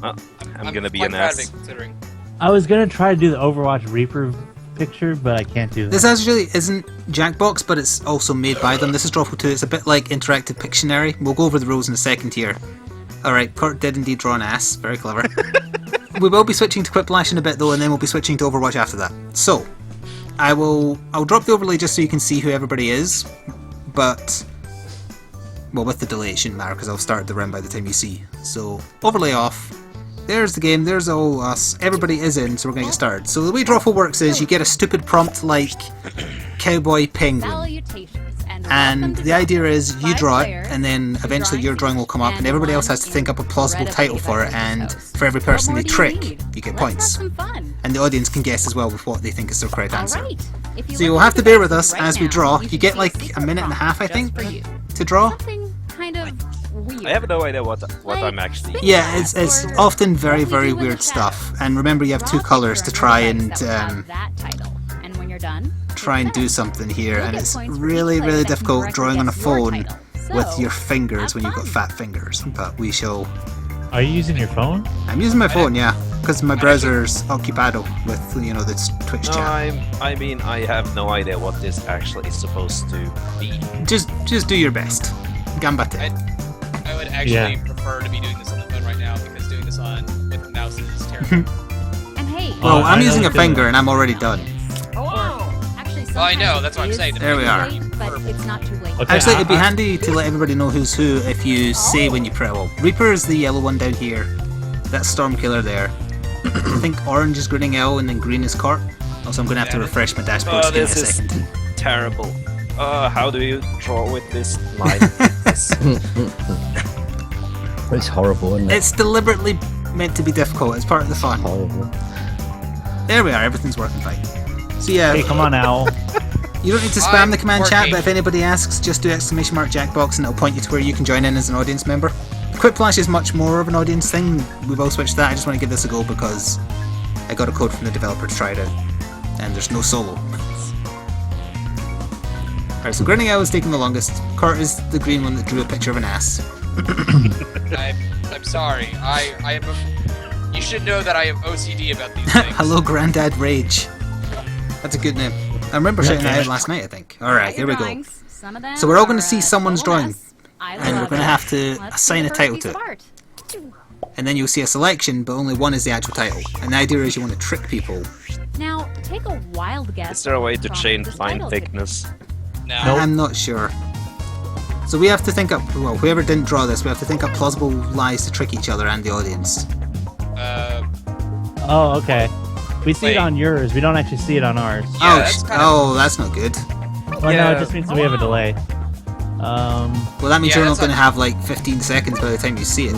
I'm gonna be quite an proud of ass. it, considering. I was gonna try to do the Overwatch Reaper picture, but I can't do that. This actually isn't Jackbox, but it's also made by them. This is Drawful 2. It's a bit like Interactive Pictionary. We'll go over the rules in a second here. Alright, Kurt did indeed draw an ass. Very clever. We will be switching to Quiplash in a bit though, and then we'll be switching to Overwatch after that. So, I'll drop the overlay just so you can see who everybody is, but... Well, with the delay it shouldn't matter because I'll start the round by the time you see. So, overlay off. There's the game, there's all us, everybody is in, so we're going to get started. So the way Drawful works is you get a stupid prompt like Cowboy Penguin. And the idea is you draw it, and then eventually your drawing will come up, and everybody else has to think up a plausible title for it, and for every person they trick, you get points. And the audience can guess as well with what they think is the correct answer. So you'll have to bear with us as we draw. You get like a minute and a half, I think, to draw. I have no idea what I'm actually. Yeah, it's often very, very weird stuff. And remember, you have two colours to try and do something here, and it's really, really difficult drawing on a phone with your fingers when you've got fat fingers. But we shall. Are you using your phone? I'm using my phone, yeah, because my browser's occupado with the Twitch No, chat. I mean, I have no idea what this actually is supposed to be. Just do your best. Gambate. I would actually prefer to be doing this on the phone right now because doing this with the mouse is terrible. Well, I'm using a finger and I'm already done. Well, I know, that's what I'm saying. There we are. But it's not too late. Okay, Actually, it'd be handy to let everybody know who's who if you say when you press. Well, Reaper is the yellow one down here. That's Stormkiller there. I think orange is Grinning Owl and then green is Cart. Also, I'm going to have to refresh my dashboard. Oh, Give me a this is second. terrible. How do you draw with this line? It's horrible, isn't it? It's deliberately meant to be difficult. It's part of the fun. Horrible. There we are. Everything's working fine. So yeah, Hey, come on, Owl. you don't need to spam I'm the command chat, working. but if anybody asks, just do ! Jackbox and it'll point you to where you can join in as an audience member. Quiplash is much more of an audience thing. We've all switched to that. I just want to give this a go because I got a code from the developer to try it out, and there's no solo. Alright, so Grinning Owl is taking the longest. Kurt is the green one that drew a picture of an ass. I'm sorry. I am. You should know that I have OCD about these things. Hello, Grandad Rage. That's a good name. I remember shouting that out last night, I think. Alright, here we go. So we're all going to see someone's drawing, and we're going to have to assign a title to it. And then you'll see a selection, but only one is the actual title. And the idea is you want to trick people. Now, take a wild guess. Is there a way to from change this line title could be. thickness? No. I'm not sure. So we have to think up, well, whoever didn't draw this, we have to think up plausible lies to trick each other and the audience. Oh, okay. We see it Wait. on yours. We don't actually see it on ours. Yeah, Oh, that's kind of- that's not good. Well, Yeah. no, it just means that we have a delay. Well, that means Yeah, you're not that's going to not- have like 15 seconds by the time you see it.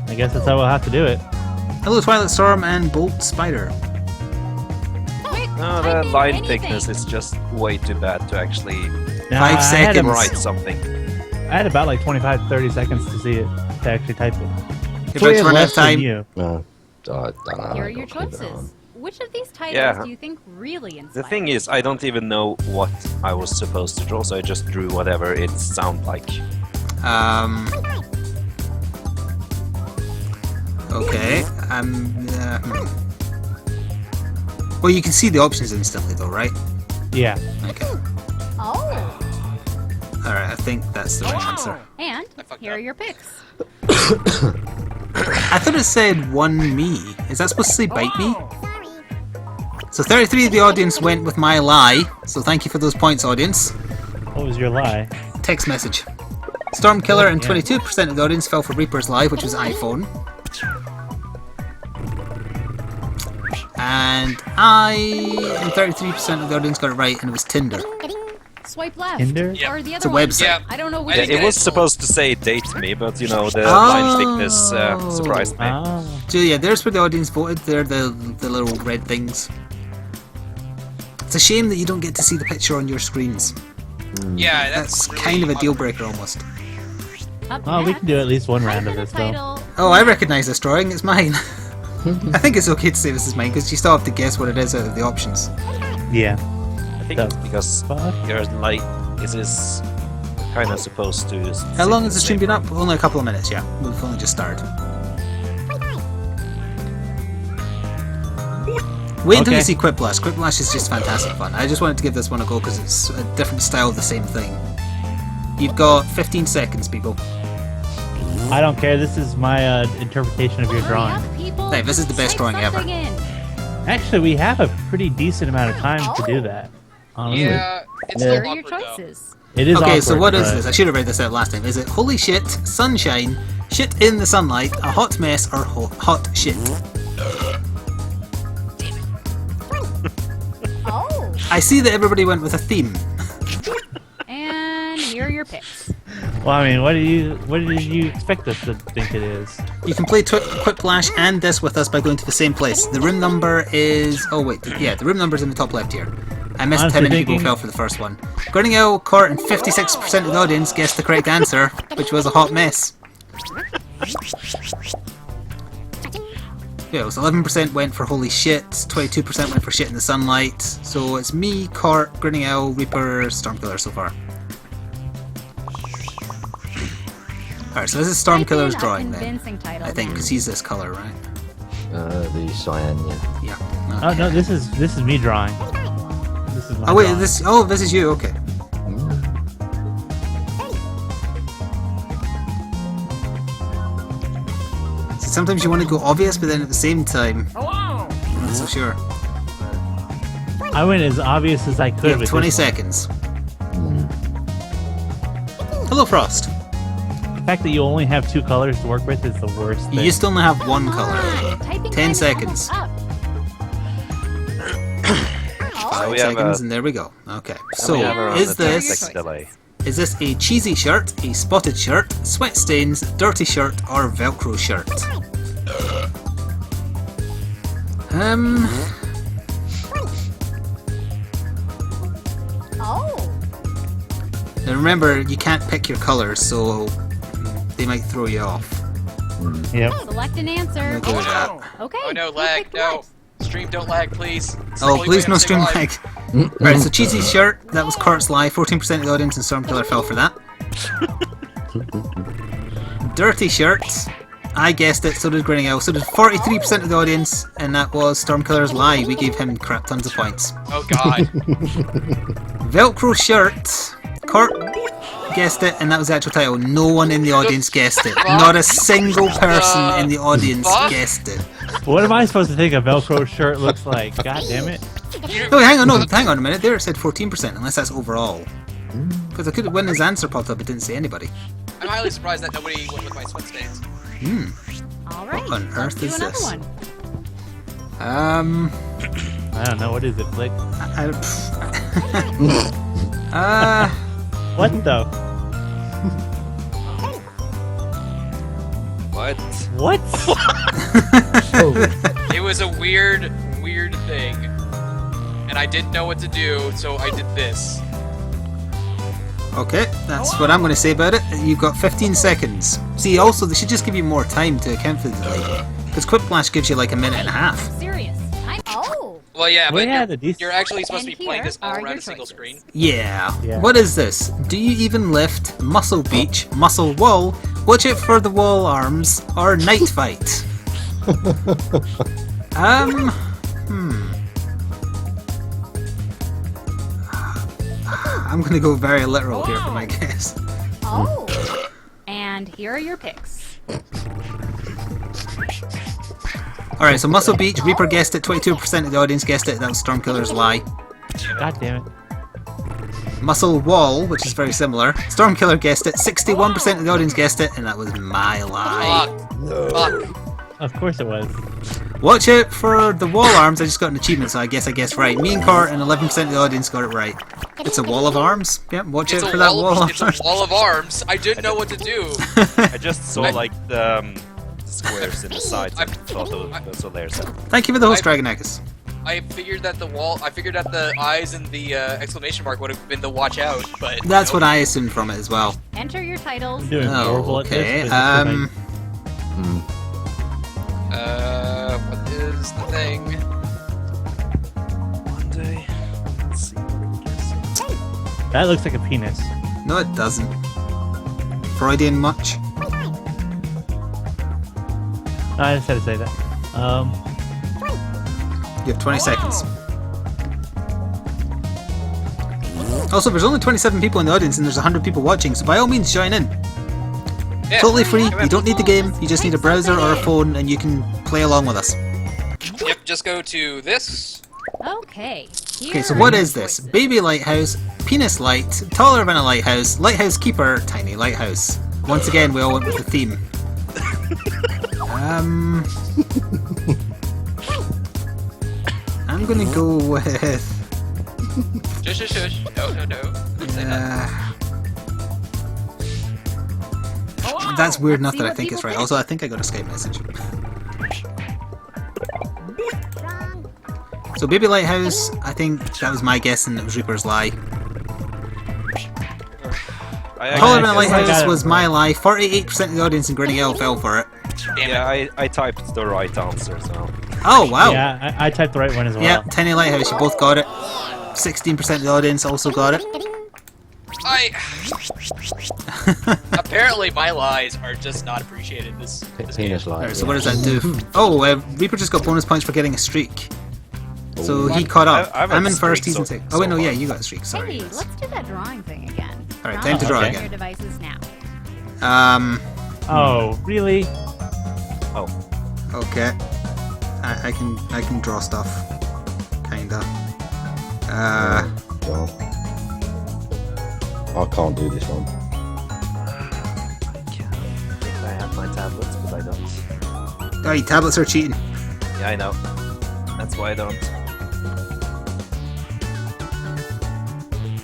I guess that's how we'll have to do it. Hello, Twilight Storm and Bolt Spider. No, the line thickness is just way too bad to actually Now, 5 I had seconds. a- write something. I had about like 25, 30 seconds to see it, to actually type it. If So we it's had run out less of than time, you. No. I don't know. Here are I your gotta keep it on. choices. Which of these titles Yeah. do you think really inspire? The thing is, I don't even know what I was supposed to draw, so I just drew whatever it sounded like. Okay. Well, you can see the options instantly, though, right? Yeah. Okay. Oh, Alright, I think that's the right answer. and fucked here up. are your picks. I thought it said one me. Is that supposed to say bite me? So 33 of the audience went with my lie, so thank you for those points, audience. What was your lie? Text message. Stormkiller and 22% of the audience fell for Reaper's lie, which was iPhone. And and 33% of the audience got it right, and it was Tinder. Swipe left. Tinder? Yep. Or the It's other a one. website. Yeah. I don't know which I Yeah, think it was it's- supposed to say date me, but you know, the Oh. line thickness surprised me. Ah. So yeah, there's where the audience voted. They're the little red things. It's a shame that you don't get to see the picture on your screens. Yeah, That's really kind of a deal awkward. breaker almost. Up Oh, we can do at least one next, round of type in this, a though. title. Oh, I recognise this drawing. It's mine. I think it's okay to say this is mine because you still have to guess what it is out of the options. Yeah. I think The it's because fuck? you're like, is this kind of supposed to. How long has the stream been up? Only a couple of minutes, yeah. We've only just started. Wait until you see Quiplash. Quiplash is just fantastic fun. I just wanted to give this one a go because it's a different style of the same thing. You've got 15 seconds, people. I don't care. This is my interpretation of your drawing. Hey, this is the best drawing ever. Actually, we have a pretty decent amount of time to do that. Honestly. Yeah, it's Here still are your awkward though. choices. It is Okay, so awkward, what is but- this? I should have read this out last time. Is it holy shit, sunshine, shit in the sunlight, a hot mess, or hot shit? Oh. I see that everybody went with a theme. And here are your picks. Well, I mean, what did you expect us to think it is? You can play Quiplash and this with us by going to the same place. The room number is... Oh wait, yeah, the room number's in the top left here. I missed Honestly how many people thinking- fell for the first one. Gurney Owl, Court, and 56% of the audience guessed the correct answer, which was a hot mess. Yeah, it was 11% went for holy shit, 22% went for shit in the sunlight. So it's me, Court, Grinning Owl, Reaper, Stormkiller so far. Alright, so this is Stormkiller's drawing then. I think, because he's this colour, right? The cyan, yeah. Yeah. Oh okay. no, this is me drawing. This is my Oh wait, drawing. this is you, okay. So sometimes you want to go obvious, but then at the same time, I'm not so sure. I went as obvious as I You could have with 20 this one. seconds. Hello, Frost. The fact that you only have 2 colors to work with is the worst thing. You used to only have one color. Typing 10 time is seconds. almost up. Five we have seconds, a- and there we go. Okay. We So, have around is a 10 this second delay. a cheesy shirt, a spotted shirt, sweat stains, dirty shirt, or Velcro shirt? Oh. Now remember, you can't pick your colors, so they might throw you off. Yep. Select an I'm answer. gonna go with that. Okay. Oh no, who lag, picked no. what? Stream, don't lag, please. It's the Oh, only please way no I'm staying stream alive. lag. Right, so cheesy shirt, that was Kurt's lie. 14% of the audience and Stormkiller fell for that. Dirty shirt, I guessed it, so did Grinning Owl. So did 43% of the audience, and that was Stormkiller's lie. We gave him crap tons of points. Oh god. Velcro shirt, Kurt guessed it, and that was the actual title. No one in the audience guessed it. Not a single person in the audience fuck? guessed it. What am I supposed to think a Velcro shirt looks like? God damn it. Oh, hang on, no, hang on a minute. There it said 14%, unless that's overall. Because I could when his answer popped up, it didn't say anybody. I'm highly surprised that nobody went with my sweat stains. All right. What on let's earth do is another this? one. I don't know. What is it, Flik? What the? What? What? Oh, It was a weird thing. And I didn't know what to do, so I did this. Okay, that's what I'm going to say about it. You've got 15 seconds. See, also, they should just give you more time to account for the delay. Because Quiplash gives you like a minute and a half. Serious. Oh. Well, yeah, We but had a decent- you're actually supposed to And be playing here this all are around your a single choices. screen. Yeah. Yeah. What is this? Do you even lift? Muscle beach? Muscle wall? Watch out for the wall arms? Or night fight? I'm gonna go very literal here for my guess. Oh. And here are your picks. Alright, so Muscle Beach, Reaper guessed it, 22% of the audience guessed it, that was Stormkiller's lie. God damn it. Muscle Wall, which is very similar, Stormkiller guessed it, 61% of the audience guessed it, and that was my lie. Fuck. Of course it was. Watch out for the wall arms, I just got an achievement, so I guessed right. Me and Cort and 11% of the audience got it right. It's a wall of arms? Yep, watch It's out a for that wall wall of, of it's a arms. wall of arms. I didn't know what to do. I just saw like the squares in the sides and thought those were there. So Thank you for the host, Dragonakis. I figured that the eyes and the exclamation mark would have been the watch out, but That's nope. what I assumed from it as well. Enter your titles. I'm doing Oh, horrible okay. at this. but it's What is the thing? one day, let's see what we can guess. that looks like a penis. No, it doesn't. Freudian much? No, I just had to say that. You have 20 seconds. Also, there's only 27 people in the audience and there's 100 people watching, so by all means join in. Yeah. Totally free, you don't need the game, you just need a browser or a phone and you can play along with us. Yep, just go to this. Okay. Okay, so what is this? Baby lighthouse, penis light, taller than a lighthouse, lighthouse keeper, tiny lighthouse. Once again, we all went with the theme. I'm gonna go with... Shush. No. Don't say that. That's weird enough Let's see that I what think it's people right. think. Also, I think I got a Skype message. So, Baby Lighthouse, I think that was my guess and it was Reaper's lie. Taller than a I got Lighthouse it was right. my lie. 48% of the audience in Grinning L fell for it. Yeah, I typed the right answer, so... Oh, wow. Yeah, I typed the right one as well. Yeah, Tiny Lighthouse, you both got it. 16% of the audience also got it. Apparently, my lies are just not appreciated. This Penis game. light. Alright, so what does that do? Oh, Reaper just got bonus points for getting a streak. So he caught up. I've had I'm in first, streaks he's in so- second. Oh wait, no, so yeah, far. you got a streak, sorry. Hey, yes. let's do that drawing thing again. Alright, time to draw okay. On again. your devices now. Oh, really? Okay. I can draw stuff. Kinda. God. I can't do this one. I think I have my tablets, but I don't. Oh, your tablets are cheating. Yeah, I know. That's why I don't.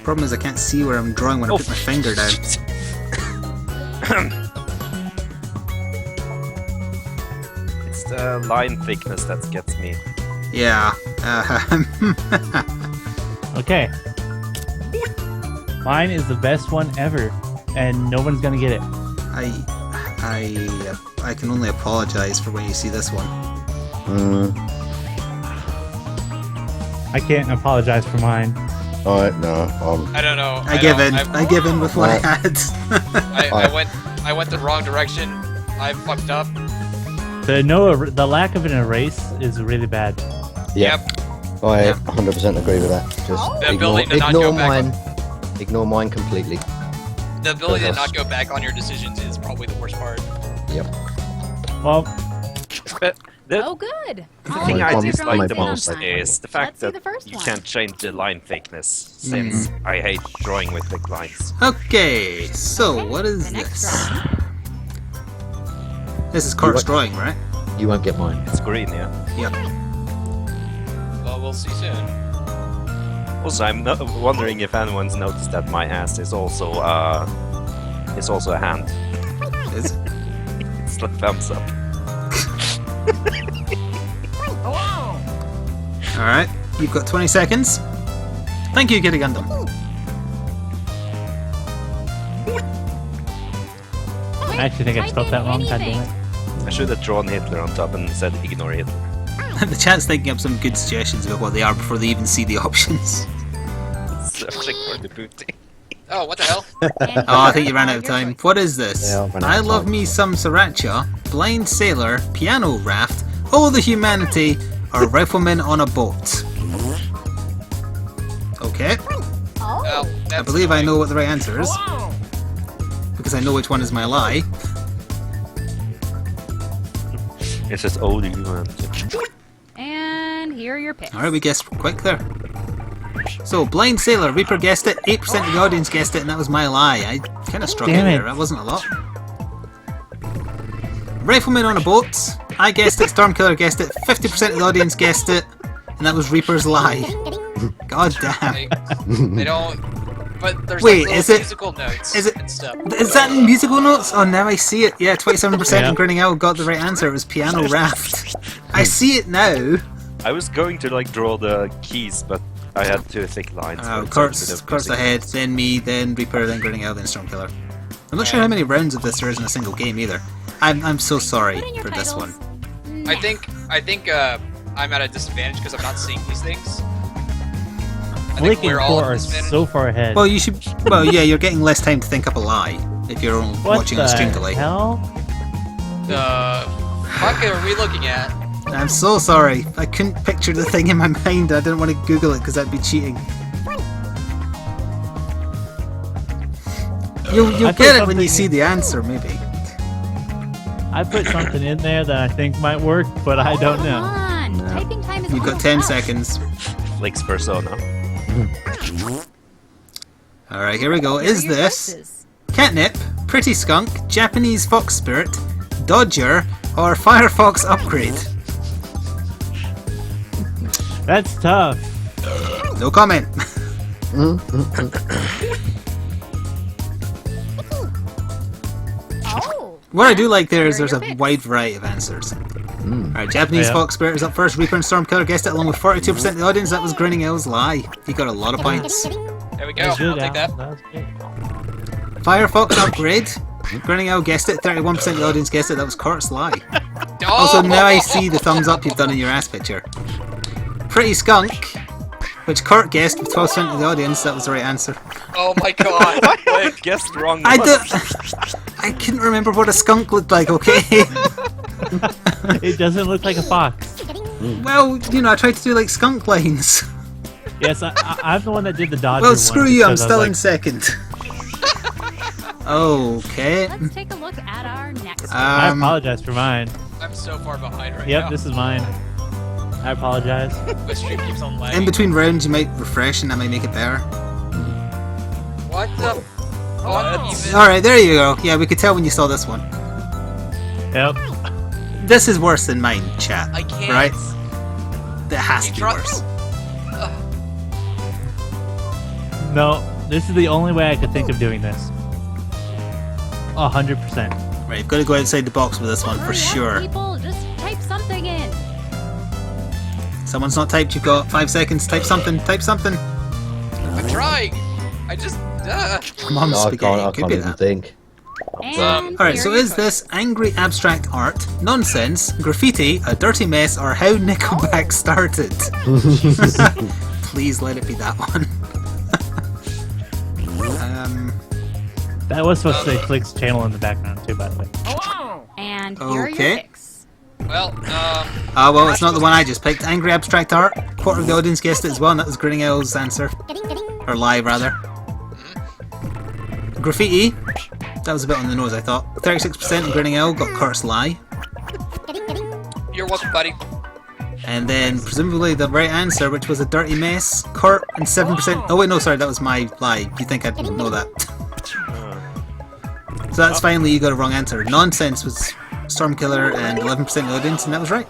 Problem is I can't see where I'm drawing when I put my finger down. It's the line thickness that gets me. Yeah. Okay. Mine is the best one ever, and no one's gonna get it. I can only apologize for when you see this one. I can't apologize for mine. Alright, no. I don't know. I give in. I give in with what I had. I went the wrong direction. I fucked up. The lack of an erase is really bad. Yeah. I 100% agree with that. Just The ability to not go back mine. Ignore mine completely. The ability to not go back on your decisions is probably the worst part. Yep. Well, But the Oh, good. the All thing right, I your dislike drawing's the in on most time. is the fact Let's see that the first you one. can't change the line thickness, since I hate drawing with thick lines. Okay, so what is The next this? drawing. This is Kurt's drawing, right? You won't get mine. It's green, yeah. Yep. Well, we'll see soon. Also, I'm not wondering if anyone's noticed that my ass is also a hand. Is it? It's like thumbs up. Alright, you've got 20 seconds. Thank you, Giddy Gundam. I actually think I spelled that wrong. God damn it. I should have drawn Hitler on top and said ignore Hitler. The chat's thinking up some good suggestions about what they are before they even see the options. Searching for the booty. Oh, what the hell? Oh, I think you ran out of time. What is this? Yeah, I've run out I of love time. me some sriracha, blind sailor, piano raft, all the humanity, or rifleman on a boat. Okay, Oh, Well, I that's believe I know what the right answer is. Because I know which one is my lie. It's just oh, the human. and here are your picks. Alright, we guessed quick there. So, blind sailor, Reaper guessed it, 8% of the audience guessed it, and that was my lie. I kind of struck Damn it it. there, that wasn't a lot. Rifleman on a boat, I guessed it, Stormkiller guessed it, 50% of the audience guessed it, and that was Reaper's lie. God damn. They don't. But there's Wait, like is little it- musical notes is it- and stuff. Is that in musical notes? Oh, now I see it. Yeah, 27% Yeah. in Grinning Owl got the right answer. It was Piano Raft. I see it now. I was going to like draw the keys, but I had too thick lines. Oh, for Kurt's music. ahead, then me, then Reaper, then Grinning Owl, then Stormkiller. I'm not sure how many rounds of this there is in a single game either. I'm so sorry Put in your for this one. titles. I think I'm at a disadvantage because I'm not seeing these things. I Flik think we're and all Core at a are disadvantage. so far ahead. Well, you should. Well, yeah, you're getting less time to think up a lie. if you're What watching the on stream delay. hell? Fuck are we looking at? I'm so sorry. I couldn't picture the thing in my mind. I didn't want to Google it because that'd be cheating. You'll I put get it when you something see the answer, maybe. I put something in there that I think might work, but I don't Come know. on. Typing time is You've got almost 10 up. seconds. Flik's persona. Alright, here we go. Here are Is your this choices. Catnip, Pretty Skunk, Japanese Fox Spirit, Dodger, or Firefox Upgrade? That's tough. No comment. Oh. What I do like there is Here are there's your a picks. wide variety of answers. Alright, Japanese Yeah. Fox Spirit is up first. Reaper and Stormkiller guessed it along with 42% of the audience. That was Grinning Owl's Lie. He got a lot of points. There we go. That was I'll good, take that. Al. That was good. Firefox Upgrade. Grinning Owl guessed it. 31% of the audience guessed it. That was Kurt's Lie. Oh! Also, now I see the thumbs up you've done in your ass picture. Pretty Skunk, which Kurt guessed with 12% of the audience. That was the right answer. Oh my god. I guessed wrong. I once. I couldn't remember what a skunk looked like, okay? It doesn't look like a fox. Well, you know, I tried to do like skunk lines. Yes, I'm the one that did the Dodger Well, one screw you, I'm because I still was in second. Okay. Let's take a look at our next one. I apologize for mine. I'm so far behind right Yep, now. this is mine. I apologize. My stream keeps on lagging. In between rounds, you might refresh and that might make it better. What the? What even? Alright, there you go. Yeah, we could tell when you saw this one. Yep. This is worse than mine, chat. I can't. Right? That has You to be try- worse. No, this is the only way I could think of doing this. 100%. Right, you've got to go outside the box with this one for Hurry up, sure. People, just type something in. Someone's not typed, you've got 5 seconds. Type something, type something. I'm trying. I just. Come on, No, I spaghetti. can't Could be even that. think. And Alright, here so are your is this angry abstract art, nonsense, graffiti, a dirty mess, or how Nickelback started? Please let it be that one. That was supposed to say Flik's channel in the background too, by the way. And here are Okay. your picks. Well, Ah, well, it's not the one I just picked. Angry abstract art. Quarter of the audience guessed it as well, and that was Grinning Owl's answer. Or lie, rather. Graffiti. That was a bit on the nose, I thought. 36% of Grinning Owl got Kurt's lie. you're welcome, buddy. And then, presumably, the right answer, which was a dirty mess, Kurt, and 7%. Oh, wait, no, sorry, that was my lie. You think I'd know that? So that's finally, you got a wrong answer. Nonsense was Stormkiller and 11% of the audience, and that was right.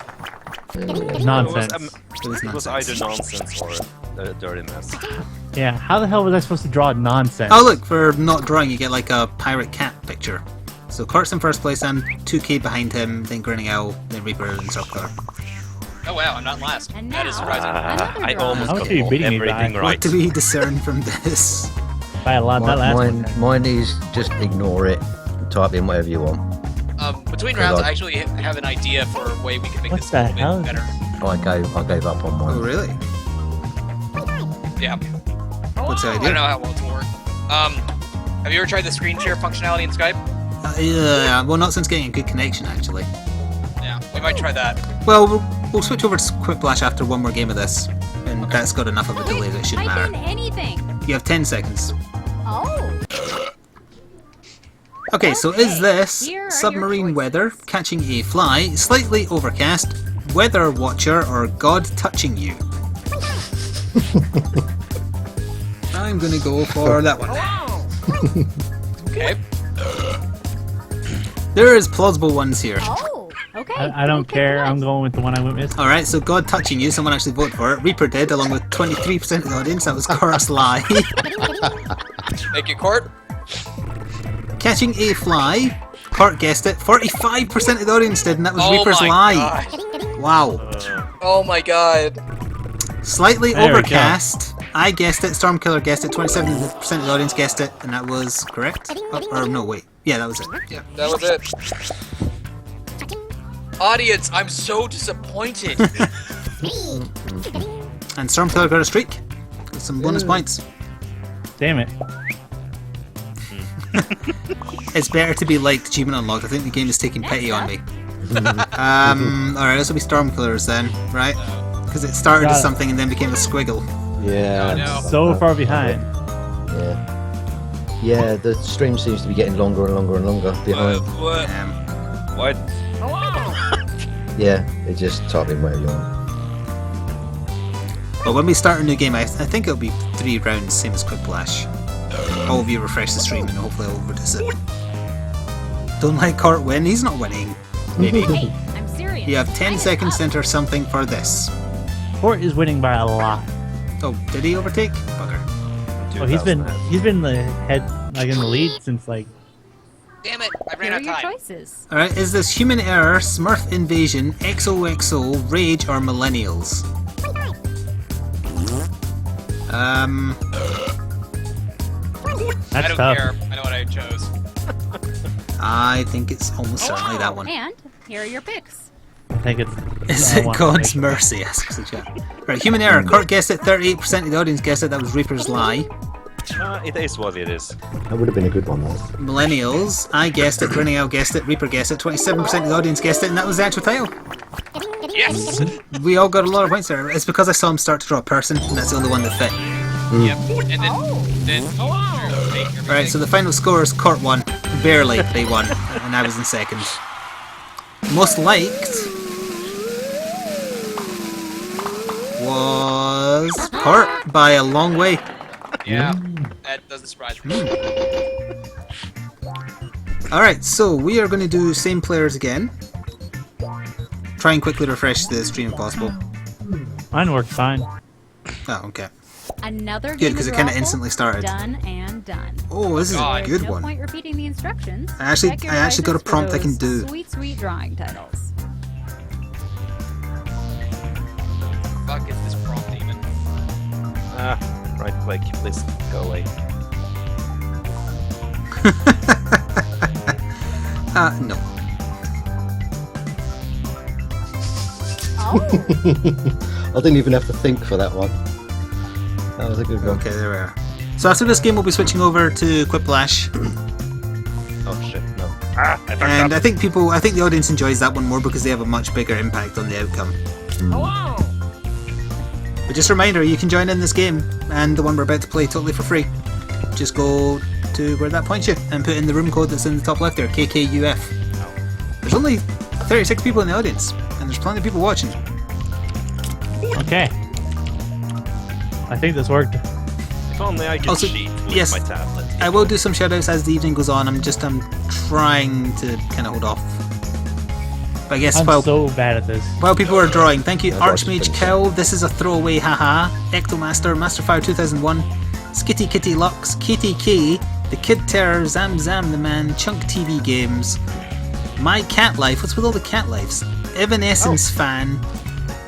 Nonsense. It was It was nonsense. either nonsense or a dirty mess. Yeah, how the hell was I supposed to draw nonsense? Oh, look, for not drawing, you get like a pirate cat picture. So Kurt's in first place, and 2K behind him, then Grinning Owl, then Reaper, and Stormkiller. Oh wow, I'm not last. And That is now- surprising. I draw. almost How got much are you beating me by? everything What right. do we discern from this? By a lot, that last one. Mine is just ignore it. Type in whatever you want. Between rounds, I actually have an idea for a way we can make What this the a little hell bit is better. I gave up on Oh, mine. really? Yeah. What's the I don't idea? know how well it's gonna work. Have you ever tried the screen share functionality in Skype? Yeah, well, not since getting a good connection, actually. Yeah, we might try that. Well, we'll switch over to Quiplash after one more game of this, and that's got enough of a delay that it shouldn't Type in matter. anything. You have 10 seconds. Oh. Okay, so is this Here are your submarine choices. weather, catching a fly, slightly overcast, weather watcher, or God touching you? I'm gonna go for that one. Okay. There is plausible ones here. Oh. Okay. I don't Pick care. one. I'm going with the one I witnessed. Alright, so God touching you, someone actually voted for it. Reaper did, along with 23% of the audience. That was Kurt's lie. Make it court. Catching a fly, Kurt guessed it. 45% of the audience did, and that was Oh Reaper's my lie. god. Wow. Oh my god. Slightly There we go. overcast. I guessed it. Stormkiller guessed it. 27% of the audience guessed it, and that was correct. Oh, or no, wait. Yeah, that was it. Yeah. That was it. Audience, I'm so disappointed. And Stormkiller got a streak. Got some bonus points. Damn it. It's better to be liked, achievement unlocked. I think the game is taking pity on me. Alright, this will be Stormkillers then, right? Because it started as something and then became a squiggle. Yeah. Oh, no. So far behind. Yeah. Yeah, the stream seems to be getting longer and longer and longer behind. What? What? Yeah, it's just typing way long. But when we start a new game, I think it'll be 3 rounds, same as Quiplash. All of you refresh the stream and hopefully I'll reduce it. Don't let Kurt win, he's not winning. Maybe. Hey, I'm serious. You have 10 Sign seconds us to up. enter something for this. Court is winning by a lot. Oh, did he overtake? Bugger. Oh, he's been the head, like in the lead since like. Damn it! I Here ran are out of your time. choices. Alright, is this Human Error, Smurf Invasion, XOXO, Rage, or Millennials? That's I don't tough. care. I know what I chose. I think it's almost certainly that one. And here are your picks. I think it's. Is I it want to God's make- mercy? Asks the chat. Right, Human Error. Kurt guessed it. 38% of the audience guessed it. That was Reaper's Lie. It is what it is. That would have been a good one, though. Millennials. I guessed it. Grinning guessed it. Reaper guessed it. 27% of the audience guessed it, and that was the actual title. Yes. We all got a lot of points there. It's because I saw him start to draw a person, and that's the only one that fit. Yep. And then you take everything. Alright, so the final score is Kurt won. Barely, they won, and I was in second. Most liked was Kurt by a long way. Yeah. That doesn't surprise me. Alright, so we are going to do same players again. Try and quickly refresh the stream if possible. Mine worked fine. Oh, okay. Another Good, game because of it kind of Drawful, instantly started. Done and done. Oh, this is a God. good no one. point repeating the instructions. I actually Check your got a devices for prompt I can those do. Sweet, sweet drawing titles. Fuck is this prompt even? Right click, please go away. No. Oh, I didn't even have to think for that one. That was a good one. Okay, there we are. So after this game, we'll be switching over to Quiplash, Oh shit, no. I fucked and up. I think the audience enjoys that one more because they have a much bigger impact on the outcome. But just a reminder, you can join in this game and the one we're about to play totally for free. Just go to where that points you and put in the room code that's in the top left there, KKUF. There's only 36 people in the audience, and there's plenty of people watching. Okay. I think this worked. If only I could Also, cheat with yes, my tablet. I will do some shoutouts as the evening goes on. I'm trying to kind of hold off. But I guess I'm while so bad at this. people are drawing, thank you, I got to Archmage finish Kill. This is a throwaway, haha. Ectomaster, Masterfire 2001, Skitty Kitty Lux, Katie K, The Kid Terror, Zam Zam the Man, Chunk TV Games, My Cat Life. What's with all the cat lives? Evanescence Fan,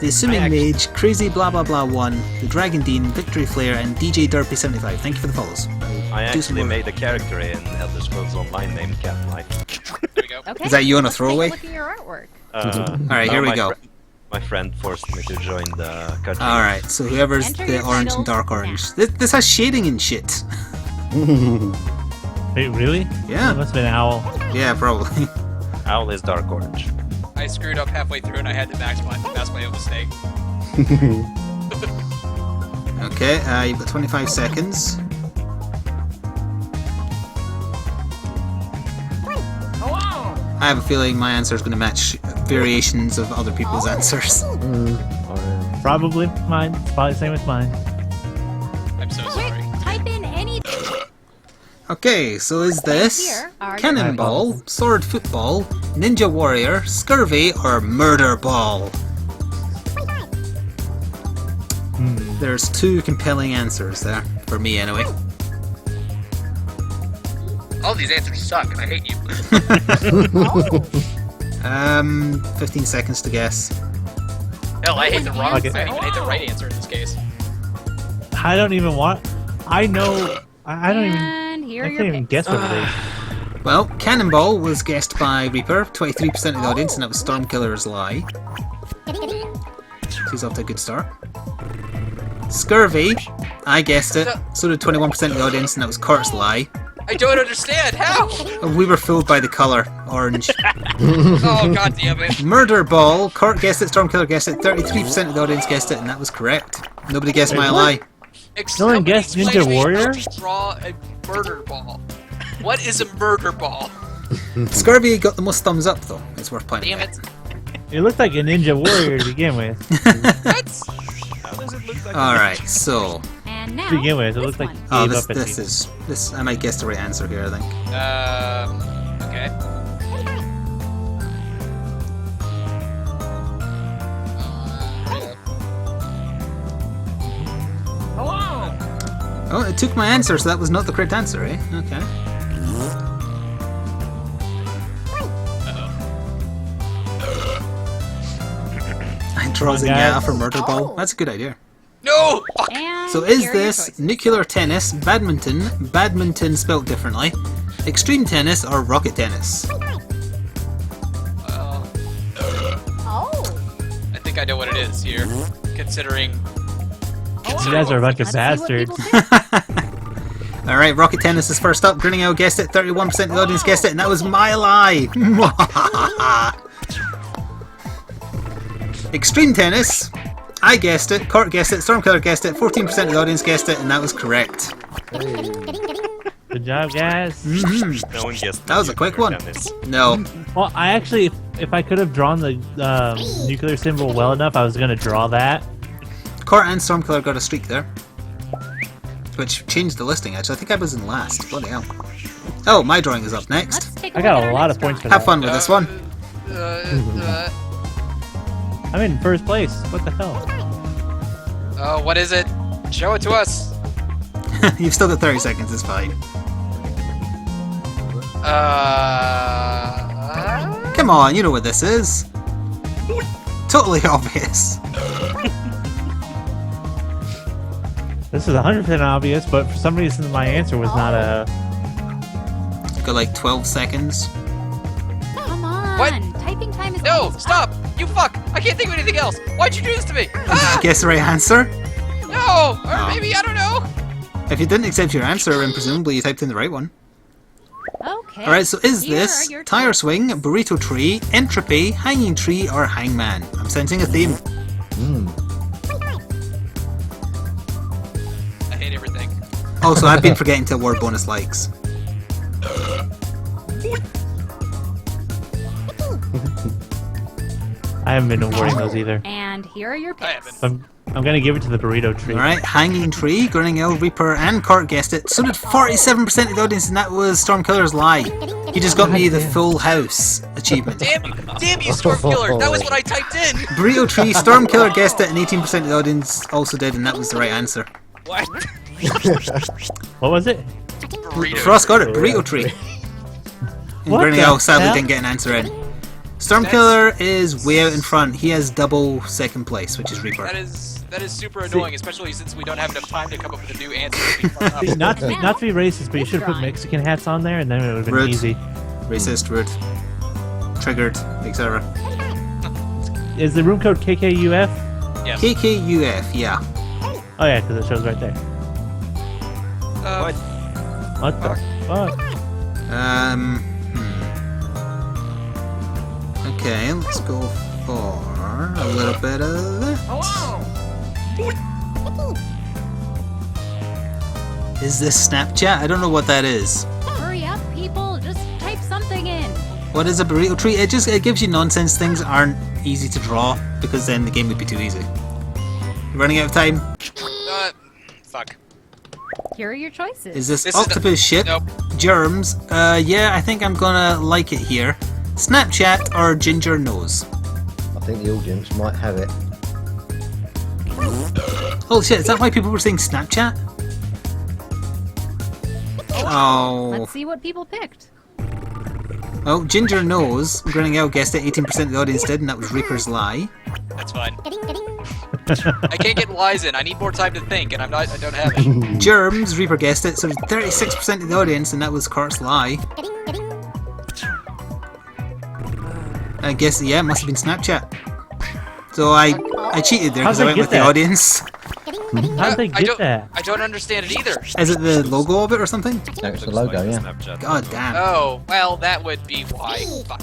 The Assuming Mage, Crazy Blah Blah Blah 1, The Dragon Dean, Victory Flare, and DJ Derpy 75. Thank you for the follows. I do some actually more. made a character in Elder Scrolls Online named Cat Life. There we go. okay. Is that you on a Let's throwaway? Take a look at your artwork. Alright, here we my go. My friend forced me to join the cartoon. Alright, so whoever's Enter the your orange and titles dark orange. This has shading and shit. Wait, really? Yeah. It must have been an owl. Yeah, probably. Owl is dark orange. I screwed up halfway through and I had to mask my own mistake. Okay, you've got 25 seconds. I have a feeling my answer is going to match variations of other people's answers. Probably mine. It's probably the same with mine. I'm so Quick, sorry. type in any. Okay, so is this Here are your Cannonball, Sword Football, Ninja Warrior, Scurvy, or Murder Ball? There's 2 compelling answers there, for me anyway. All these answers suck and I hate you. 15 seconds to guess. Hell, I hate the wrong. Okay. I even hate the right answer in this case. I don't even want. I know. I don't even. And here I are can't your even picks. guess what it is. Well, Cannonball was guessed by Reaper, 23% of the audience, and that was Stormkiller's Lie. She's off to a good start. Scurvy, I guessed it, so did 21% of the audience, and that was Kurt's Lie. I don't understand. How? We were fooled by the colour, orange. Oh, god damn it. Murder Ball. Kurt guessed it, Stormkiller guessed it, 33% of the audience guessed it, and that was correct. Nobody guessed Mile High. No one guessed Ninja Warrior? Draw a murder ball. What is a murder ball? Scurvy got the most thumbs up, though. It's worth pointing Damn out. it. It looked like a Ninja Warrior to begin with. What? How does it look like? Alright, so. And now, To begin with, it this looked like one. he Oh, gave up at this the is. This. I might guess the right answer here, I think. Okay. Oh, it took my answer, so that was not the correct answer, eh? Okay. I draw Come on, guys. Zenyatta for Murder Ball. That's a good idea. No! Fuck! And So is here are your this choices. nuclear tennis, badminton spelt differently, extreme tennis, or rocket tennis? Oh. I think I know what it is here. Considering. You guys are a bunch of Let's see what bastards. people think. Alright, rocket tennis is first up. Grinning Owl guessed it, 31% of the audience guessed it, and that was Mile High. Extreme tennis. I guessed it, Kurt guessed it, Stormkiller guessed it, 14% of the audience guessed it, and that was correct. Good job, guys. No one guessed. That was a quick one. Tennis. No. Well, I actually, if I could have drawn the nuclear symbol well enough, I was going to draw that. Kurt and Stormkiller got a streak there. Which changed the listing, actually. I think I was in last. Bloody hell. Oh, my drawing is up next. Let's take a I got look at a our lot next of points for drawing. Have fun with this one. I'm in first place. What the hell? Oh, what is it? Show it to us. You've still got 30 seconds, it's fine. Come on, you know what this is. Totally obvious. This is 100% obvious, but for some reason my answer was not a... Got like 12 seconds. Come on. What? Typing time is No! almost Stop! up. You fuck! I can't think of anything else! Why'd you do this to me? Ah! Guess the right answer? No! Or maybe, I don't know! If you didn't accept your answer, then presumably you typed in the right one. Okay. Alright, so is Here this are your tire choices. swing, burrito tree, entropy, hanging tree, or hangman? I'm sensing a theme. I hate everything. Also, I've been forgetting to award bonus likes. I haven't been awarding those either. And here are your I picks. haven't. I'm going to give it to the burrito tree. Alright, hanging tree, Grinning Owl, Reaper, and Kurt guessed it. So did 47% of the audience, and that was Stormkiller's lie. He just got me the full house achievement. Damn you, Stormkiller! That was what I typed in! Burrito tree, Stormkiller guessed it, and 18% of the audience also did, and that was the right answer. What? What was it? Frost got it, burrito tree. And What Grinning the Owl sadly hell? didn't get an answer in. Stormkiller is way out in front. He has double second place, which is Reaper. That is super annoying, especially since we don't have enough time to come up with a new answer. See, not to be racist, but you should have put Mexican hats on there, and then it would have been Rude. easy. Racist, rude, triggered, etc. Is the room code KKUF? Yes. KKUF, yeah. Oh yeah, because it shows right there. Uh, What the fuck? Okay, let's go for a little bit of that. Is this Snapchat? I don't know what that is. Hurry up, people. Just type something in. What is a burrito tree? It gives you nonsense things that aren't easy to draw, because then the game would be too easy. Running out of time. fuck. Here are your choices. Is this This is octopus ship? Nope. Germs? Yeah, I think I'm gonna like it here. Snapchat or ginger nose? I think the audience might have it. Oh shit, is that why people were saying Snapchat? Oh. Let's see what people picked. Oh, ginger nose. Grinning Owl guessed it, 18% of the audience did, and that was Reaper's lie. That's fine. I can't get lies in. I need more time to think, and I don't have it. Germs, Reaper guessed it, so 36% of the audience, and that was Kurt's lie. I guess, yeah, it must have been Snapchat. So I cheated there How'd because I they went get with the that? audience. How did they I get don't. that? I don't understand it either. Is it the logo of it or something? That's the Looks logo, like the yeah. Snapchat God logo. damn. Oh, well, that would be why. Fuck.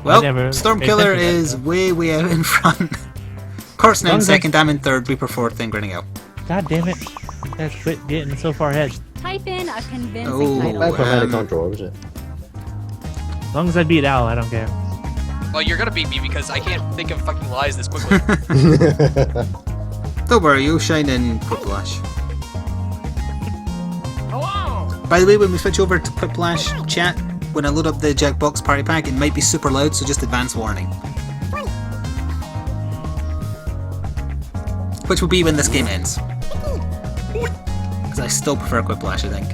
Well, never Stormkiller paid attention to is that. way out in front. Court's now in Long as second, I'm in third, Reaper fourth, then Grinning out. God damn it. You guys quit getting so far ahead. Type in a convincing Oh, title. Well, I um, can't draw, is it? As long as I beat Al, I don't care. Well, you're gonna beat me because I can't think of fucking lies this quickly. Don't worry, you'll shine in Quiplash. By the way, when we switch over to Quiplash chat, when I load up the Jackbox Party Pack, it might be super loud, so just advance warning. Which will be when this game ends. Because I still prefer Quiplash, I think.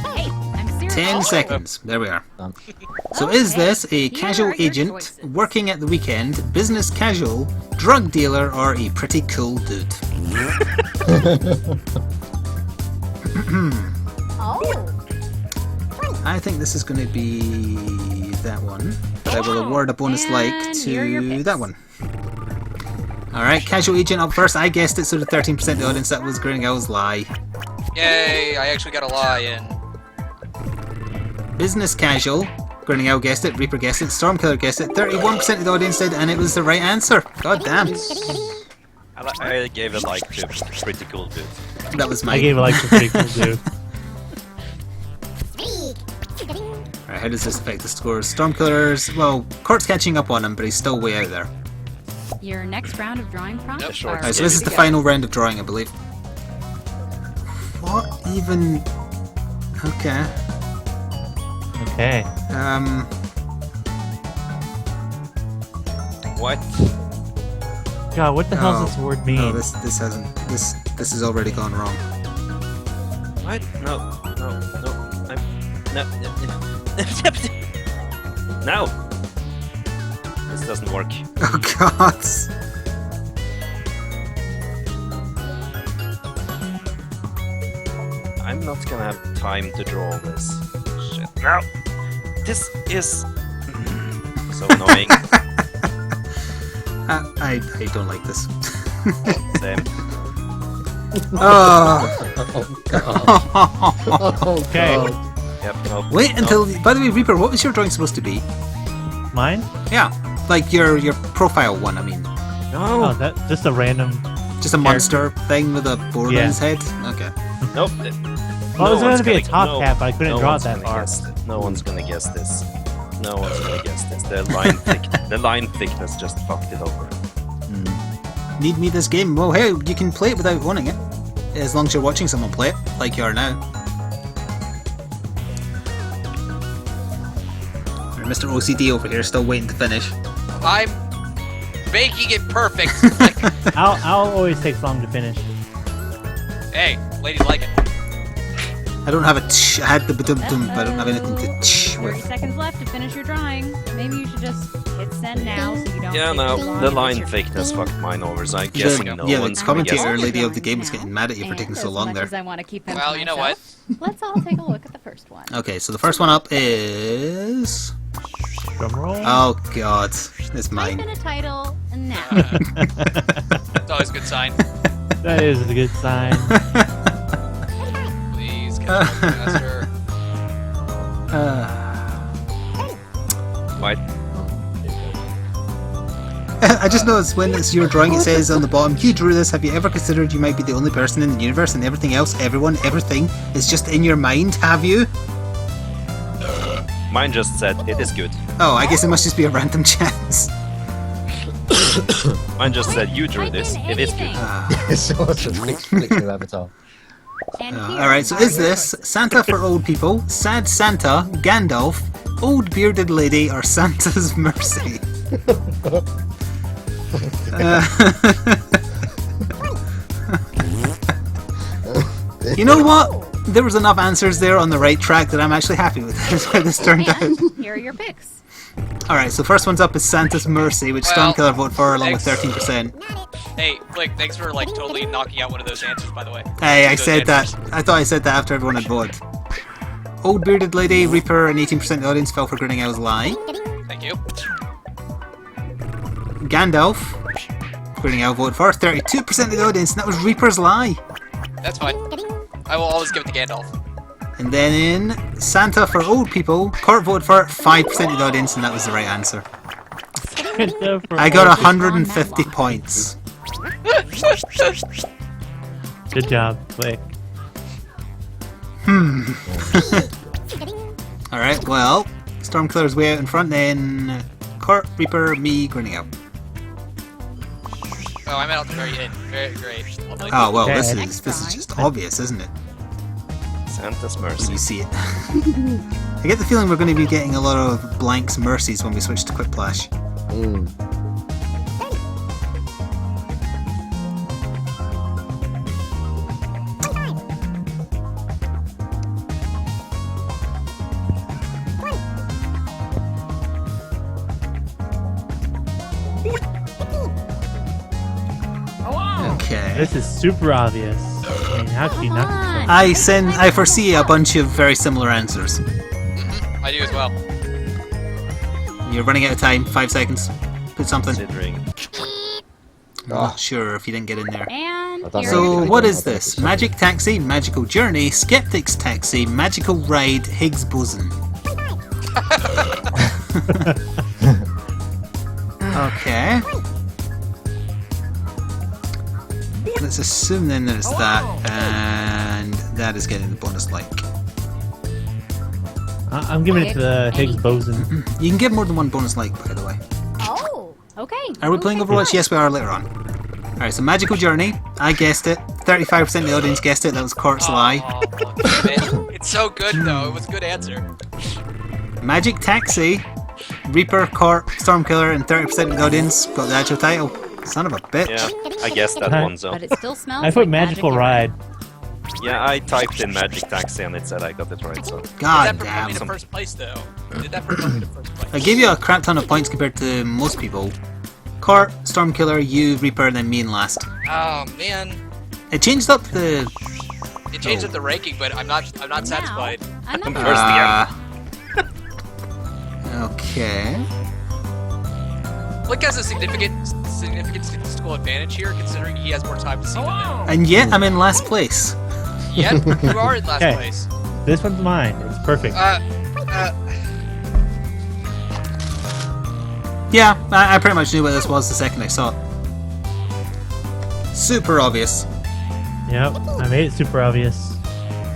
Hey, I'm serious. 10 seconds. There we are. Um, So is this a Here casual are your agent, choices. working at the weekend, business casual, drug dealer, or a pretty cool dude? Oh, I think this is going to be that one, but I will award a bonus like And here are your to picks. that one. Alright, casual agent up first. I guessed it, so the 13% of the audience, that was Grinning Owl's lie. Yay! I actually got a lie in. Business casual, Grinning Owl guessed it, Reaper guessed it, Stormkiller guessed it, 31% of the audience did, and it was the right answer. God damn. I gave it like to pretty cool dude. That was I mine. gave it like a pretty cool dude. Alright, how does this affect the scores? Stormkiller's, well, Court's catching up on him, but he's still way out there. your next round of drawing prompts Yep, sure. are Alright, so this is the ready to go. final round of drawing, I believe. What even... Okay. Okay. What? God, what the hell Oh, does this word mean? No, this hasn't... This has already gone wrong. What? No. I'm... No. No! This doesn't work. Oh god! I'm not gonna have time to draw this. Shit. No! This is... so annoying. I don't like this. Same. Oh! Okay. Yep, no. Wait until... By the way, Reaper, what was your drawing supposed to be? Mine? Yeah, like your profile one, I mean. Oh, that just a random. Just a monster thing with a board Yeah. on his head? Okay. Nope. Well, it was going to be a top hat, but I couldn't draw it that far. No one's gonna guess this. No one's gonna guess this. The line thickness just fucked it over. Need me this game? Well, hey, you can play it without owning it. As long as you're watching someone play it, like you are now. Mr. OCD over here still waiting to finish. I'm making it perfect. Like, Al always takes long to finish. hey, ladies like it. I don't have a tsh, I had the ba-dum-dum, but I don't have anything to tsh 30 with. seconds left to finish your drawing. Maybe you should just hit send now so you don't Yeah, take no, too long the to line get your- thickness fucked mine over, so I'm guessing no Yeah, one's the gonna guess commentator it. lady of the game is getting mad at you for And taking so as long much there. as I want to keep them Well, to you know what? myself, let's all take a look at the first one. Okay, so the first one up is... Drum roll. Oh god, it's Type mine. in a title now. It's always a good sign. That is a good sign. Please, catch up faster. What? I just noticed when it's your drawing, it says on the bottom, you drew this, have you ever considered you might be the only person in the universe and everything else, everyone, everything is just in your mind, have you? Mine just said it is good. Oh, I guess it must just be a random chance. Mine just said you drew Type this. in It is good. anything. It's awesome. Flik's new avatar. And here Alright, so are is your this choices. Santa for old people, Sad Santa, Gandalf, Old Bearded Lady, or Santa's Mercy? You know what? There was enough answers there on the right track that I'm actually happy with how this turned out. And here are your picks. Alright, so first one's up is Santa's Mercy, which Well, Stormkiller voted for along with thanks. 13%. Hey, Flik, thanks for like totally knocking out one of those answers, by the way. Hey, I Those said that. answers. I thought I said that after everyone had voted. Old Bearded Lady, Reaper, and 18% of the audience fell for Grinning Owl's lie. Thank you. Gandalf, Grinning voted for 32% of the audience, and that was Reaper's Lie. That's fine. I will always give it to Gandalf. And then in Santa for Old People, Kurt voted for 5% of the audience, and that was the right answer. I got 150 points. Good job, Flik. Alright, well, Stormkiller's way out in front, then Kurt, Reaper, me, Grinning Out. Oh, I'm out at the very end. Very great. Lovely. Oh well, Okay. this is just obvious, isn't it? Santa's When mercy. you see it. I get the feeling we're going to be getting a lot of blanks mercies when we switch to Quiplash. Okay. This is super obvious. I mean, how can you not? I foresee a bunch of very similar answers. I do as well. You're running out of time. 5 seconds. Put something. Considering. I'm not sure if you didn't get in there. And I thought here so. are So your what choices. is this? Magic Taxi, Magical Journey, Skeptic's Taxi, Magical Ride, Higgs Boson. Okay. Let's assume then that it's that, and that is getting the bonus like. I'm giving it to the Higgs boson. You can give more than one bonus like, by the way. Oh, okay. Are we playing Overwatch? Yes, we are later on. Alright, so Magical Journey, I guessed it. 35% of the audience guessed it, that was Kurt's lie. Oh, damn it. It's so good though. It was a good answer. Magic Taxi, Reaper, Kurt, Stormkiller, and 30% of the audience got the actual title. Son of a bitch. Yeah, I guessed that one, so. But it still smells I put like magical magic ride. Yeah, I typed in Magic Taxi and it said I got it right, so. God Did that damn. propel me to first place though? Did that propel me to first place? I gave you a crap ton of points compared to most people. Kurt, Stormkiller, you, Reaper, and then me in last. Oh man, It changed up the... it changed up the ranking, but I'm not Now, satisfied. I'm not Where's the Okay. Flik has a significant statistical advantage here, considering he has more time to see than me. And yet I'm in last place. Yet you are in last Okay. place. This one's mine. It's perfect. Yeah, I pretty much knew what this was the second I saw it. Super obvious. Yep, I made it super obvious.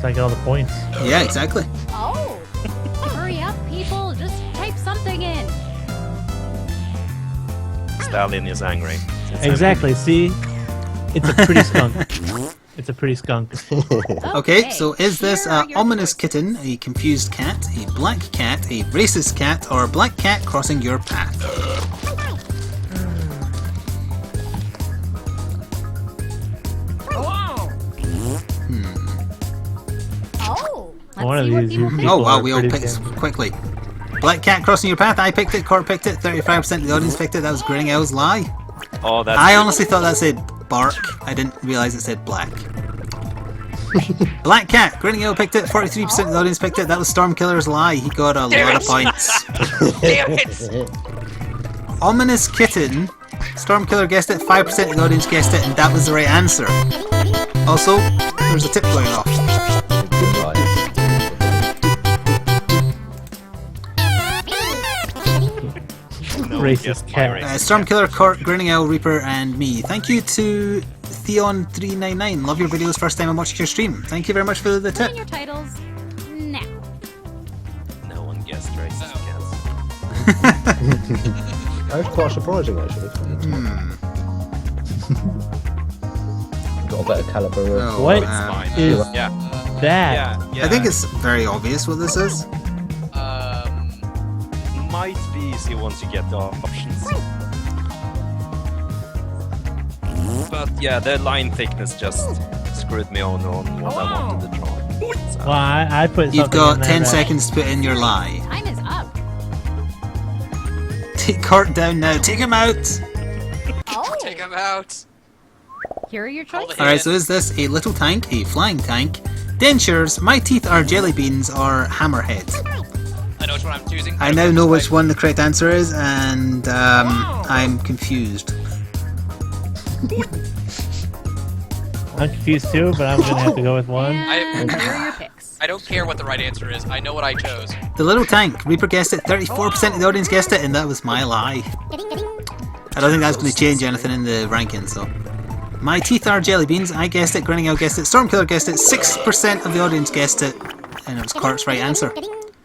So I get all the points. Yeah, exactly. Oh, hurry up, people! Just type something in. Stalin is angry. Exactly, see? It's a pretty skunk. It's a pretty skunk. Okay, so is this here a are your ominous choices. kitten, a confused cat, a black cat, a racist cat, or a black cat crossing your path? Oh, let's One of see what these people you think. Oh People wow, are we all pretty picked damn- quickly. Black cat crossing your path, I picked it, Kurt picked it, 35% of the audience picked it, that was Grinning Owl's lie. Oh, that's. I honestly thought that said bark, I didn't realise it said black. Black cat, Grinning Owl picked it, 43% of the audience picked it, that was Stormkiller's lie, he got a Damn lot it. of points. Damn it! Ominous kitten, Stormkiller guessed it, 5% of the audience guessed it, and that was the right answer. Also, there's a tip going off. No, Racist guessed my cat. racist Stormkiller, Kurt, Grinning Owl, Reaper, and me. Thank you to Theon399. Love your videos, first time I'm watching your stream. Thank you very much for the Put in tip. your titles now. No one guessed racist cats. That's quite surprising, actually. Got a better caliber of. Oh, What It's fine. is Yeah, that? yeah. I think it's very obvious what this is. Might be easy once you get the options. But yeah, the line thickness just screwed me on what I wanted to draw. So, Well, I put something You've got in there 10 that- seconds to put in your lie. Time is up. Take Kurt down now. Take him out. Oh, Take him out. here are your choices. Alright, so is this a little tank, a flying tank, dentures, my teeth are jelly beans, or hammerhead? I know which one I'm choosing. I now know which one the correct answer is, and I'm confused. I'm confused too, but I'm gonna have to go with one. And here are your picks. I don't care what the right answer is. I know what I chose. The little tank. Reaper guessed it. 34% of the audience guessed it, and that was my lie. I don't think that's going to change anything in the rankings, so. My teeth are jelly beans. I guessed it. Grinning Owl guessed it. Stormkiller guessed it. 6% of the audience guessed it, and it was Court's right answer.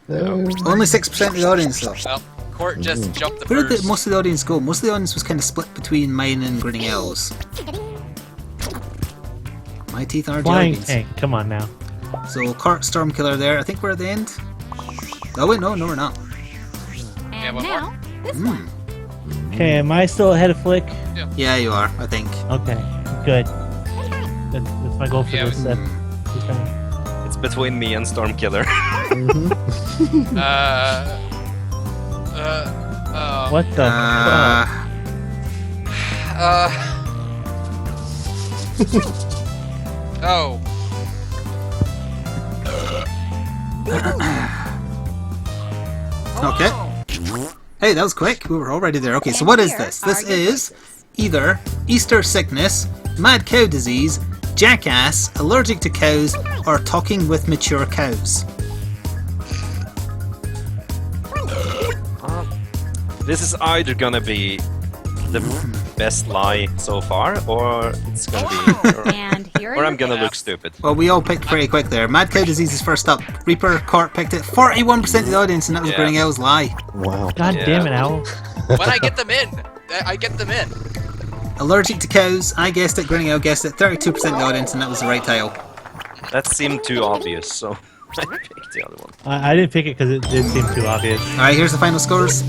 Only 6% of the audience, though. Well, Court just jumped the Where did first. most of the audience go? Most of the audience was kind of split between mine and Grinning Owl's. My teeth are jelly Flying beans. tank. Come on now. So Court, Stormkiller there. I think we're at the end. Oh wait, no, we're not. And one now, this one. Okay, am I still ahead of Flik? Yeah, you are. I think. Okay, good. That's my goal for Yeah, this set. It's between me and Stormkiller. What the fuck? Oh. Okay. Hey, that was quick. We were already there. Okay, so what is this? This is either Easter sickness, mad cow disease, jackass, allergic to cows, or talking with mature cows. This is either gonna be the best lie so far, or it's gonna be, And here are or your I'm gonna picks. look stupid. Well, we all picked pretty quick there. Mad cow disease is first up. Reaper, Court picked it. 41% of the audience, and that was Yeah. Grinning Owl's lie. Wow. God Yeah. damn it, Owl. When I get them in. I get them in. Allergic to cows, I guessed it. Grinning Owl guessed it. 32% of the audience, and that was the right title. That seemed too obvious, so I picked the other one. I didn't pick it because it did seem too obvious. All right, here's the final scores.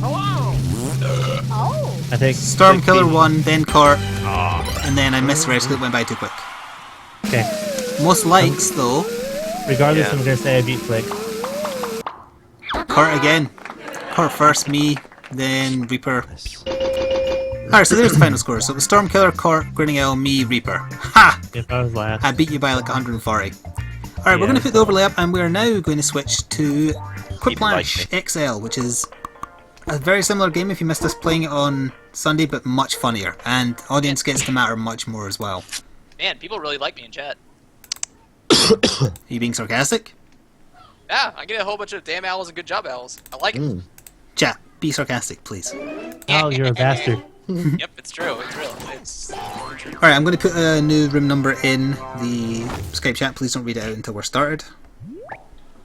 I think Stormkiller Flik won, then Court, and then I misread because it went by too quick. beat- Okay. Most likes, though, Regardless, Yeah. I'm gonna say I beat Flik. Court again. Court first, me, then Reaper. Alright, so there's the final score. So it was Stormkiller, Court, Grinning Owl, me, Reaper. Ha! If I was last. I beat you by like 140. Alright, we're Yeah. going to put the overlay up, and we're now going to switch to Quiplash like XL, which is a very similar game if you missed us playing it on Sunday, but much funnier. And audience gets to matter much more as well. Man, people really like me in chat. Are you being sarcastic? Yeah, I get a whole bunch of damn owls and good job owls. I like it. Chat, be sarcastic, please. Oh, you're a bastard. Yep, it's true. It's real. It's Alright, I'm going to put a new room number in the Skype chat. Please don't read it out until we're started.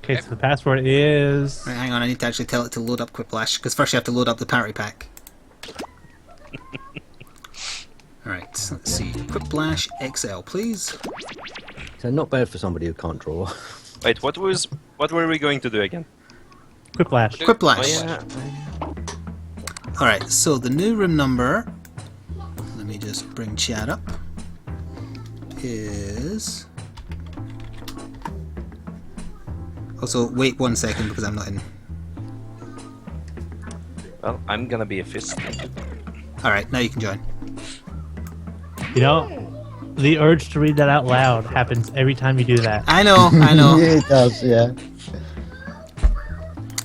Okay, so the password is. Right, hang on, I need to actually tell it to load up Quiplash, because first you have to load up the party pack. Alright, let's see. Quiplash XL, please. So not bad for somebody who can't draw. Wait, what were we going to do again? Quiplash. Quiplash. Oh, yeah. Alright, so the new room number, let me just bring chat up, is... Also, wait 1 second because I'm not in. Well, I'm gonna be a fist. Alright, now you can join. You know, the urge to read that out loud happens every time you do that. I know, I know. Yeah, it does, yeah.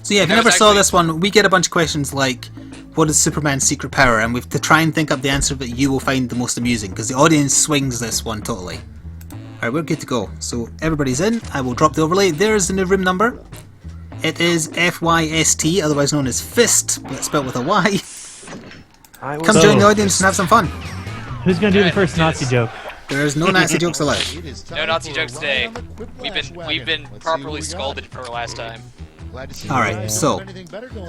So yeah, if you That never was saw actually- this one, we get a bunch of questions like, what is Superman's secret power? And we have to try and think up the answer that you will find the most amusing, because the audience swings this one totally. Alright, we're good to go. So everybody's in. I will drop the overlay. There's the new room number. It is FYST, otherwise known as Fist, but spelled with a Y. Come So- join the audience and have some fun. Who's gonna do the Alright, first Nazi yes. joke? There's no Nazi jokes allowed. no Nazi jokes today. We've been properly scalded for last time. Alright, so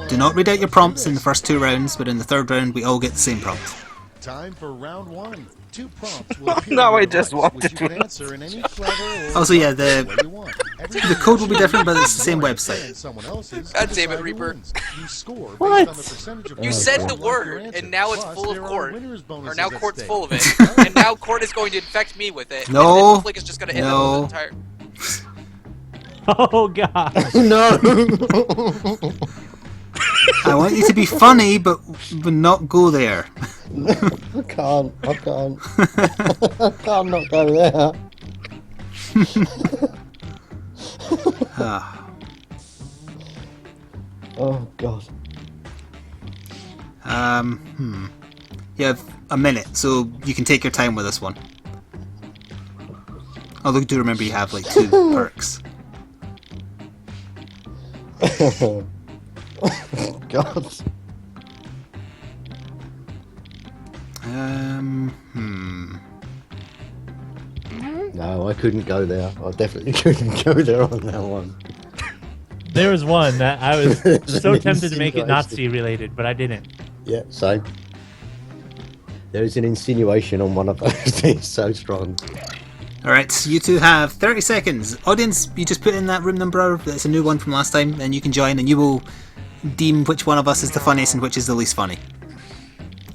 do not read out your prompts in the first 2 rounds, but in the 3rd round we all get the same prompt. Time for round 1. 2 prompts will appear Now on I the just right, wanted which you to can answer in any clever or Also, yeah, way the you want. Every code will be different, but it's the same and website. someone else's God damn it, decide who Reaper. wins. You score based What? on the percentage of You Oh, said God. the like your word, answer. and now it's Plus, full of there are Court. winners' Or bonuses now at Court's stake. full of it. And now Court is going to infect me with it. No. And Flik is just going to end No. up with the entire... Oh god. No! I want you to be funny, but not go there. I can't. I can't not go there. Ah. Oh god. You have a minute, so you can take your time with this one. Although do remember you have like 2 perks. God. No, I couldn't go there. I definitely couldn't go there on that one. There was one that I was There's so an tempted to make it insinuation. Nazi related, but I didn't. Yeah, same. There is an insinuation on one of those. It's so strong. Alright, so you two have 30 seconds. Audience, you just put in that room number. It's a new one from last time, and you can join, and you will deem which one of us is the funniest and which is the least funny.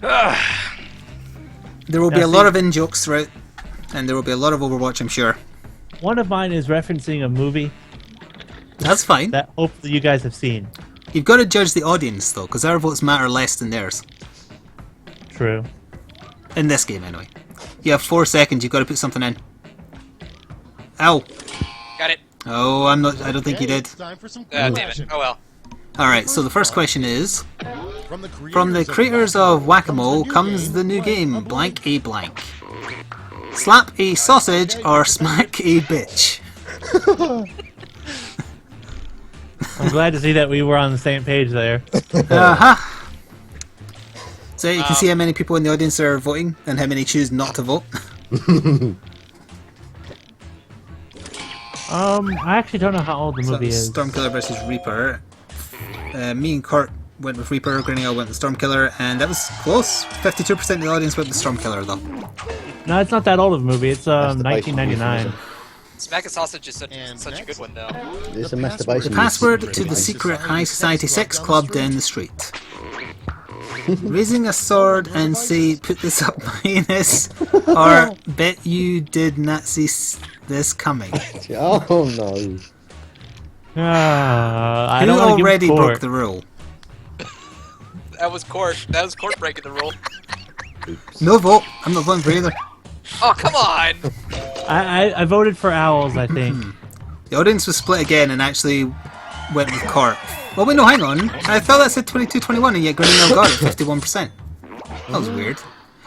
There will be a lot of in-jokes throughout, and there will be a lot of Overwatch, I'm sure. One of mine is referencing a movie That's fine. that hopefully you guys have seen. You've got to judge the audience, though, because our votes matter less than theirs. True. In this game, anyway. You have 4 seconds, you've got to put something in. Ow. Got it. Oh, I don't think you did. It's time for some Damn Quiplash. it. Oh well. Alright, so the first question is... From the creators of Whack-A-Mole comes the new game, blank a blank. Slap a sausage or smack a bitch. I'm glad to see that we were on the same page there. Uh-huh. So you can see how many people in the audience are voting and how many choose not to vote. I actually don't know how old the So movie is. Stormkiller versus Reaper. Me and Kurt went with Reaper, Grinning went with Stormkiller, and that was close. 52% of the audience went with Stormkiller, though. No, it's not that old of a movie. It's That's the basic 1999. reason. Smack a sausage is such And a good next- one though. It's a masturbation. The password music. to the secret High Society Sex Club down the street. Raising a sword and say, put this up my anus, or bet you did Nazis this coming. Oh no. I Who don't want to already give broke the rule? That was court. That was court breaking the rule. No vote. I'm not voting for either. Oh come on. I voted for owls, I think. The audience was split again and actually went with Court. Well, wait, no, hang on. I thought that said 22-21 and yet Grinning got it, 51%. That was weird.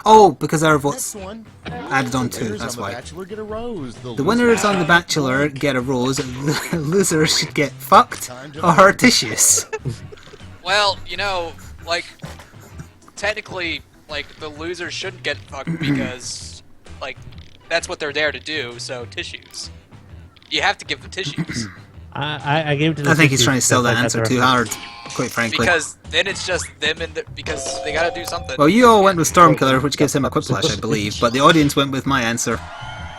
Oh, because our votes Next one. added on too, Winners that's on The why. Bachelor get a rose. The winners on The Bachelor get a rose, and the losers should get fucked or tissues. Well, you know, like technically, like the losers shouldn't get fucked because, like, that's what they're there to do. So tissues. You have to give them tissues I gave it to the I think he's 60s trying to sell because that I got the answer too reference. hard, quite frankly. because then it's just them and because they gotta do something. Well, you all went with Stormkiller, which gives him a Quiplash, I believe, but the audience went with my answer,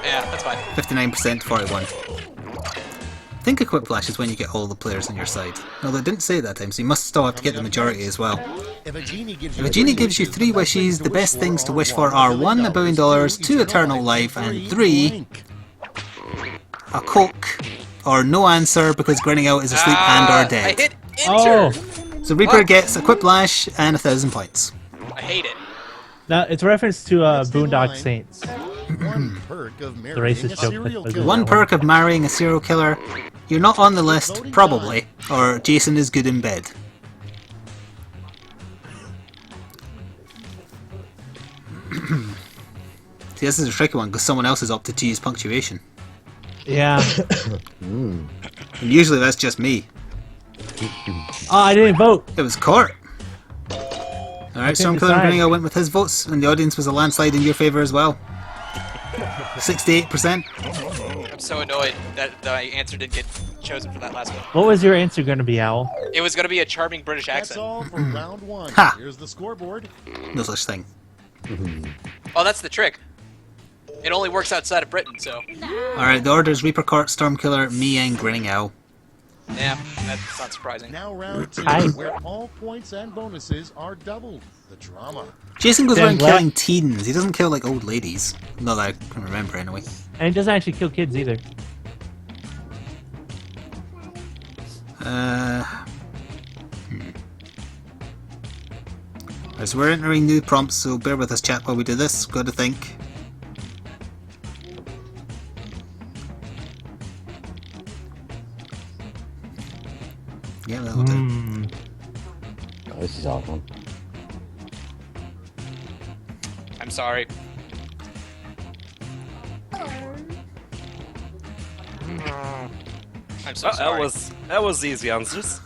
Yeah, that's fine. 59% 41. I think a Quiplash is when you get all the players on your side. No, they didn't say it that time, so you must still have to get the majority as well. If a genie gives If a genie gives you 3 wishes, the best things to wish for are 1, $1 billion, 2, eternal life, and 3, a Coke, or no answer because Grinning Out is asleep and or I dead. hit Oh, enter. So Reaper What? gets a Quiplash and 1,000 points. I hate it. now it's a reference to Next in Boondock line. Saints. One perk of The marrying racist a joke serial was killer. One perk of marrying a serial killer, you're not on the list, probably, or Jason is good in bed. See, this is a tricky one because someone else has opted to use punctuation. Yeah. And usually that's just me. Oh, I didn't vote. It was Court. Alright, can't Stormkiller decide. and Grinning went with his votes, and the audience was a landslide in your favour as well. 68%. I'm so annoyed that my answer didn't get chosen for that last one. What was your answer going to be, Owl? It was gonna be a charming British That's accent. all for round one. Ha! Here's the scoreboard. No such thing. Oh, that's the trick. It only works outside of Britain, so Alright, the order is Reaper, Court, Stormkiller, me, and Grinning Owl. yeah, that's not surprising. Now round two, Hi. where all points and bonuses are doubled. The drama. Jason goes Damn around black. killing teens. He doesn't kill like old ladies. Not that I can remember anyway. And it doesn't actually kill kids either. Right, so we're entering new prompts, so bear with us, chat, while we do this. Got to think. Yeah, that'll do. Oh, this is a hard one. I'm sorry. I'm so sorry. That was easy answers.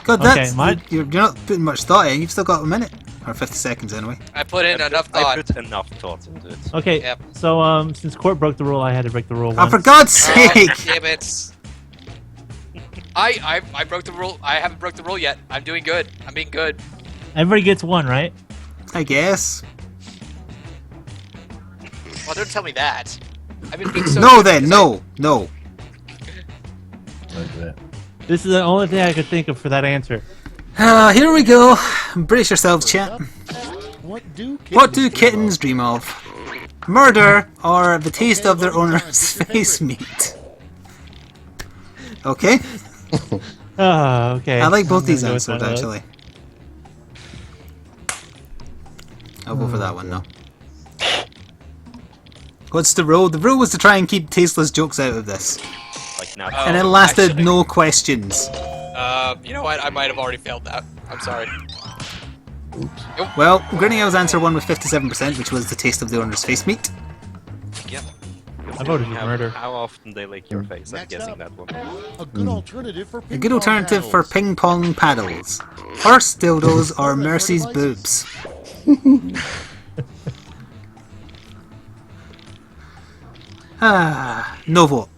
God, Okay, that's you're not putting much thought in. You've still got a minute or 50 seconds anyway. I put in enough I thought. put enough thought into it. Okay, Yep. so since Court broke the rule, I had to break the rule Oh, once. for God's Oh, sake! damn it. I broke the rule. I haven't broke the rule yet. I'm doing good. I'm being good. Everybody gets one, right? I guess. Well, don't tell me that. I've been being so No, good then, because no. Don't do it. This is the only thing I could think of for that answer. Here we go. Brace yourselves, chat. What do What do kittens dream of? Murder or the taste of their owner's face meat? Okay. Oh, okay. I like both I'm these gonna go with answers, one of those. actually. I'll go for that one, though. What's the rule? The rule was to try and keep tasteless jokes out of this. Like now. And it Oh, lasted actually- no questions. you know what? I might have already failed that. I'm sorry. Well, Grinning Owl's answer won with 57%, which was the taste of the owner's face meat. Yeah. I voted for murder. How often they lick your face? I'm Next guessing up. that one. A good alternative for A good alternative for ping pong paddles. Horse dildos or Mercy's boobs. No vote.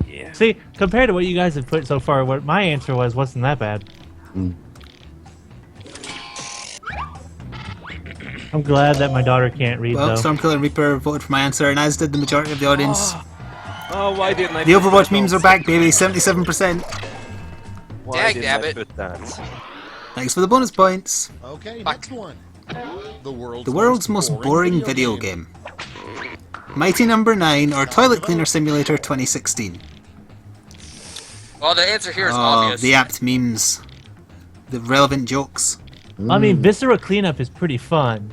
Yeah. See, compared to what you guys have put so far, what my answer was wasn't that bad. I'm glad that my daughter can't read, Well, though. Stormkiller and Reaper voted for my answer, and as did the majority of the audience. Oh, why didn't I? The put Overwatch that memes are also? back, baby. 77%. Why Dag didn't I nabbit. put that? Thanks for the bonus points. Okay, Fuck. next one. The The world's most boring video game. Mighty Number 9 or Toilet Cleaner Simulator 2016. Well, the answer here is Oh, obvious. the apt memes. The relevant jokes. I mean, Viscera cleanup is pretty fun.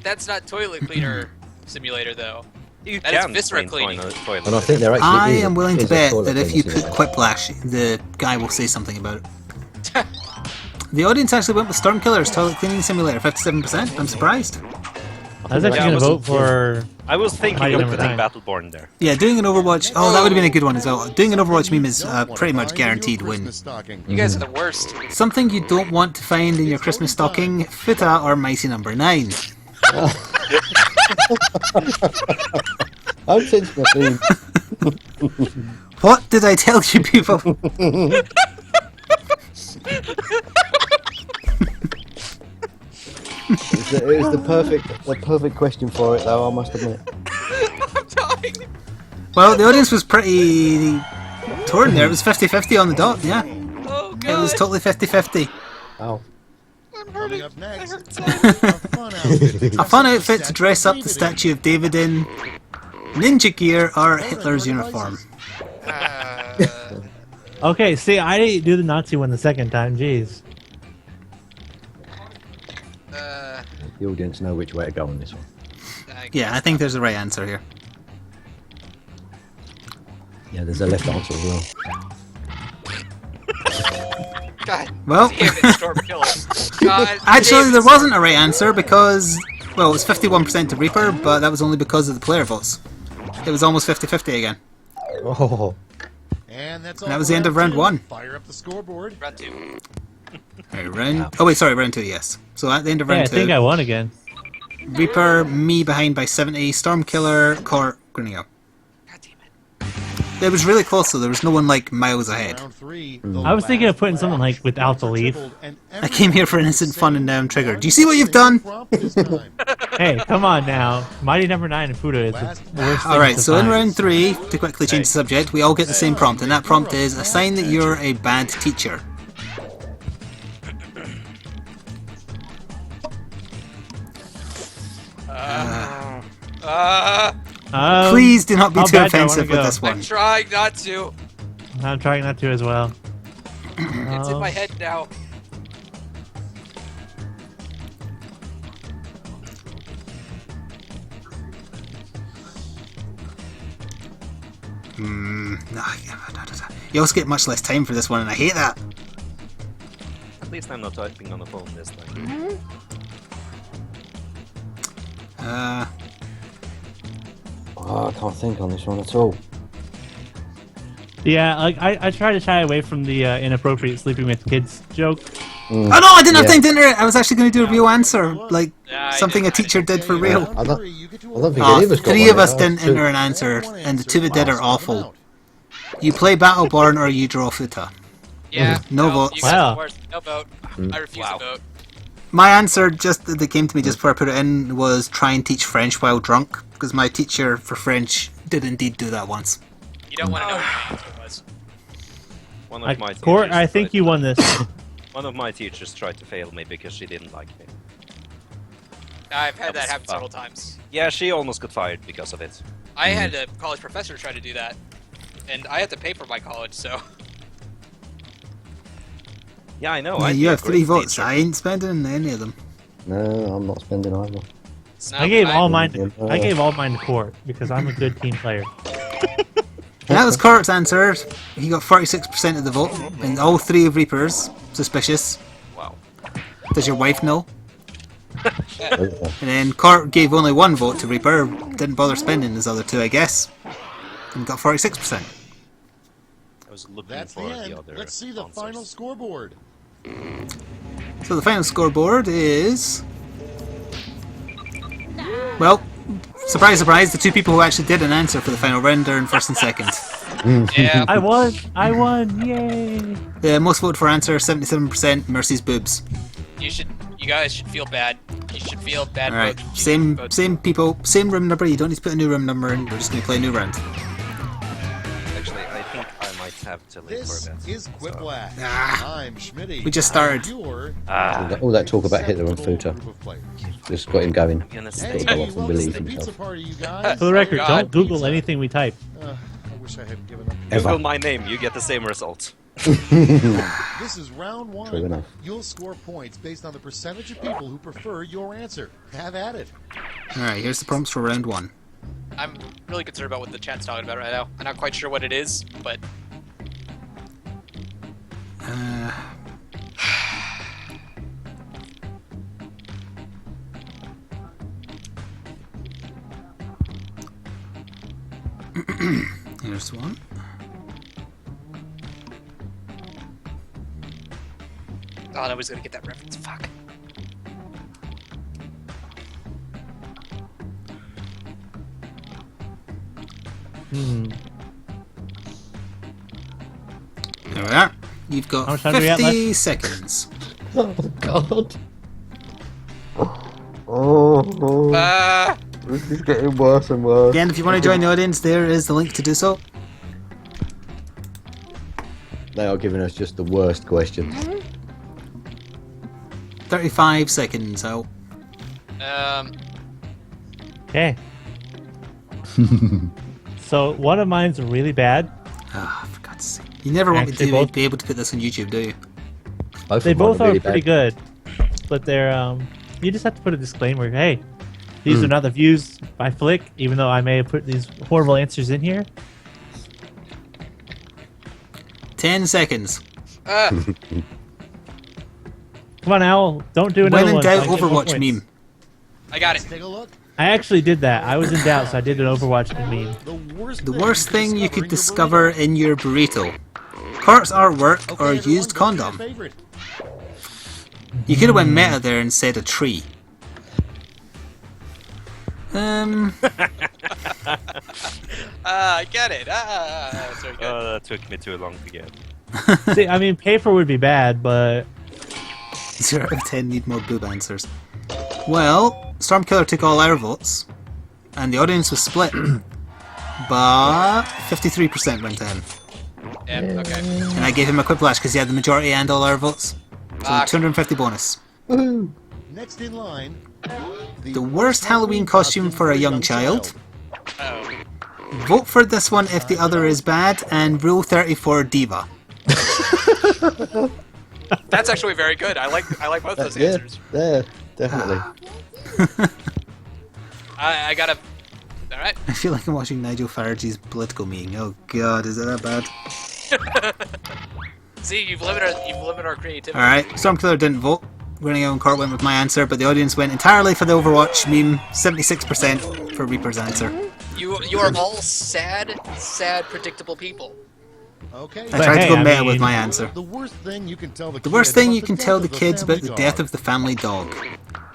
That's not toilet cleaner simulator though. You That is can viscera clean cleaning. toilet. And I think there actually I is a- am willing to is a bet toilet that if you cleaner put simulator. Quiplash, the guy will say something about it. The audience actually went with Stormkiller's Toilet Cleaning Simulator, 57%. I'm surprised. I was actually Yeah, going to I vote for... I was thinking Mighty of Number putting 9. Battleborn there. Yeah, doing an Overwatch... Oh, that would have been a good one as well. Doing an Overwatch meme is pretty much guaranteed win. You guys are the worst. Something you don't want to find in your Christmas stocking, Futa or Mighty Number 9. I've changed my theme. What did I tell you, people? It was the perfect question for it, though. I must admit. I'm dying. Well, the audience was pretty torn there. It was 50-50 on the dot, yeah. Oh It god. was totally 50-50. Ow. Coming up next, a A fun outfit to dress up the statue of David in, ninja gear or Hitler's uniform. Okay, see, I didn't do the Nazi one the second time, jeez. The audience know which way to go on this one. Yeah, I think there's a right answer here. Yeah, there's a left answer as well. God. Well, Damn it, Stormkiller. God. actually damn there it, wasn't a right answer because, well, it was 51% to Reaper, but that was only because of the player votes. It was almost 50-50 again. Oh, And that's all That was for the end of round two. 1. Fire up the scoreboard. Round 2. Round 2, yes. So at the end of Yeah, I round 2, think I won again. Reaper, me behind by 70, Stormkiller, Court, Grinning Owl. God damn it. It was really close, so there was no one like miles ahead. Round 3. I was thinking of putting something like without the leaf. I came here for innocent fun and now I'm triggered. Do you see what you've done? Hey, come on now. Mighty Number 9 and Fuda is the worst thing Alright, to so in find. round 3, to quickly change the subject, we all get the same prompt, and that prompt is a sign that you're a bad teacher. Please do not be how too bad do I wanna offensive with go? this one. I'm trying not to. I'm trying not to as well. It's in my head now. You also get much less time for this one, and I hate that. least I'm not typing on the phone this time. Oh, I can't think on this one at all. Yeah, like I try to shy away from the inappropriate sleeping with kids joke. Oh no, I didn't have Yeah. time to enter it. I was actually going to do a real answer, like Yeah, I something a didn't- I teacher did for real. I don't think Oh, any of us got three one of us yet. didn't Two. enter an answer, and the two that did are awful. You play Battleborn or you Drawful. Yeah. No You votes. guys are Wow. the worst. No vote. I refuse to vote. My answer, just that came to me just before I put it in, was try and teach French while drunk, because my teacher for French did indeed do that once. You don't want to know what my answer was. One of my Court, teachers I think tried- you won this. One of my teachers tried to fail me because she didn't like me. I've had that was happen fun. several times. Yeah, she almost got fired because of it. I had a college professor try to do that, and I had to pay for my college, so. Yeah, I know. Yeah, I'd you be a have 3 great votes. teacher. I ain't spending any of them. No, I'm not spending either. No, I gave all mine. Yeah. I gave all mine to Court because I'm a good team player. That was Kurt's answer. He got 46% of the vote, and all 3 of Reapers. Suspicious. Wow. Does your wife know? Yeah. And then Kurt gave only 1 vote to Reaper, didn't bother spending his other 2, I guess, and got 46%. I was looking That's the for end. the other Let's see the answers. final scoreboard. So the final scoreboard is... Well, surprise, surprise, the 2 people who actually did an answer for the final round are in first and second. Yeah. I won! I won! Yay! The most voted for answer, 77%, Mercy's boobs. You guys should feel bad. You should feel bad. Alright, vote. same people, same room number, you don't need to put a new room number in, we're just going to play a new round. Actually, I think I might have to leave This for a bit. is Quiplash. Ah. I'm Schmitty. We just started. Your All that talk about Hitler and acceptable Futa group of players. just got him going. I'm gonna Hey, stay. go off and welcome believe to the himself. pizza party, you guys. For the record, God. don't Google Pizza. anything we type. I wish I had given up. Ever. Google my name, you get the same result. This is round 1. True enough. You'll score points based on the percentage of people who prefer your answer. Have at it. Alright, here's the prompts for round 1. I'm really concerned about what the chat's talking about right now. I'm not quite sure what it is, but Here's one. oh, nobody's gonna get that reference. Fuck. There we are. You've How got much time do we have 50 left? seconds. Oh God! Oh, this is getting worse and worse. Again, if you want to join the audience, there is the link to do so. They are giving us just the worst questions. 35 seconds out. Okay. So one of mine's really bad. Ah, for God's sake. You never want me Actually, to both- be able to put this on YouTube, do you? They of mine both are really pretty bad. good, but they're you just have to put a disclaimer. Hey, these are not the views by Flik, even though I may have put these horrible answers in here. 10 seconds. Come on, Owl, don't do another When in one. doubt, I get more Overwatch points. meme. I got it. Let's take a look. I actually did that. I was in doubt, so I did an Overwatch meme. The The worst thing you could discover in in your burrito. Kurt's artwork your or burrito. used Okay, everyone, go to your condom. favorite. You could have went meta there and said a tree. I get it. That's very good. That took me too long to get. See, I mean, paper would be bad, but 0 out of 10 need more boob answers. Well, Stormkiller took all our votes, and the audience was split. But 53% went to him. Yeah, okay. And I gave him a Quiplash because he had the majority and all our votes. So Ah. 250 bonus. Next in line, The worst Halloween costume for a young child. Oh. Vote for this one if the other is bad, and Rule 34 Diva. That's actually very good. I like both those Yeah, answers. there, definitely. I gotta. All right. I feel like I'm watching Nigel Farage's political meeting. Oh god, is it that bad? See, you've limited our creativity. Alright, Stormkiller didn't vote. Grinning and Court went with my answer, but the audience went entirely for the Overwatch meme, 76% for Reaper's answer. You are all sad, predictable people. Okay. I tried to go I meta mean- with my answer. The worst thing you can tell the The worst thing you can tell the kids about the death of the family dog.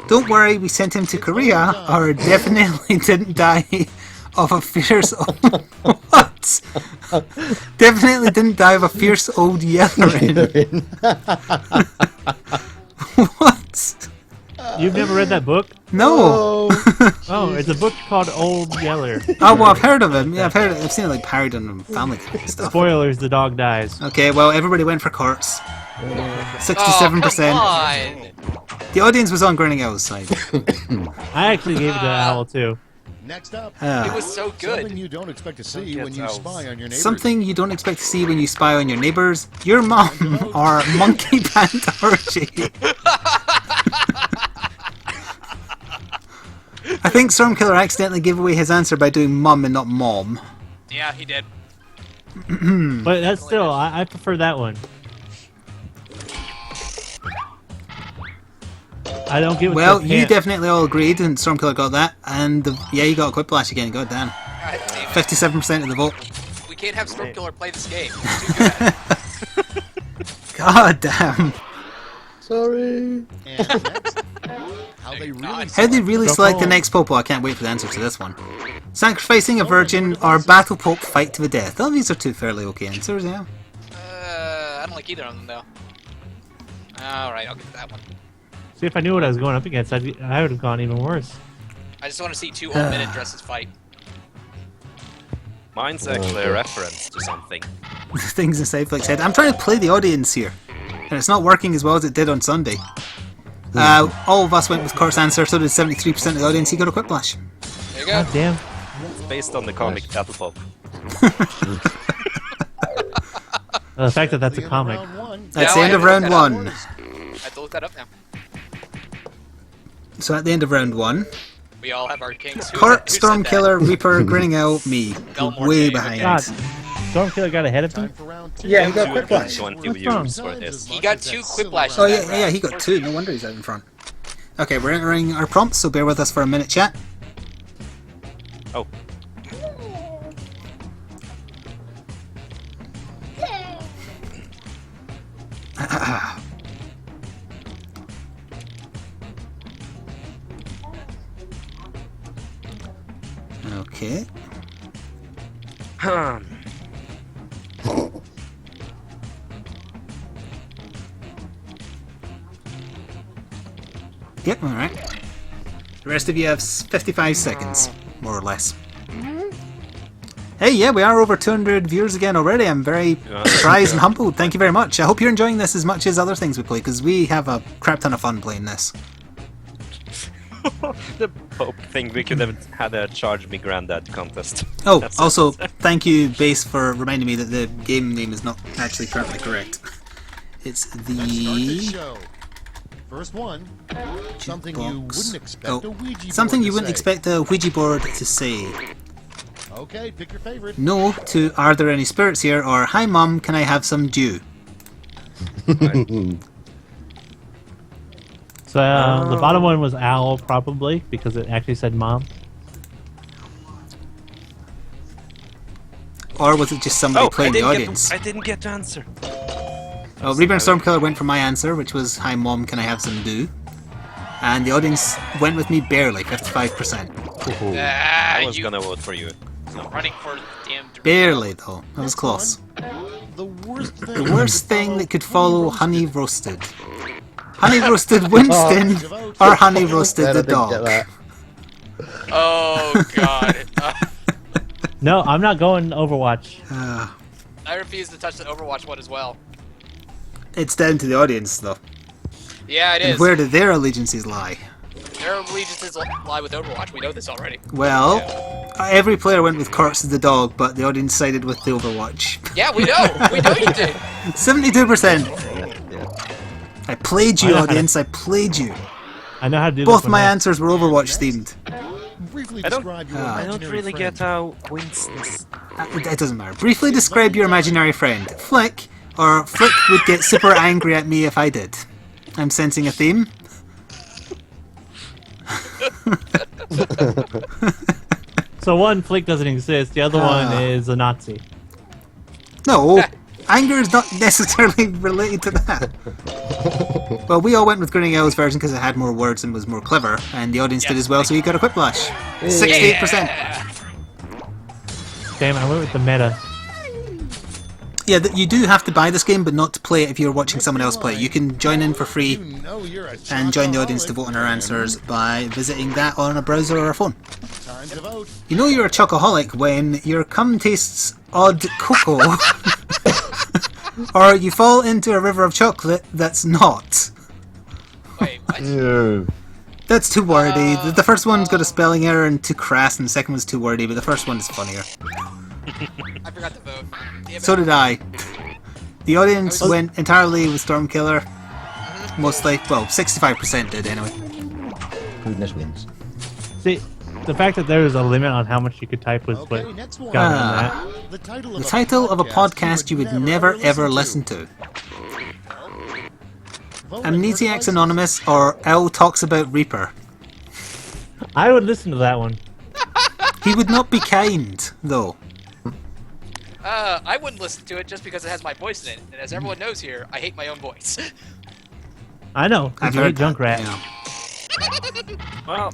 Don't worry, we sent him to Korea, or definitely didn't die of a fierce old... What? Definitely didn't die of a fierce old yellering. What? You've never read that book? No! Oh, it's a book called Old Yeller. Oh, well, I've heard of him. Yeah, I've seen it like parodied on Family Guy and stuff. Spoilers, the dog dies. Okay, well, everybody went for Courts. 67%. Oh, come on. The audience was on Grinning Owl's side. I actually gave it to Owl too. Next up, It was so something good. you don't expect to see when you spy on your neighbors. Something you don't expect to see when you spy on your neighbours. Your mum or monkey pant orgy. I think Stormkiller accidentally gave away his answer by doing mum and not mom. Yeah, he did. But that's still, I prefer that one. I don't get what Well, the you pant- definitely all agreed, and Stormkiller got that. And yeah, you got a Quiplash again. God damn. God damn it. 57% of the vote. We can't have Stormkiller play this game. He's too good at it. God damn. Sorry. And next, how they really How they really select the Drawful. next Pope? I can't wait for the answer to this one. Sacrificing a virgin or battle Pope fight to the death. Oh, these are two fairly okay answers, yeah. I don't like either of them though. Alright, I'll get to that one. See, if I knew what I was going up against, I would have gone even worse. I just want to see two old men in dresses fight. Mine's actually a reference to something. Things inside Flik said. I'm trying to play the audience here, and it's not working as well as it did on Sunday. All of us went with Court's answer, so did 73% of the audience. He got a Quiplash. There you go. God damn. It's based on the comic Battle Pop. The fact that that's the a end of comic. round one. That's Yeah, the end I of know round that. one. I have to look that up now. So at the end of round one, We all have our kings. Court, Who said that? Stormkiller, Reaper, Grinning Owl, me. Belmore Way Jane, behind. God, Stormkiller got ahead of Time him? for round two. Yeah, he got a Two Quiplash. 20 What's wrong? views for this. He got two Quiplash. Oh yeah, he got two. No wonder he's out in front. Okay, we're entering our prompts, so bear with us for a minute, chat. Oh, Okay. Yep, alright. The rest of you have 55 seconds, more or less. Hey, yeah, we are over 200 viewers again already. I'm very surprised and humbled. Thank you very much. I hope you're enjoying this as much as other things we play, because we have a crap ton of fun playing this. the Pope thing, we could have had a Charge Me Granddad contest. Oh, That's also, it. thank you, Base, for reminding me that the game name is not actually currently correct. It's Let's start the the... show. First one, something you box. wouldn't expect Oh, a Ouija board something you to wouldn't say. expect a Ouija board to say. Okay, pick your favorite. No to Are there any spirits here? Or Hi Mum, can I have some dew? So the bottom one was Owl, probably, because it actually said Mom. Or was it just somebody Oh, playing the audience? I didn't get to answer. Oh, Reaper and Stormkiller went for my answer, which was Hi Mom, can I have some dew? And the audience went with me barely, 55%. I was You gonna vote for you. So. running for the damn. Barely, though. That was close. The worst thing. The worst thing that could follow Honey Roasted. Honey Roasted Winston or Honey Roasted Glad I the didn't get dog. that. Oh god. No, I'm not going Overwatch. I refuse to touch the Overwatch one as well. It's down to the audience, though. Yeah, it And is. where do their allegiances lie? Their allegiances lie with Overwatch. We know this already. Well, every player went with Corpse the dog, but the audience sided with the Overwatch. Yeah, we know. We know you did. 72%. Yeah. I played you, I know how to- audience. I played you. I know how to do Both this my one. answers were Overwatch themed. Briefly I don't- describe your I I don't imaginary really friend. get how Winston's... It doesn't matter. Briefly describe your imaginary friend. Flik Or Flik would get super angry at me if I did. I'm sensing a theme. So one, Flik doesn't exist. The other one is a Nazi. No, anger is not necessarily related to that. Well, we all went with Grinning Owl's version because it had more words and was more clever, and the audience did as well, so he got a Quiplash. 68%. Damn, I went with the meta. Yeah, you do have to buy this game, but not to play it if you're watching someone else play. You can join in for free and join the audience to vote on our answers by visiting that on a browser or a phone. You know you're a chocoholic when your cum tastes odd cocoa, or you fall into a river of chocolate that's not. Wait, what? No. That's too wordy. The first one's got a spelling error and too crass, and the second one's too wordy, but the first one is funnier. I forgot to vote. Damn it. So did I. The audience went entirely with Stormkiller. Mostly. Well, 65% did anyway. Goodness wins. See, the fact that there was a limit on how much you could type was what Okay, next one. got me on that. The The title of a podcast you would never ever listen to. Amnesiacs Anonymous or Owl Talks About Reaper. I would listen to that one. He would not be kind, though. I wouldn't listen to it just because it has my voice in it, and as everyone knows here, I hate my own voice. I know. I've You hate heard Junkrat. Well,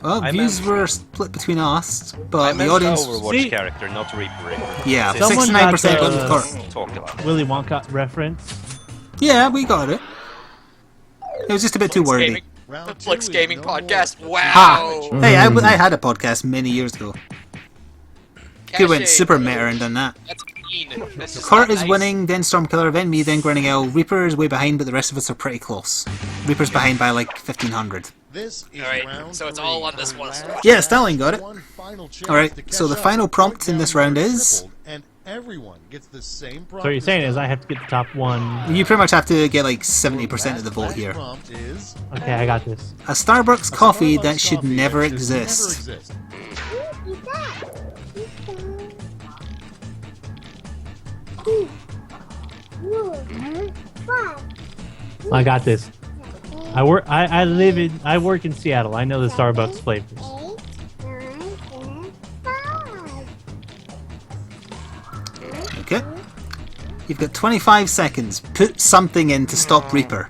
Well, I views meant- were split between us, I but meant the audience... Overwatch See- character, not Reaper. Yeah, Someone 69% got went the- with Kurt. Talk about. Willy Wonka reference. Yeah, we got it. It was just a bit too wordy. Gaming, Round the two Flik's is Gaming no more. Podcast. Wow. Ha! Hey, I had a podcast many years ago. Could went Cachet. super meta and done that. That's mean. That's just Kurt not is nice. winning, then Stormkiller, then me, then Grinning Owl. Reaper is way behind, but the rest of us are pretty close. Reaper's behind by like 1,500. This is All right, round so it's three. all on this one. Yeah, Stalin got it. One final chance Alright, to so the catch final up. prompt in this round Breakdown is- tripled, and everyone gets the same So what you're saying is I have to get the top one. You pretty much have to get like 70% of the vote here. Prompt is Okay, I got this. A Starbucks coffee Starbucks that should coffee never that should exist. never exist. I got this. I work in Seattle. I know the Starbucks flavors. Okay. You've got 25 seconds. Put something in to stop Reaper.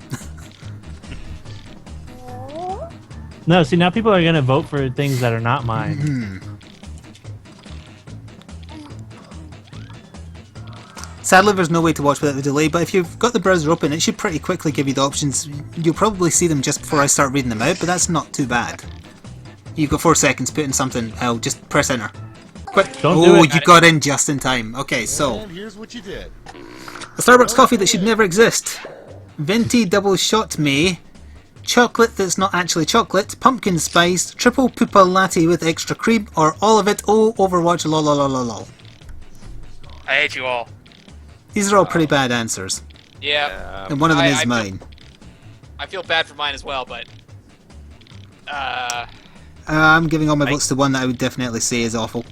No, see now people are gonna vote for things that are not mine. Sadly, there's no way to watch without the delay, but if you've got the browser open, it should pretty quickly give you the options. You'll probably see them just before I start reading them out, but that's not too bad. You've got 4 seconds. Put in something. I'll just press enter. Quick. Don't do Oh, it. you got in just in time. Okay, so. And here's what you did. A Starbucks coffee that should never exist. Venti double shot me. Chocolate that's not actually chocolate. Pumpkin spiced. Triple poopa latte with extra cream. Or all of it. Oh, Overwatch lol lol lol lol. I hate you all. These are all pretty bad answers. Yeah. And one of them I is feel- mine. I feel bad for mine as well, but I'm giving all my votes to one that I would definitely say is awful.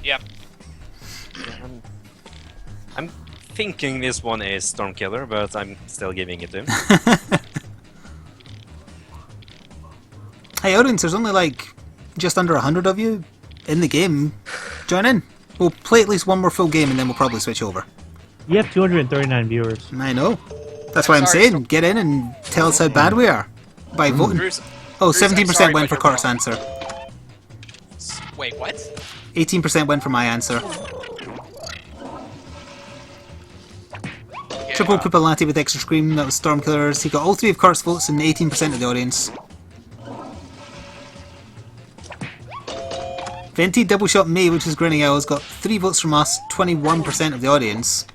yep. I'm thinking this one is Stormkiller, but I'm still giving it to him. Hey audience, there's only like just under 100 of you in the game. Join in. We'll play at least one more full game and then we'll probably switch over. You have 239 viewers. I know. That's why I'm sorry, saying, get in and tell us how bad we are. By voting. Bruce, Oh, Bruce, I'm 17% sorry, went but for you're Kurt's wrong. answer. Wait, what? 18% went for my answer. Yeah, Triple poopa latte with extra cream, that was Stormkiller's. He got all 3 of Kurt's votes and 18% of the audience. Venti double shot me, which is Grinning Owls, got 3 votes from us, 21% of the audience.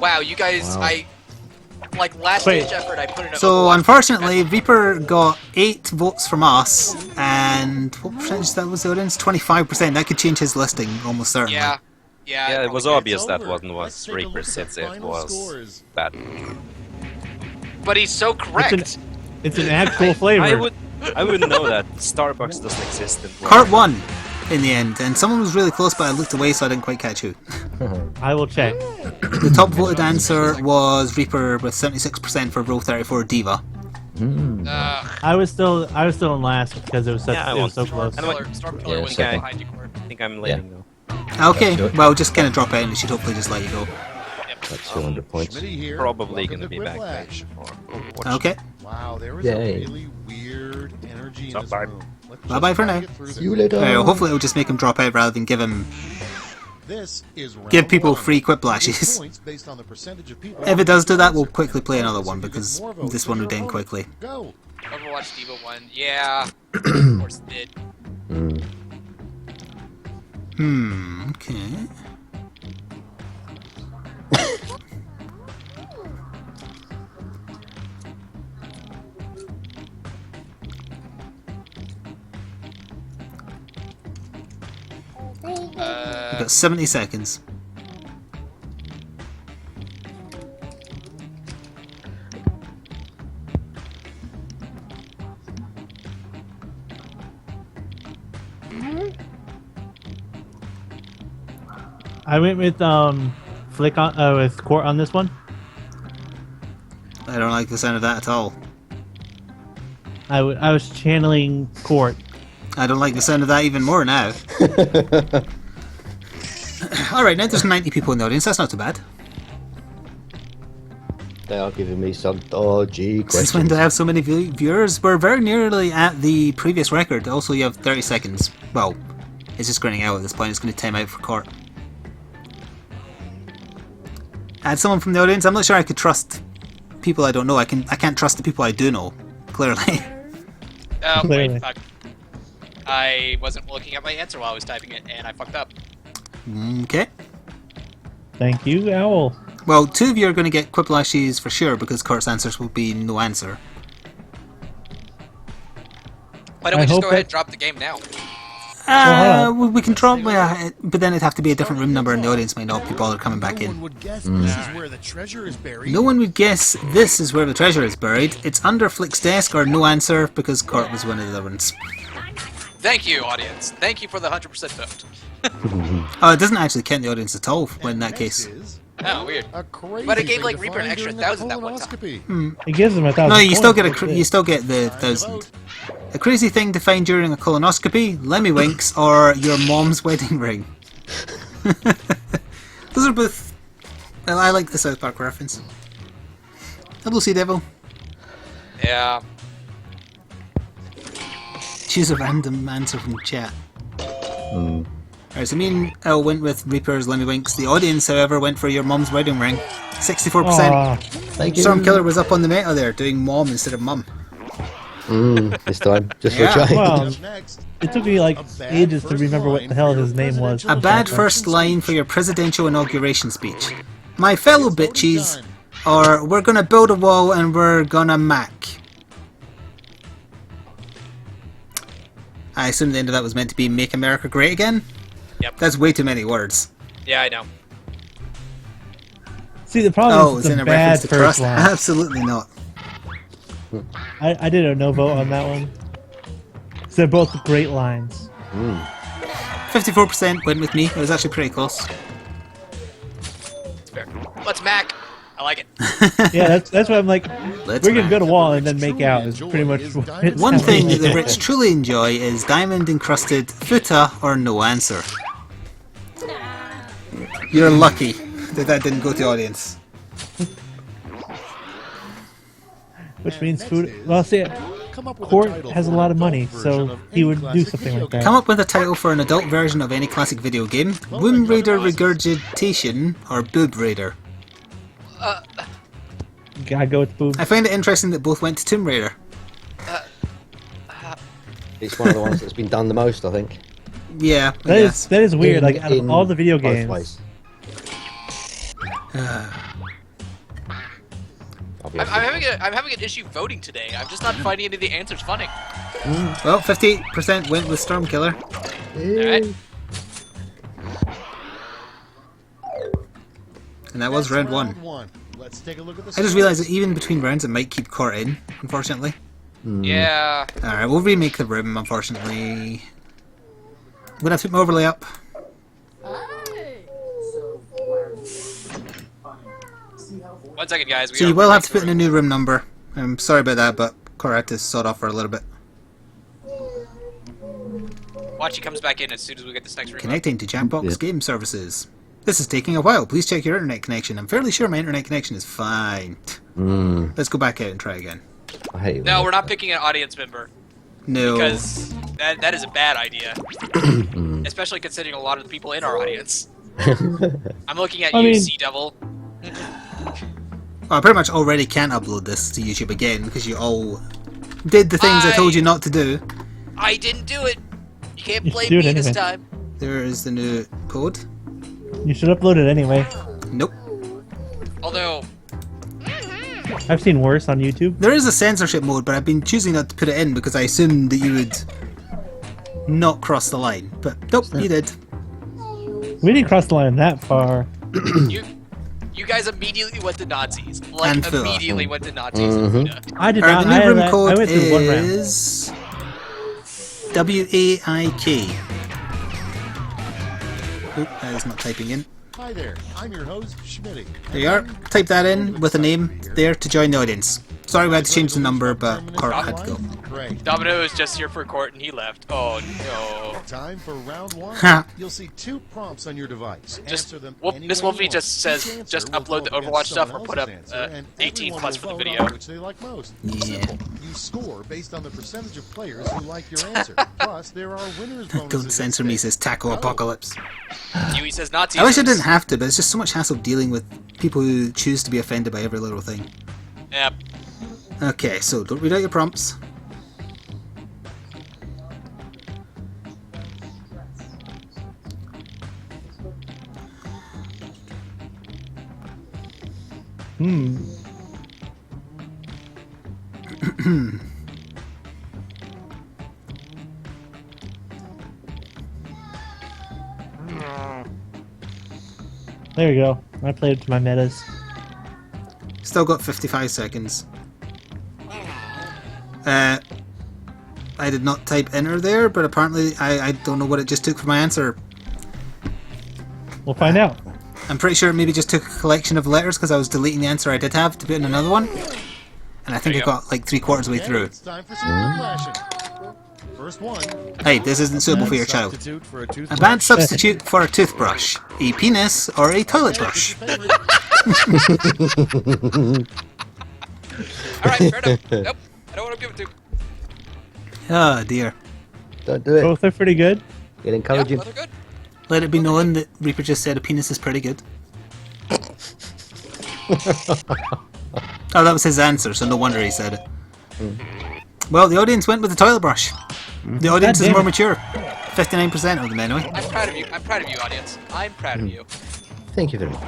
Wow, you guys, Wow. like last Wait. ditch effort I put in. So Overwatch. unfortunately, Reaper got 8 votes from us, and what percentage that was the audience? 25%. That could change his listing almost certainly. Yeah. Yeah. Yeah, it was probably obvious It's that over. one Let's was take a look Reaper at the since it final was scores. bad. did. But he's so correct. It's an actual flavor. I wouldn't know that Starbucks doesn't exist in Kurt won. in the end, and someone was really close, but I looked away, so I didn't quite catch who. I will check. The top voted answer was Reaper with 76% for row 34 Diva. I was still in last because it was Yeah, I so close. Stormkiller was okay. behind you, Court. I think I'm leading though. Okay, well, just kind of drop out and it should hopefully just let you go. That's 200 points. Schmitty here. Probably Welcome gonna be to back then. Quiplash. For Overwatch. Okay, Wow, there is Yay. a really weird energy in So, this bye. room. Let's Bye-bye just for try to now. get through See you this. later. hopefully it'll just make him drop out rather than give This is round give people 1. free You get Quiplashes. points based on the percentage of people If it does do that, we'll answer. quickly play another Bonus one if you get because more votes this than one your would end opponent. quickly. Go. Overwatch Diva won. Yeah. Of course it did. Okay. You've got 70 seconds. I went with Flik on with Court on this one. I don't like the sound of that at all. I was channeling Court. I don't like the sound of that even more now. Alright, now there's 90 people in the audience, that's not too bad. They are giving me some dodgy Since when questions. do I have so many viewers? We're very nearly at the previous record. Also, you have 30 seconds. Well, it's just running out at this point. It's going to time out for court. Add someone from the audience. I'm not sure I could trust people I don't know. I can't trust the people I do know. Clearly. Oh, Clearly. wait, fuck. I wasn't looking at my answer while I was typing it, and I fucked up. Okay. Thank you, Owl. Well, two of you are going to get Quiplashes for sure because Kurt's answers will be no answer. Why don't we I just hope go ahead that- and drop the game now? We can drop, but then it'd have to be a different room number, and the audience might not be bothered coming back No in. one would guess this is where the treasure is buried. No one would guess this is where the treasure is buried. It's under Flick's desk, or no answer because Kurt was one of the other ones. Thank you, audience. Thank you for the 100% vote. Oh, it doesn't actually count the audience at all in that Next case. is Oh, weird. a crazy But it gave, thing like, to Reaper an find extra during a 1,000 that one time. colonoscopy. It gives them 1,000. No, you still points, get that's it. you still get the 1,000. A crazy thing to find during a colonoscopy, Lemmywinks, or your mom's wedding ring. Those are both. Well, I like the South Park reference. Hello, Sea Devil. Yeah. Choose a random answer from chat. Alright, so me and Elle went with Reaper's Lemmywinks. The audience, however, went for your mom's wedding ring. 64%. Aw, Thank you. Stormkiller was up on the meta there, doing mom instead of mum. This time, just Yeah. for a change. well, Up next, it took me like a bad ages to first remember what line the hell for your his name was. presidential A bad election first line for your presidential inauguration speech. My fellow Voting bitches, time. or we're gonna build a wall and we're gonna mac. I assume the end of that was meant to be Make America Great Again? Yep. That's way too many words. Yeah, I know. See, the problem Oh, is it's it's in a a bad reference to first trust? line. Absolutely not. I did a no vote on that one. So they're both great lines. 54% went with me. It was actually pretty close. It's fair. Let's Mac. I like it. Yeah, that's why I'm like, Let's we're gonna mac. go to wall and then make out. Is pretty much what it One sounds thing like. that the rich truly enjoy is diamond encrusted futa or no answer. You're lucky that didn't go to audience. Which means Next food. is- Well, see, Come up with Court title has a for lot an of money, adult version so of he any would do classic something video like that. Come up with a title for an adult version of any classic video game. Womb Raider Regurgitation or Boob Raider. Gotta go with boobs. I find it interesting that both went to Tomb Raider. It's one of the ones that's been done the most, I think. Yeah, That is that is weird. In- Like out of in all the video both games, ways. I'm having an issue voting today. I'm just not finding any of the answers funny. Well, 58% went with Stormkiller. Alright. And that was round one. Let's take a look at the I just realised that even between rounds it might keep Court in, unfortunately. Yeah. Alright, we'll remake the room, unfortunately. gonna have to put my overlay up. 1 second, guys. We So are you will have to remaking put in a new room number. I'm sorry about that, but Cora had to sort off for a little bit. Watch, he comes back in as soon as we get this next room. Connecting to Jackbox Yep. Game Services. This is taking a while. Please check your internet connection. I'm fairly sure my internet connection is fine. Let's go back out and try again. I hate it. No, we're not picking an audience member No. because that is a bad idea, especially considering a lot of the people in our audience. I'm looking at I you, mean- Sea Devil. Well, I pretty much already can't upload this to YouTube again because you all did the things I told you not to do. I didn't do it. You can't You blame do it me this anyway. time. There is the new code. You should upload it anyway. Nope. Although, I've seen worse on YouTube. There is a censorship mode, but I've been choosing not to put it in because I assumed that you would not cross the line. But nope, you did. We didn't cross the line that far. you guys immediately went to Nazis. Like, And Phil. immediately went to Nazis. and Buddha. I did Alright, not. the new room I code went through one round. is WAIK. Oop, that is not typing in. Hi there, I'm your host, Schmitty. There you are. Type that in with a name there to join the audience. Sorry we had to change the number, but Court had to go. Great. Domino is just here for court and he left. Oh no. Time for round one. Ha. You'll see 2 prompts on your device. Just Answer them Wolf, any Miss way you Wolfie want. just says Each answer just will upload the vote against Overwatch stuff or someone put up else's answer, and 18 everyone plus will for the vote video. on which they like most. Yeah. Simple. You score based on the percentage of players who like your answer. Plus, there are winners bonuses. Don't censor me, says Taco Apocalypse. Yui says Nazis. I wish I didn't have to, but it's just so much hassle dealing with people who choose to be offended by every little thing. Yep. Okay, so don't read out your prompts. There we go. I played it to my metas. Still got 55 seconds. I did not type enter there, but apparently I don't know what it just took for my answer. We'll find out. I'm pretty sure it maybe just took a collection of letters because I was deleting the answer I did have to put in another one. And I think I There you go. got like 3/4 way Okay, through. It's time for some Quiplash. First one. Hey, this isn't suitable for your child. Substitute for a A toothbrush. bad substitute for a toothbrush, a penis, or a toilet brush. All right, fair enough. Nope. I don't want to give it to. Oh dear. Don't do it. Both are pretty good. Get Yeah, encouraging. they're good. Let it be known that Reaper just said a penis is pretty good. Oh, that was his answer, so no wonder he said it. Well, the audience went with the toilet brush. The audience is damn more it. mature. 59% of them, anyway. I'm proud of you. I'm proud of you, audience. I'm proud of you. Thank you very much.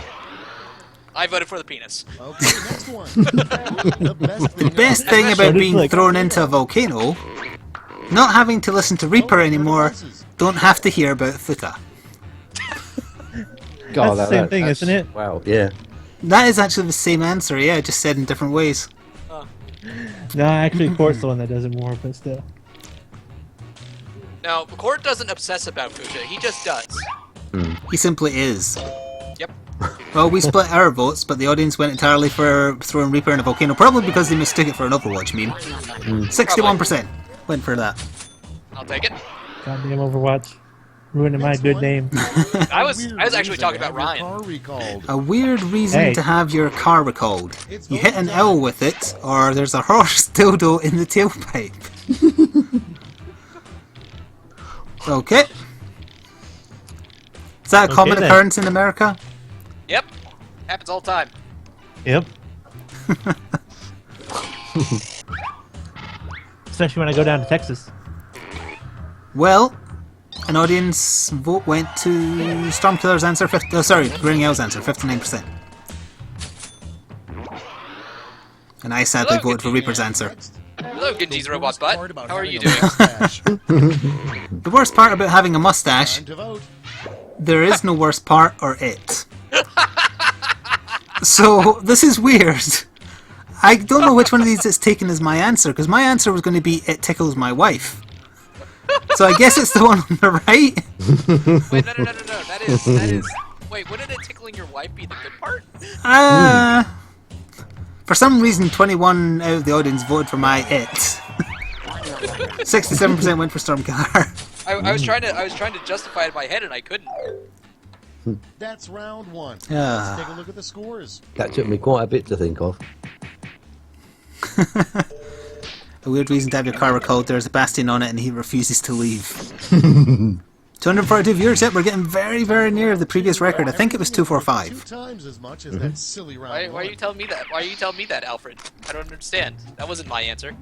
I voted for the penis. Okay, next one. The Best thing So about did being Flik. thrown into a volcano, not having to listen to Reaper anymore, don't have to hear about Fuka. God, the same thing, isn't it? Wow, yeah. That is actually the same answer, yeah, just said in different ways. No, actually, Court's the one that does it more, but still. Now, Court doesn't obsess about Fuchsia. He just does. He simply is. Yep. Well, we split our votes, but the audience went entirely for throwing Reaper in a volcano, probably because they mistook it for an Overwatch meme. 61% went for that. I'll take it. Goddamn Overwatch. Ruining my good name. I was actually talking about Ryan. A weird reason Hey. to have your car recalled. You hit an L with it, or there's a horse dildo in the tailpipe. Okay. Is that a Okay, common then. occurrence in America? Yep. Happens all the time. Yep. Especially when I go down to Texas. Well, an audience vote went to Stormkiller's answer, Grinning Owl's answer, 59%. And I sadly Hello, voted for Reaper's answer. Hello, Genji's robot butt. How are you doing? The worst part about having a mustache, Time to vote. there is no worst part or it. So, this is weird. I don't know which one of these is taken as my answer, because my answer was going to be, it tickles my wife. So I guess it's the one on the right. Wait, no. That is. Wait, wouldn't it tickling your wife be the good part? For some reason, 21 out of the audience voted for my it. 67% went for Stormkiller. I was trying to justify it in my head and I couldn't. That's round one. Ah. Let's take a look at the scores. That took me quite a bit to think of. A weird reason to have your car recalled. There's a Bastion on it and he refuses to leave. 242 viewers. Yep, we're getting very, very near the previous record. I think it was 245. 2 times as much as that silly round Why are you telling me that? Why are you telling me that, Alfred? I don't understand. That wasn't my answer.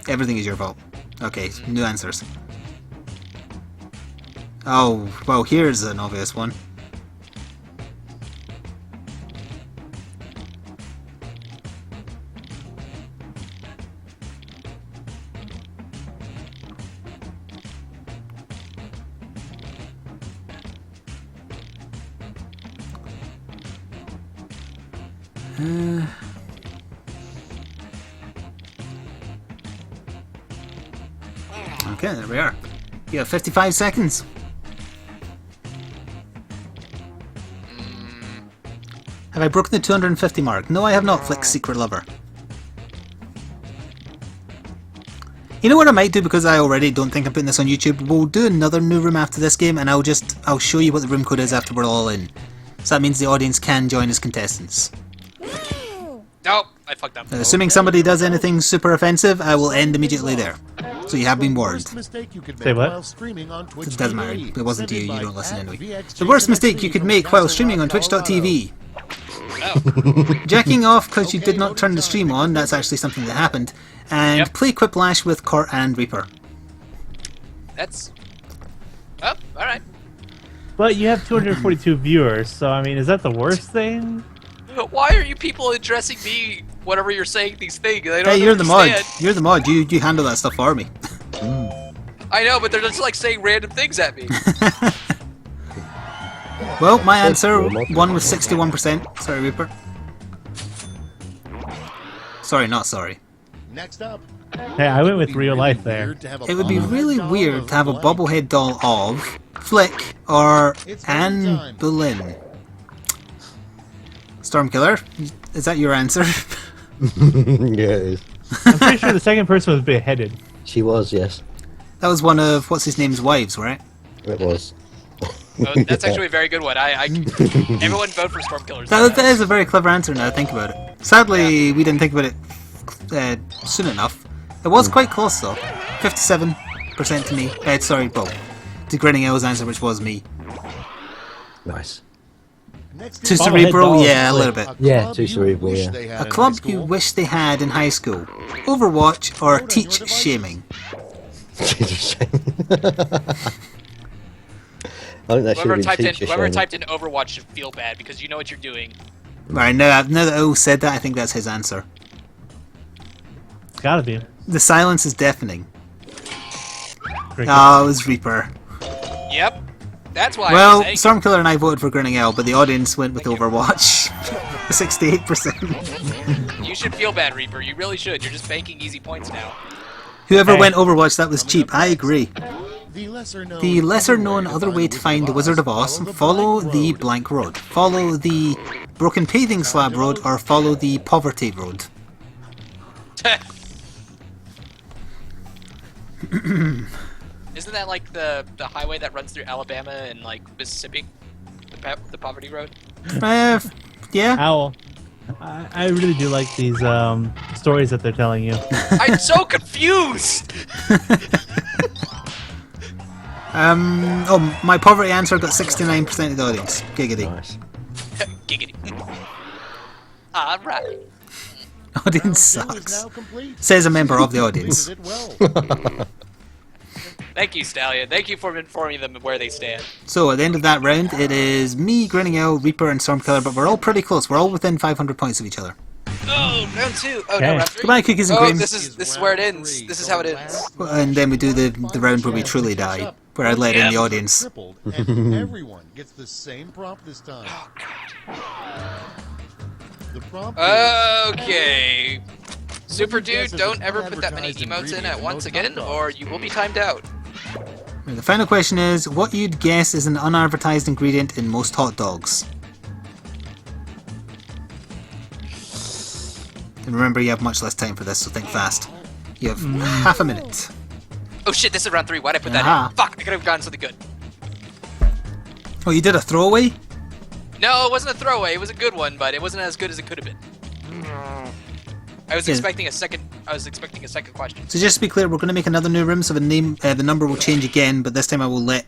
Everything is your fault. Okay, new answers. Oh, well, here's an obvious one. Okay, there we are. You have 55 seconds. Have I broken the 250 mark? No, I have not, Flik's secret lover. You know what I might do, because I already don't think I'm putting this on YouTube? We'll do another new room after this game, and I'll show you what the room code is after we're all in. So that means the audience can join as contestants. Nope, I fucked up. Assuming somebody does anything super offensive, I will end immediately there. So you have been warned. The worst mistake you could Say make what? while streaming on Twitch It doesn't matter. TV. It wasn't you. You Presented don't by listen anyway. VX The worst Chicken mistake XP you could from make while Castle streaming on Rock, Twitch.tv. Oh, Jacking off because you did not turn the stream on, that's actually something that happened. And Yep. play Quiplash with Court and Reaper. that's. Oh, all right. But you have 242 viewers, so I mean, is that the worst thing? Why are you people addressing me whenever you're saying these things? I don't Hey, you're the mod. understand. You're the mod. You handle that stuff for me. I know, but they're just like saying random things at me. Well, my answer, one was 61%. Sorry, Reaper. Sorry, not sorry. Next up. Hey, I went with real life there. It would be really weird to have a bobblehead doll of Flik or Anne Boleyn. Stormkiller, is that your answer? Yeah, it is. I'm pretty sure the second person was beheaded. She was, yes. That was one of what's his name's wives, right? It was. Oh, that's actually a very good one. Everyone vote for Stormkillers. That is a very clever answer now I think about it. Sadly, we didn't think about it soon enough. It was quite close though. 57% to me. Sorry, well, to Grinning Owl's answer, which was me. Nice. Next To is Bobblehead Cerebral, dolls. yeah, a little bit. a Yeah, club too you cerebral, wish yeah. they had A in club high you school. wish they had in high school. Overwatch or Vote on teach your devices. shaming. I think that should Whoever have typed been in teacher whoever shaming. typed in Overwatch should feel bad because you know what you're doing. Right, now that Owl said that, I think that's his answer. It's gotta be. The silence is deafening. Cricket. Oh, it was Reaper. Yep, that's why. Well, I was saying. Stormkiller and I voted for Grinning Owl, but the audience went with Overwatch. 68%. You should feel bad, Reaper. You really should. You're just banking easy points now. Whoever Hey. went Overwatch, that was cheap. I agree. The The lesser known other way to find the Wizard of Oz, follow the blank road. Follow the broken paving slab road or follow the poverty road. Isn't that like the highway that runs through Alabama and like Mississippi? The poverty road? Yeah. Owl. I really do like these stories that they're telling you. I'm so confused. Oh, my poverty answer got 69% of the audience. Giggity. Nice. Giggity. All right. Audience sucks. Says a member of the audience. Thank you, Stallion. Thank you for informing them where they stand. So at the end of that round, it is me, Grinning Owl, Reaper, and Stormkiller, but we're all pretty close. We're all within 500 points of each other. Oh, round two. Oh Okay. no, round three. Goodbye, cookies and Oh, cream. this is where it ends. This is how it ends. And then we do the round where we truly die, where I let in the audience. Tripled, and everyone gets the same prompt this time. The prompt is Okay. Super Dude, don't ever put that many emotes in at once again, or you will be timed out. The final question is, what you'd guess is an unadvertised ingredient in most hot dogs? And remember, you have much less time for this, so think fast. You have half a minute. Oh shit, this is round 3. Why'd I put that Aha. in? Fuck, I could have gotten something good. Oh, you did a throwaway? No, it wasn't a throwaway. It was a good one, but it wasn't as good as it could have been. I was expecting a second. I was expecting a second question. So just to be clear, we're going to make another new room, so the number will change again, but this time I will let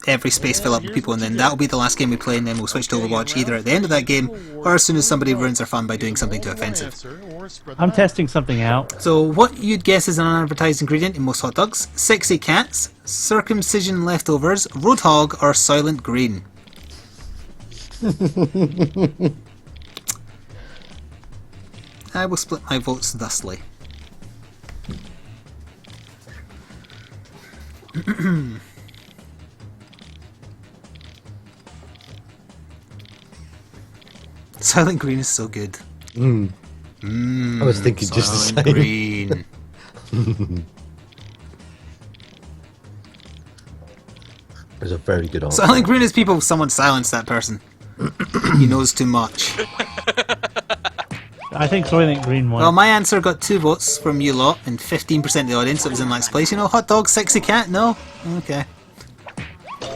every space fill up with people, and then that'll be the last game we play, and then we'll switch to Overwatch either at the end of that game, or as soon as somebody ruins their fun by doing something too offensive. I'm testing something out. So what you'd guess is an unadvertised ingredient in most hot dogs: sexy cats, circumcision leftovers, roadhog, or Soylent Green. I will split my votes thusly. Silent Green is so good. I was thinking just the Silent same. Green. It's a very good answer. Silent Green is people. Someone silence that person. He knows too much. I think Soylent Green won. Well, my answer got 2 votes from you lot and 15% of the audience that was in last place. You know, hot dog, sexy cat? No? Okay.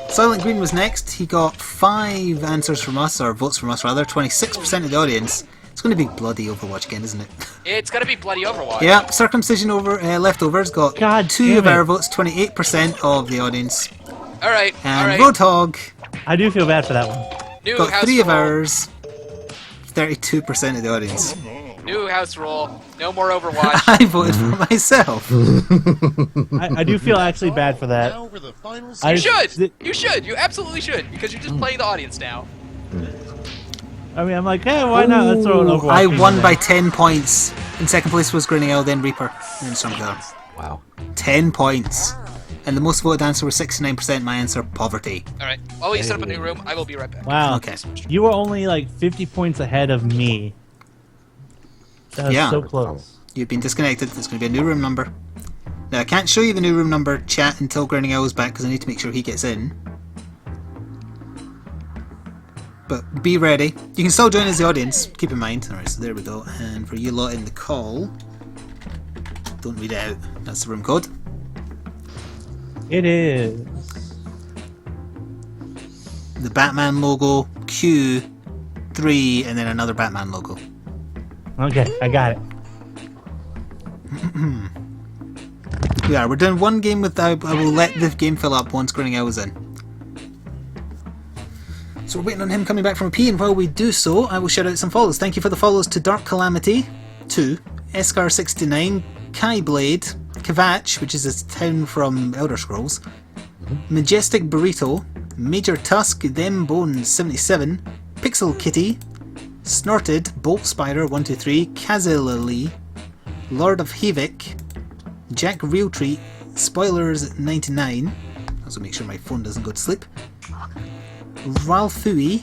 Silent Green was next. He got 5 answers from us, or votes from us rather, 26% of the audience. It's going to be bloody Overwatch again, isn't it? It's gonna be bloody Overwatch. Yeah, circumcision leftovers got God 2 damn of our it. votes, 28% of the audience. Alright, And alright. Roadhog I do feel bad for that one. New got house 3 of rule. ours, 32% of the audience. New house rule. No more Overwatch. I voted for myself. I do feel actually bad for that. Now for the final I- You series. should. You should. You absolutely should, because you're just playing the audience now. I mean, I'm like, hey, why not? Let's throw an Overwatch I game won in by there. 10 points. In second place was Grinnell, then Reaper, and then Stormkiller. Wow. 10 points. And the most voted answer was 69%. My answer, poverty. Alright. While you set up a new room, I will be right back. Wow. Okay. You were only like 50 points ahead of me. That was Yeah. so close. You've been disconnected. There's going to be a new room number. Now, I can't show you the new room number chat until Grinnell is back because I need to make sure he gets in. But be ready. You can still join as the audience. Keep in mind. Alright, so there we go. And for you lot in the call, don't read it out. That's the room code. It is. The Batman logo, Q3, and then another Batman logo. Okay, I got it. Yeah, we're doing one game without. I will let the game fill up once Grinnell is in. So we're waiting on him coming back from a pee, and while we do so, I will shout out some follows. Thank you for the follows to Dark Calamity 2, Eskar69, Kai Blade, Kavach, which is a town from Elder Scrolls, Majestic Burrito, Major Tusk, Them Bones 77, Pixel Kitty, Snorted, Bolt Spider 123, Kazilali, Lord of Havoc, Jack Realtree, Spoilers 99. Also make sure my phone doesn't go to sleep. Ralphui,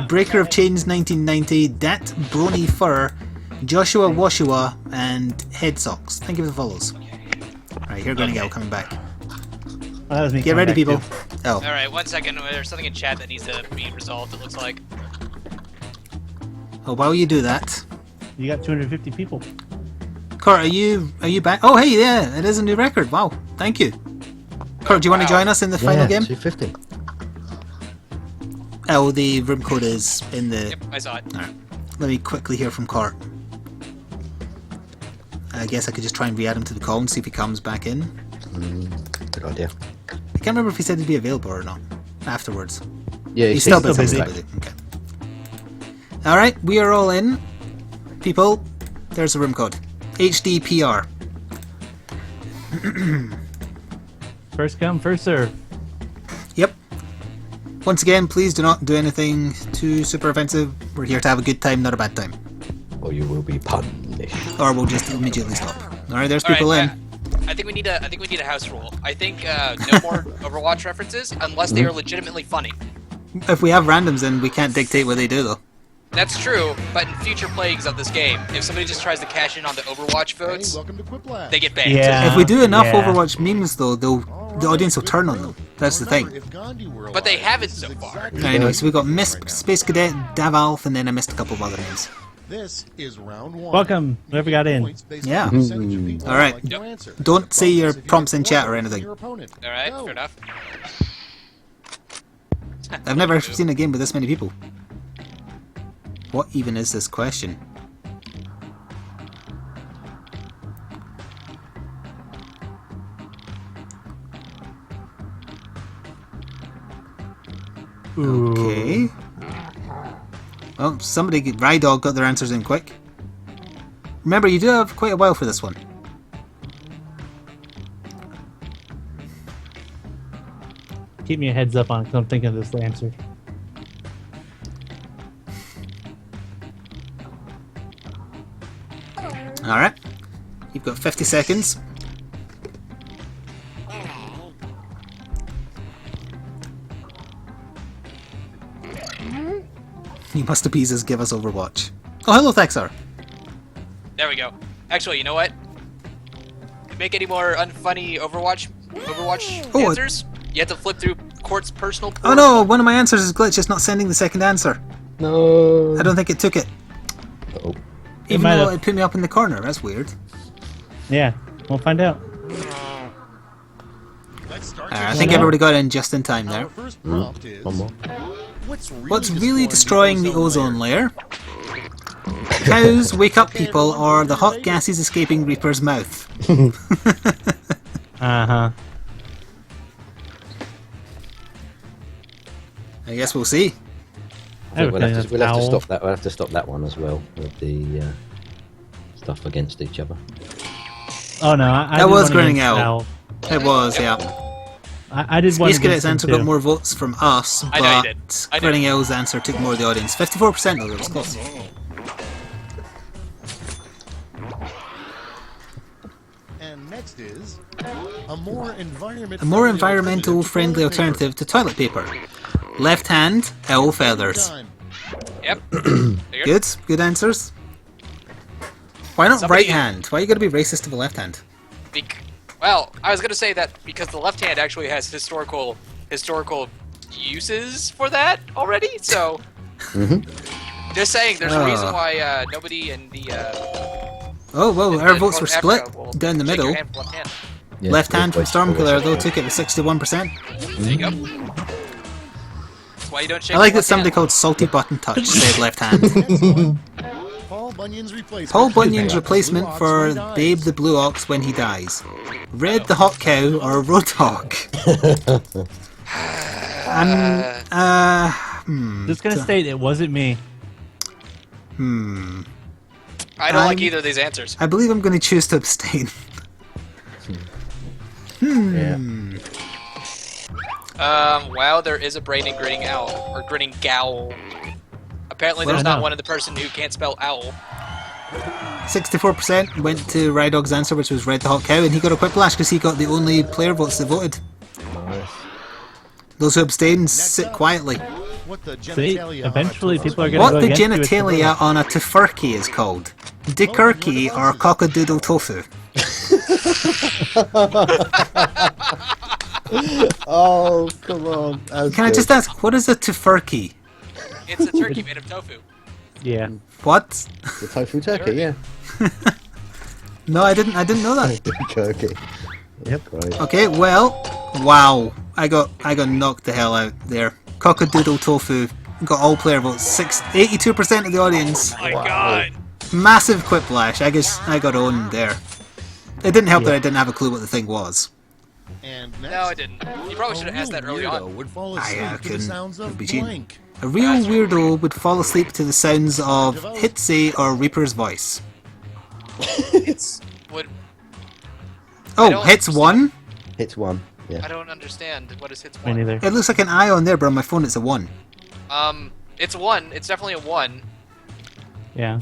Breaker of Chains 1990, Dat Brony Fur, Joshua Washua, and Head Socks. Thank you for the follows. Alright, here going to go, coming back. Oh, that was me Get coming ready, back, people. too. Oh, Alright, 1 second. There's something in chat that needs to be resolved, it looks like. oh, while you do that, You got 250 people. Kurt, are you back? Oh, hey, yeah, it is a new record. Wow, thank you. Kurt, do you want to Wow. join us in the final game? 250. Oh, the room code is in the. Yep, I saw it. Alright, let me quickly hear from Kurt. I guess I could just try and re-add him to the call and see if he comes back in. Good idea. I can't remember if he said he'd be available or not afterwards. Yeah, He's still still busy. busy. Okay. Alright, we are all in. People, there's the room code. HDPR. First come, first serve. Yep. Once again, please do not do anything too super offensive. We're here to have a good time, not a bad time. Or you will be punished. Or we'll just immediately stop. Alright, there's Alright, people in. I think we need a house rule. I think no more Overwatch references unless they are legitimately funny. If we have randoms in, we can't dictate what they do though. That's true, but in future playings of this game, if somebody just tries to cash in on the Overwatch Hey, votes, welcome to Quiplash. they get banned. Yeah. If we do enough yeah. Overwatch memes, though, the audience will turn on them. That's the thing. But they haven't so far. Anyway, so we got Miss Space Cadet, Davalf, and then I missed a couple of other names. This is round one. Welcome, whoever got in. Yeah. All Alright. Yep. Don't say your prompts in chat or anything. Alright, fair enough. I've never seen a game with this many people. What even is this question? Okay. Well, somebody, Rydog, got their answers in quick. Remember, you do have quite a while for this one. Keep me a heads up on it, 'cause I'm thinking of this answer. Alright. You've got 50 seconds. You must appease us, give us Overwatch. Oh, hello, Thexar. There we go. Actually, you know what? To make any more unfunny Overwatch Oh, answers, you have to flip through Court's personal Oh no, one of my answers is glitched, it's not sending the second answer. No. I don't think it took it. Oh. Even might though have. it put me up in the corner, that's weird. Yeah, we'll find out. Let's start. I think everybody got in just in time there. Our first prompt is One more. what's really destroying the ozone layer? Cows, wake up people, or the hot gases escaping Reaper's mouth? Uh-huh. I guess we'll see. I have a We'll feeling have that's to owl. stop that. We'll have to stop that one as well with the stuff against each other. Oh no, I That did was one grinning against owl. It was, yeah. I did one Space Cadet's against him answer too. got more votes from us, I know you did. but I did. Grinning Owl's answer took more of the audience. 54% though, it was close. And next is a more A more environmental friendly alternative to toilet paper. Left hand, owl feathers. Yep. Figured. Good answers. Why not Somebody- right hand? Why are you going to be racist to the left hand? Well, I was gonna say that because the left hand actually has historical uses for that already. So, just saying, there's a reason why nobody in the Oh, well, in our votes North were split Africa will down the shake your middle. hand with left hand. Yeah, Left hand from always- Stormkiller always- though took it with 61%. There you go. That's why you don't shake. I like your that left somebody hand. called Salty Button Touch said left hand. Paul Bunyan's replacement. Paul Bunyan's replacement Blue Ox for when he dies. Babe the Blue Ox when he dies. Red the Hot Cow or Roadhog? Just gonna state it wasn't me. I don't like I'm- either of these answers. I believe I'm going to choose to abstain. Yeah. Wow, there is a brain in grinning owl or grinning gowl. Apparently, Well, there's I not know. one of the person who can't spell owl. 64% went to Rydog's answer, which was Red the Hot Cow, and he got a Quiplash because he got the only player votes that voted. Nice. Those who abstained sit quietly. What the See, genitalia eventually on a people are gonna What go the against you with genitalia on a tofurkey is called? Dicurkey or cockadoodle tofu? Oh, come on. Can I just ask, what is a tofurkey? It's a turkey made of tofu. Yeah. What? The tofu turkey, yeah. No, I didn't know that. Turkey. Yep. Great. Okay, well, wow, I got knocked the hell out there. Cockadoodle tofu got all player votes. 82% of the audience. My God. Massive Quiplash. I guess I got owned there. It didn't help that I didn't have a clue what the thing was. And No, I didn't. You probably should have asked that early on. Would fall I asleep to the couldn't. sounds It'd of be cheating. blank. A real weirdo would fall asleep to the sounds of Hitsy or Reaper's voice. It's what Oh, don't hits one? Hits one. Yeah. I don't understand. What is hits Me one? neither. It looks like an eye on there, but on my phone it's a 1. It's one. It's definitely a one. Yeah.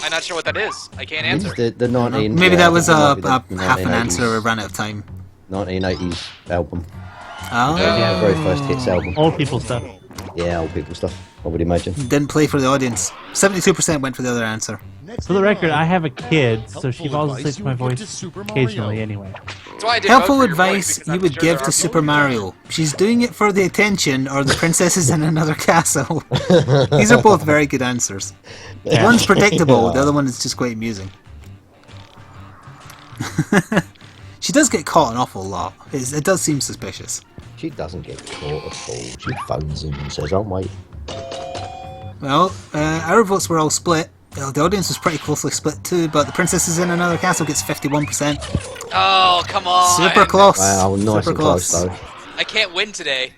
I'm not sure what that is. I can't It's answer. the 19... Maybe that was I a think it might be the half an 1980s answer. I ran out of time. 1980s album. Oh. The very first hits album. Old people stuff. Yeah, old people stuff. I would imagine. Didn't play for the audience. 72% went for the other answer. Next For the in record, line, I have a kid, so she helpful falls advice asleep to you my would give voice to Super occasionally Mario. anyway. That's why I did Helpful vote for your voice, advice because you I'm would sure give there to are Super people- Mario. She's doing it for the attention, or the princess is in another castle. These are both very good answers. Yeah. One's predictable, the Yeah. other one is just quite amusing. She does get caught an awful lot. It does seem suspicious. She doesn't get caught at all. She phones him and says, I'm waiting. Well, our votes were all split. The audience was pretty closely split too, but the princess is in another castle gets 51%. Oh, come on. Super close. Wow, nice Super and close though. I can't win today.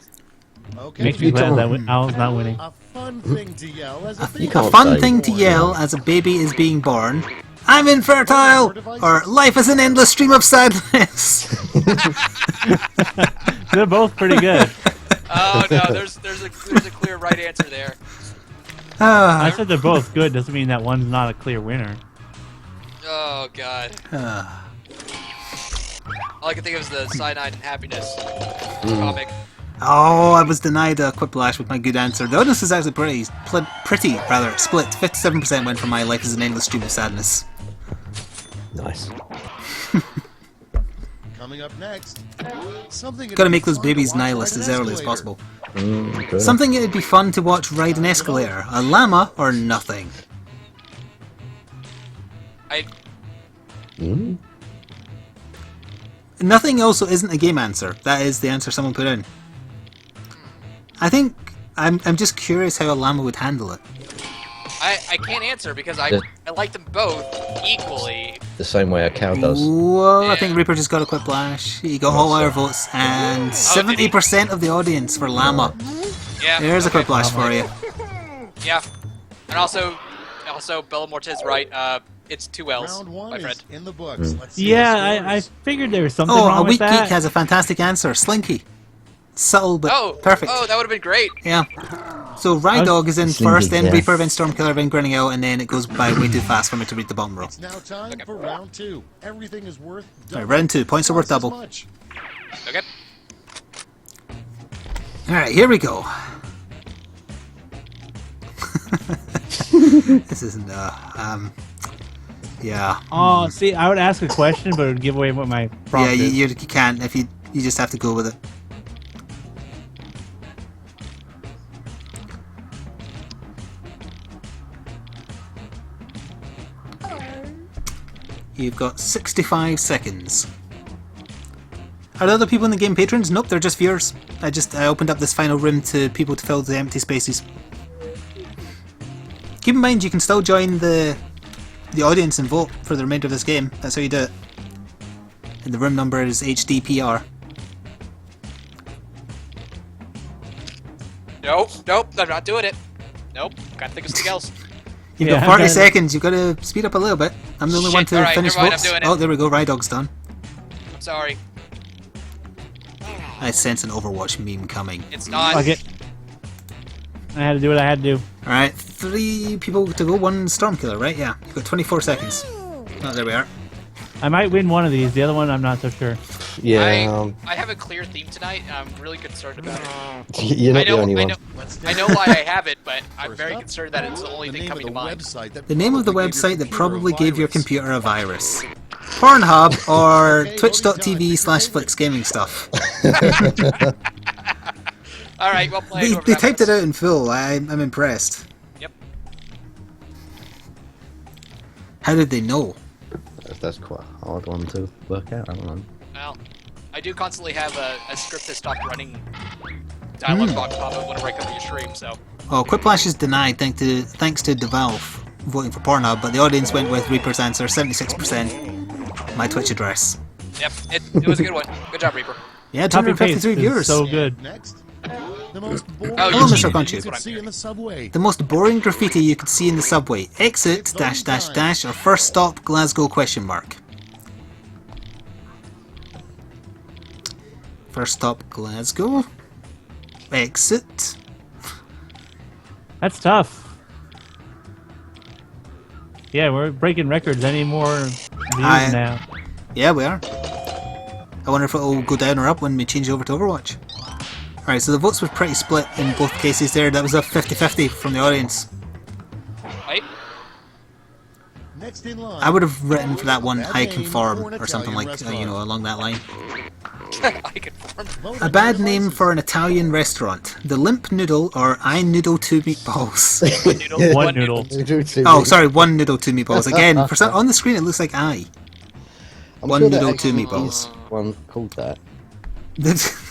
Okay. Makes me glad that Alan's not winning. A fun thing to yell as a baby. You A can't fun say- thing to yell as a baby is being born. I'm infertile! Or life is an endless stream of sadness. They're both pretty good. Oh no, there's a clear right answer there. I said they're both good. Doesn't mean that one's not a clear winner. Oh god. All I can think of is the Cyanide and Happiness comic. Oh, I was denied a Quiplash with my good answer. The audience was actually pretty split. 57% went for my life is an endless stream of sadness. Nice. Coming up next, something. Gotta make those babies nihilist as early as possible. Good. Something it would be fun to watch ride an escalator. A llama or nothing? I Nothing also isn't a game answer. That is the answer someone put in. I think I'm just curious how a llama would handle it. I can't answer because I like them both equally. The same way a cow does. Whoa, I Yeah. think Reaper just got a Quiplash. He got all our votes and 70% of the audience for llama. Yeah. There's a okay. Quiplash for you. Yeah. And also Bella Morte's right. It's two L's, Round one my is friend. in the books. Let's see Yeah, the I scores. figured there was something Oh, wrong a with weak that. geek has a fantastic answer. Slinky. Subtle but perfect. Oh, that would have been great. Yeah. So Rydog is in Slinky, first, then yes. Reaper, then Stormkiller, then Grinning and then it goes by way too fast for me to read the bottom row. It's now time for round two. Everything is worth double. Right, round two. Points are worth Twice as double. much. Okay. Alright, here we go. This isn't, yeah. Oh, see, I would ask a question, but it would give away what my prompt Yeah, is. you can't. If you just have to go with it. You've got 65 seconds. Are there other people in the game patrons? Nope, they're just viewers. I opened up this final room to people to fill the empty spaces. Keep in mind you can still join the audience and vote for the remainder of this game. That's how you do it. And the room number is HDPR. Nope, I'm not doing it. Nope, gotta think of something else. You've Yeah, got 40 okay. seconds. You've got to speed up a little bit. I'm the only Shit, one to alright, finish never mind, votes. I'm doing it. Oh, there we go. Rydog's done. I'm sorry. I sense an Overwatch meme coming. It's not. Fuck it. I had to do what I had to do. Alright, 3 people to go, 1 Stormkiller, right? Yeah. You've got 24 seconds. Oh, there we are. I might win one of these. The other one, I'm not so sure. Yeah, I have a clear theme tonight, and I'm really concerned about it. you're not the only one. I know why I have it, but I'm First very up, concerned that it's the only The thing name of coming the to mind. website that The name of the probably gave your website that computer probably a gave your virus. computer a virus. Pornhub or Okay, twitch.tv/Flik's gaming stuff. All right, well played. They typed it out in full. I'm impressed. Yep. How did they know? That's quite a hard one to work out, I don't know. Well, I do constantly have a script that stopped running. Dialogue box pop up whenever I come to your stream, so. Oh, Quiplash is denied thanks to DeValve voting for Pornhub, but the audience went with Reaper's answer, 76%. My Twitch address. Yep, it was a good one. Good job, Reaper. Yeah, Copy paste 253 is viewers. so good. Next, the most boring Oh, Hello, you Mr. cheated. Conchu. you could see in the subway. The most boring graffiti you could see in the subway. Exit, dash, dash, dash, or first stop, Glasgow, question mark. First stop, Glasgow. Exit. That's tough. Yeah, we're breaking records. Any more views now? Yeah, we are. I wonder if it'll go down or up when we change over to Overwatch. Alright, so the votes were pretty split in both cases there. That was a 50-50 from the audience. Right? Next in line. I would have written for that one, I conform, or something like, along that line. I confirm. A bad name for an Italian restaurant. The Limp Noodle or I Noodle 2 Meatballs. One noodle. Oh, sorry, 1 noodle 2 meatballs. Again, for some, on the screen it looks like I. I'm 1 sure there noodle 2 actually meatballs. is one called that.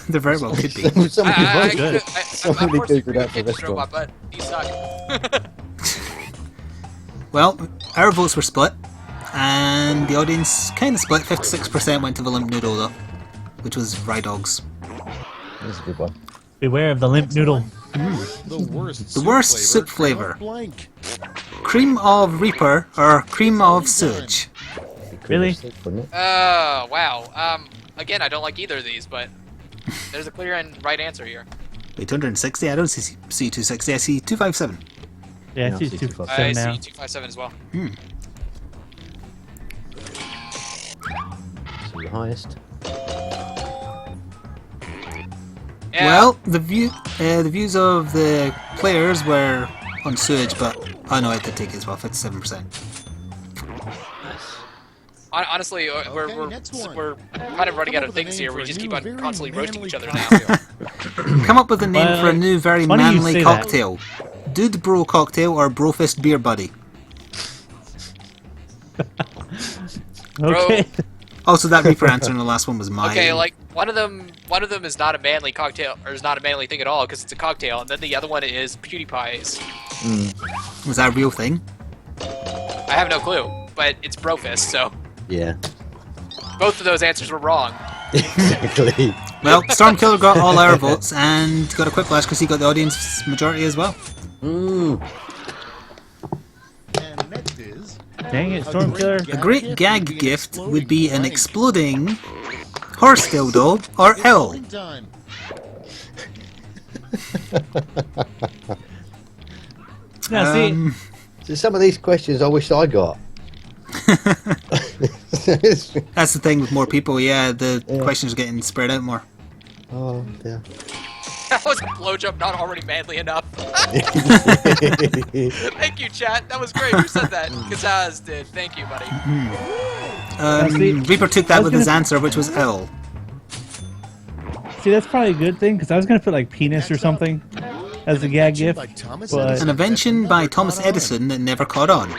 There very well could be. Somebody I'm good. Somebody forced to Googled that for agree with Kitchen restaurant. Robot, but you suck. Well, our votes were split, and the audience kind of split. 56% went to the Limp Noodle though, which was Rye Dogs. That's a good one. Beware of the limp noodle. The worst soup flavor. Blank. Cream of Reaper or cream of sewage. Really? Wouldn't it? Wow. Again, I don't like either of these, but there's a clear and right answer here. Wait, 260? I don't see 260. I see 257. Yeah, No, it's it's 257 I now. see 257 as well. So the highest. Yeah. Well, the views of the players were on sewage, but oh no, I did take it as well. 57%. Honestly, we're next one. kind of running Come out up of with a things name here. for We a just new, keep on very constantly roasting manly each other cocktail. now. Come up with a name for a new, very funny you manly say that. cocktail. Dude Bro Cocktail or Brofist Beer Buddy. Okay. Also, that Reaper answer in the last one was mine. Okay, like one of them is not a manly cocktail, or is not a manly thing at all because it's a cocktail, and then the other one is PewDiePie's. Was that a real thing? I have no clue, but it's Brofist, so Yeah. both of those answers were wrong. Exactly. Well, Stormkiller got all our votes and got a Quiplash because he got the audience majority as well. Mm. And next is Dang it, Stormkiller. A great gag gift would be an exploding horse dildo or L. time. Now, see, So some of these questions I wish I got. That's the thing with more people, yeah, the questions are getting spread out more. Oh dear. That was a blowjob not already manly enough. Thank you, chat. That was great. Who said that? Kazaz did. Thank you, buddy. Reaper took that with his answer, which was L. see, that's probably a good thing because I was gonna put like penis or something as a gag gift. But An invention by Thomas Edison that never caught on.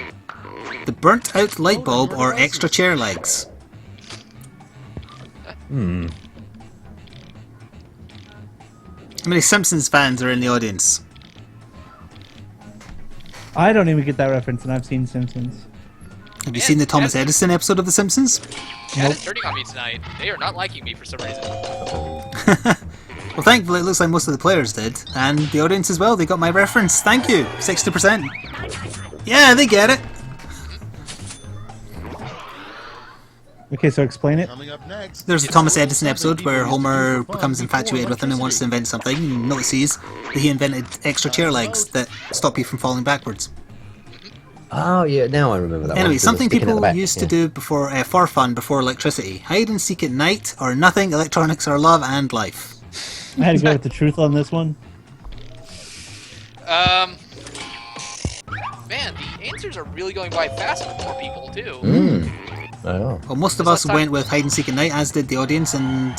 The burnt out light bulb or extra chair legs. How many Simpsons fans are in the audience? I don't even get that reference, and I've seen Simpsons. Have you seen the Thomas Edison episode of The Simpsons? Chat is turning on me tonight. They are not liking me for some reason. Well, thankfully it looks like most of the players did, and the audience as well. They got my reference. Thank you. 60%. Yeah, they get it. Okay, so explain it. Coming up next. There's a Thomas Edison episode where Homer becomes infatuated with him and wants to invent something, and notices that he invented extra chair legs that stop you from falling backwards. Oh yeah, now I remember that one. Anyway, With the something sticking at the people back, used to yeah. do before for fun before electricity: hide and seek at night, or nothing, electronics, or love and life. I had to go with the truth on this one. Man, the answers are really going by fast with more people too. Oh. Well, most of This us last time- went with hide and seek at night, as did the audience, and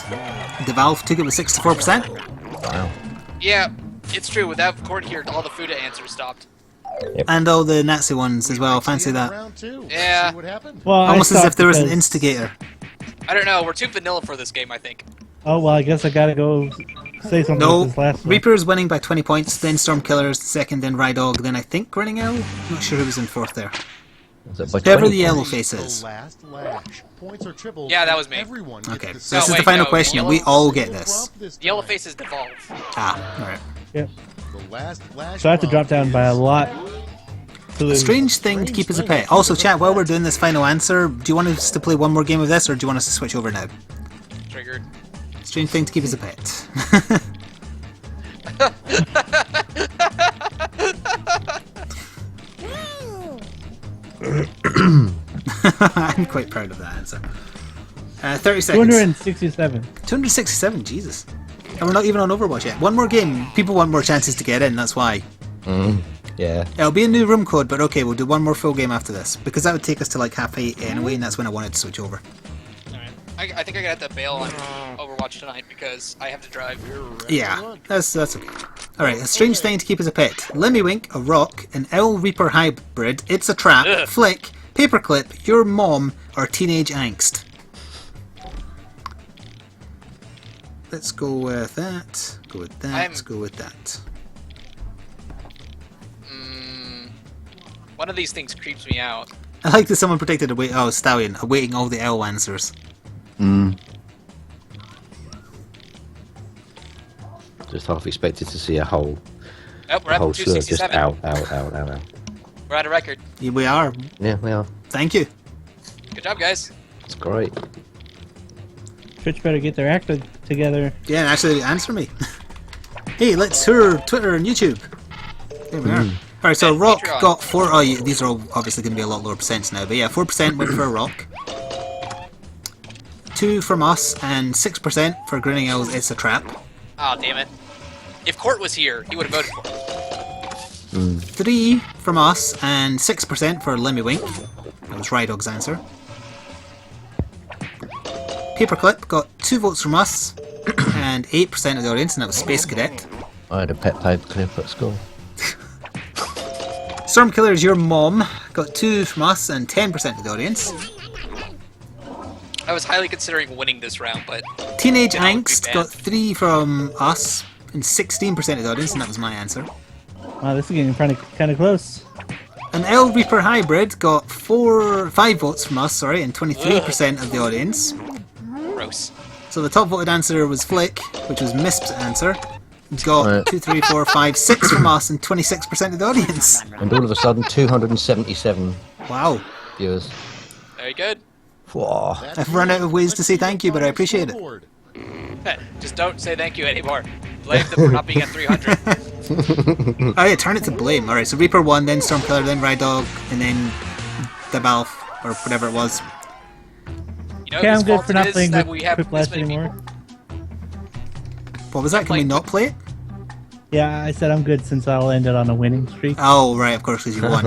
the Valve took it with 64%. Wow. Yeah, it's true. Without Court here, all the food answers stopped. And all the Nazi ones as well. Fancy that. Round two. Yeah. See what happened. Well, I Almost as if stopped there was an because- instigator. I don't know. We're too vanilla for this game, I think. Oh well, I guess I gotta go say something No, with this last one. Reaper's winning by 20 points, then Stormkiller's second, then Rydog, then I think Grinning Owl? Not sure who was in fourth there. Was it by Whoever 20? the yellow The face is. last lash. Points or triples. Yeah, that was me. Everyone gets Okay, the so this same is the wait, final no, question. yellow- We all get this. prompt this The yellow time. faces devolve. Ah, alright. Yep. The last lash So I have to drop prompt down by a is- lot. To A lose. strange thing to keep as a pet. Also, chat, while we're doing this final answer, do you want us to play one more game of this, or do you want us to switch over now? Triggered. Strange thing to keep as a pet. I'm quite proud of that answer. 30 seconds. 267. 267, Jesus. And we're not even on Overwatch yet. One more game. People want more chances to get in, that's why. Yeah. It'll be a new room code, but okay, we'll do one more full game after this. Because that would take us to like 8:30 anyway, and that's when I wanted to switch over. Alright. I think I got to bail on Overwatch tonight because I have to drive. Yeah, that's okay. Alright, a strange thing to keep as a pet. Lemmiwink, a rock, an L Reaper hybrid, it's a trap, Flik, paperclip, your mom, or teenage angst. Let's go with that. Go with that. Let's go with that. One of these things creeps me out. I like that someone predicted Stallion, awaiting all the L answers. Just half expected to see a whole Oh, we're at slew of just 267. ow. We're at a record. Here we are. Yeah, we are. Thank you. Good job, guys. It's great. Twitch better get their act together. Yeah, and actually answer me. Hey, let's hear Twitter and YouTube. There we are. Alright, so And Rock Patreon. got 4. Oh, yeah, these are all obviously going to be a lot lower percents now, but yeah, 4% went for Rock. 2 from us, and 6% for Grinning Owls, It's a Trap. Ah, damn it. If Court was here, he would have voted for it. 3 from us, and 6% for Lemmiwink. That was Rydog's answer. Paperclip got 2 votes from us, and 8% of the audience, and that was Space Cadet. I had a pet paperclip at school. Stormkiller is your mom, got 2 from us, and 10% of the audience. I was highly considering winning this round, but Teenage Yeah, that would be Angst bad. got 3 from us, and 16% of the audience, and that was my answer. Wow, this is getting kind of close. An L Reaper Hybrid got 5 votes from us, and 23% of the audience. gross. So the top voted answer was Flik, which was Misp's answer. It's got Right. 2, 3, 4, 5, 6 from us, and 26% of the audience. And all of a sudden, 277 Wow. viewers. Very good. Whoa. I've run out of ways to say thank you, but I appreciate it. Just don't say thank you anymore. Blame them for not being at 300. Oh yeah, turn it to blame. Alright, so Reaper won, then Stormkiller, then Rydog, and then Dabalf, or whatever it was. You know Okay, whose I'm good fault for it not is playing that we have this Quiplash many anymore. people? What was that? Can we not play it? Yeah, I said I'm good since I'll end it on a winning streak. Oh, right, of course, because you won.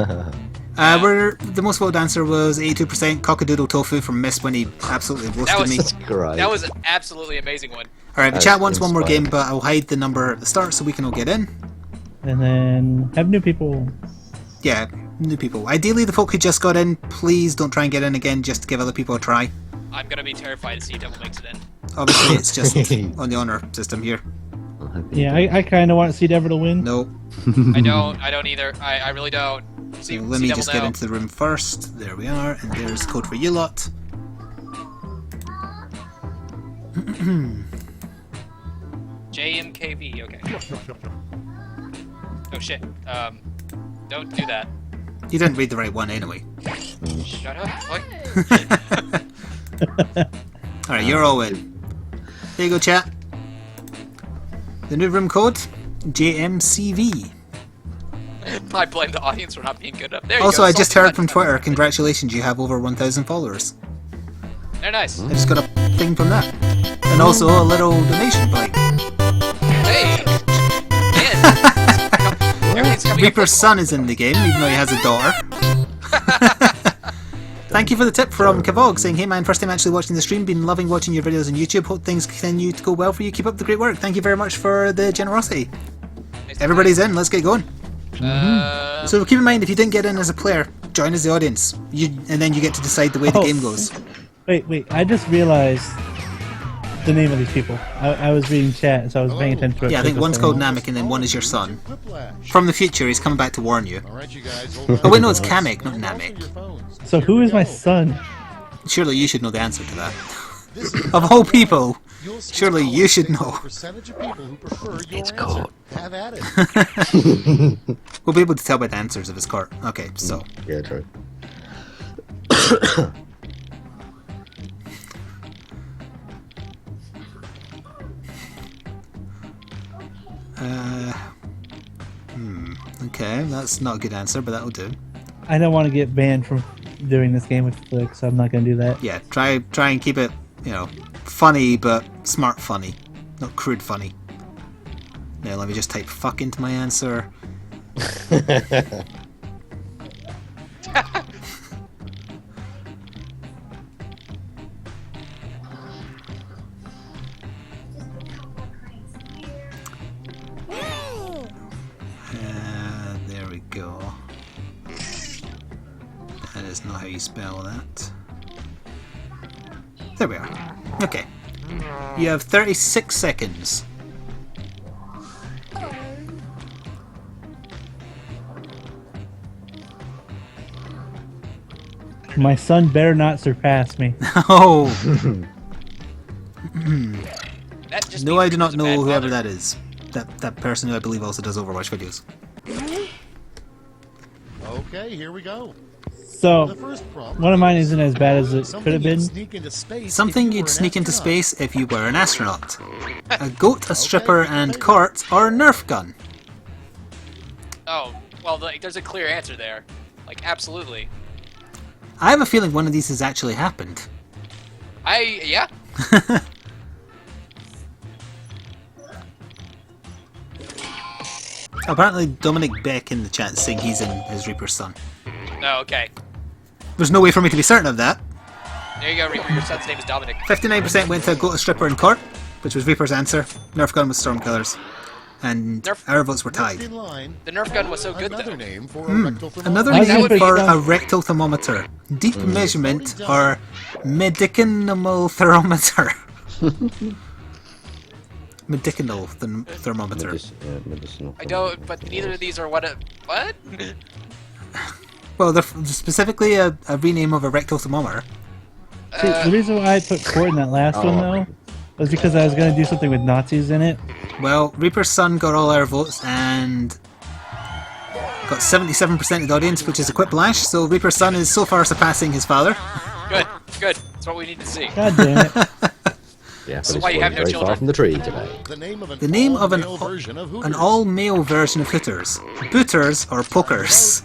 Where the most voted answer was 82% Cockadoodle Tofu from Misp when he absolutely roasted me. That's great. That was an absolutely amazing one. Alright, the That's chat wants one more inspiring. game, but I'll hide the number at the start so we can all get in. And then have new people. Yeah, new people. Ideally, the folk who just got in, please don't try and get in again just to give other people a try. I'm gonna be terrified to see if Devil makes it in. Obviously, it's just on the honor system here. Yeah, I kind of want to see Dever to win. No. I don't either. I really don't. See, So let see me Devil just now. get into the room first. There we are, and there's the code for you lot. JMKV, okay. Oh shit. Don't do that. You didn't read the right one anyway. Shut up. What? Alright, you're all in. There you go, chat. The new room code, JMCV. I blame the audience for not being good enough. There you Also, go. I just Salty heard from button. Twitter, congratulations, you have over 1,000 followers. They're nice. I just got a thing from that. And also a little donation blank. Hey! Man! Everything's coming up Reaper's son is in the game, even though he has a daughter. Thank you for the tip from Kavog, saying, hey man, first time actually watching the stream, been loving watching your videos on YouTube, hope things continue to go well for you, keep up the great work. Thank you very much for the generosity. Everybody's in, let's get going. So keep in mind, if you didn't get in as a player, join as the audience, and then you get to decide the way the Oh. game goes. Wait, I just realized the name of these people. I was reading chat, so I was paying attention to what Yeah, I think people one's saying. called Namek and then one is your son. Quiplash. From the future, he's coming back to warn you. All right, you guys. hold Oh on. wait, no, it's Kamek, not Namek. Your phones. So who is my son? Surely you should know the answer to that. This is Of all people, You'll see surely all you should based on know. the percentage of people who prefer your It's answer. caught. Have at it. We'll be able to tell by the answers if it's court. Okay, so. Yeah, true. Okay, that's not a good answer, but that'll do. I don't want to get banned from doing this game with Flik, so I'm not going to do that. Yeah, try and keep it, funny but smart funny, not crude funny. Now let me just type fuck into my answer. There we go. That is not how you spell that. There we are. Okay. You have 36 seconds. My son better not surpass me. Oh! That just No, means I do not Reaper's a bad know whoever mother. that is. That person who I believe also does Overwatch videos. Okay, here we go. So, The first prompt. one of mine isn't as bad as it Something could have you'd been. sneak into space Something if you you'd were an sneak into astronaut. space if you were an astronaut. A goat, a stripper, and cart, or a Nerf gun. Oh, well, like, there's a clear answer there. Like, absolutely. I have a feeling one of these has actually happened. Yeah. Apparently Dominic Beck in the chat is saying he's in his Reaper's son. No, okay. There's no way for me to be certain of that. There you go, Reaper. Your son's name is Dominic. 59% went to goat, a stripper, and cart, which was Reaper's answer. Nerf gun was Stormkillers. And our votes were Next tied. in line, The Nerf gun was so good, another though. name for a rectal thermometer. Another I was name gonna put for you a down. rectal thermometer. Deep measurement or medicinal thermometer. Medicinal thermometer. Medicinal. I don't, but neither of these are what? Well, they're specifically a rename of a rectal thermometer. See, the reason why I put court in that last one, though, was because I was going to do something with Nazis in it. Well, Reaper's son got all our votes and got 77% of the audience, which is a Quiplash, so Reaper's son is so far surpassing his father. Good, good. That's what we need to see. God damn it. Yeah, but So it's why you have no very children? far from the tree today. The name of an The name of all-male version of an Hooters. all-male version of Hooters. Booters or Pokers.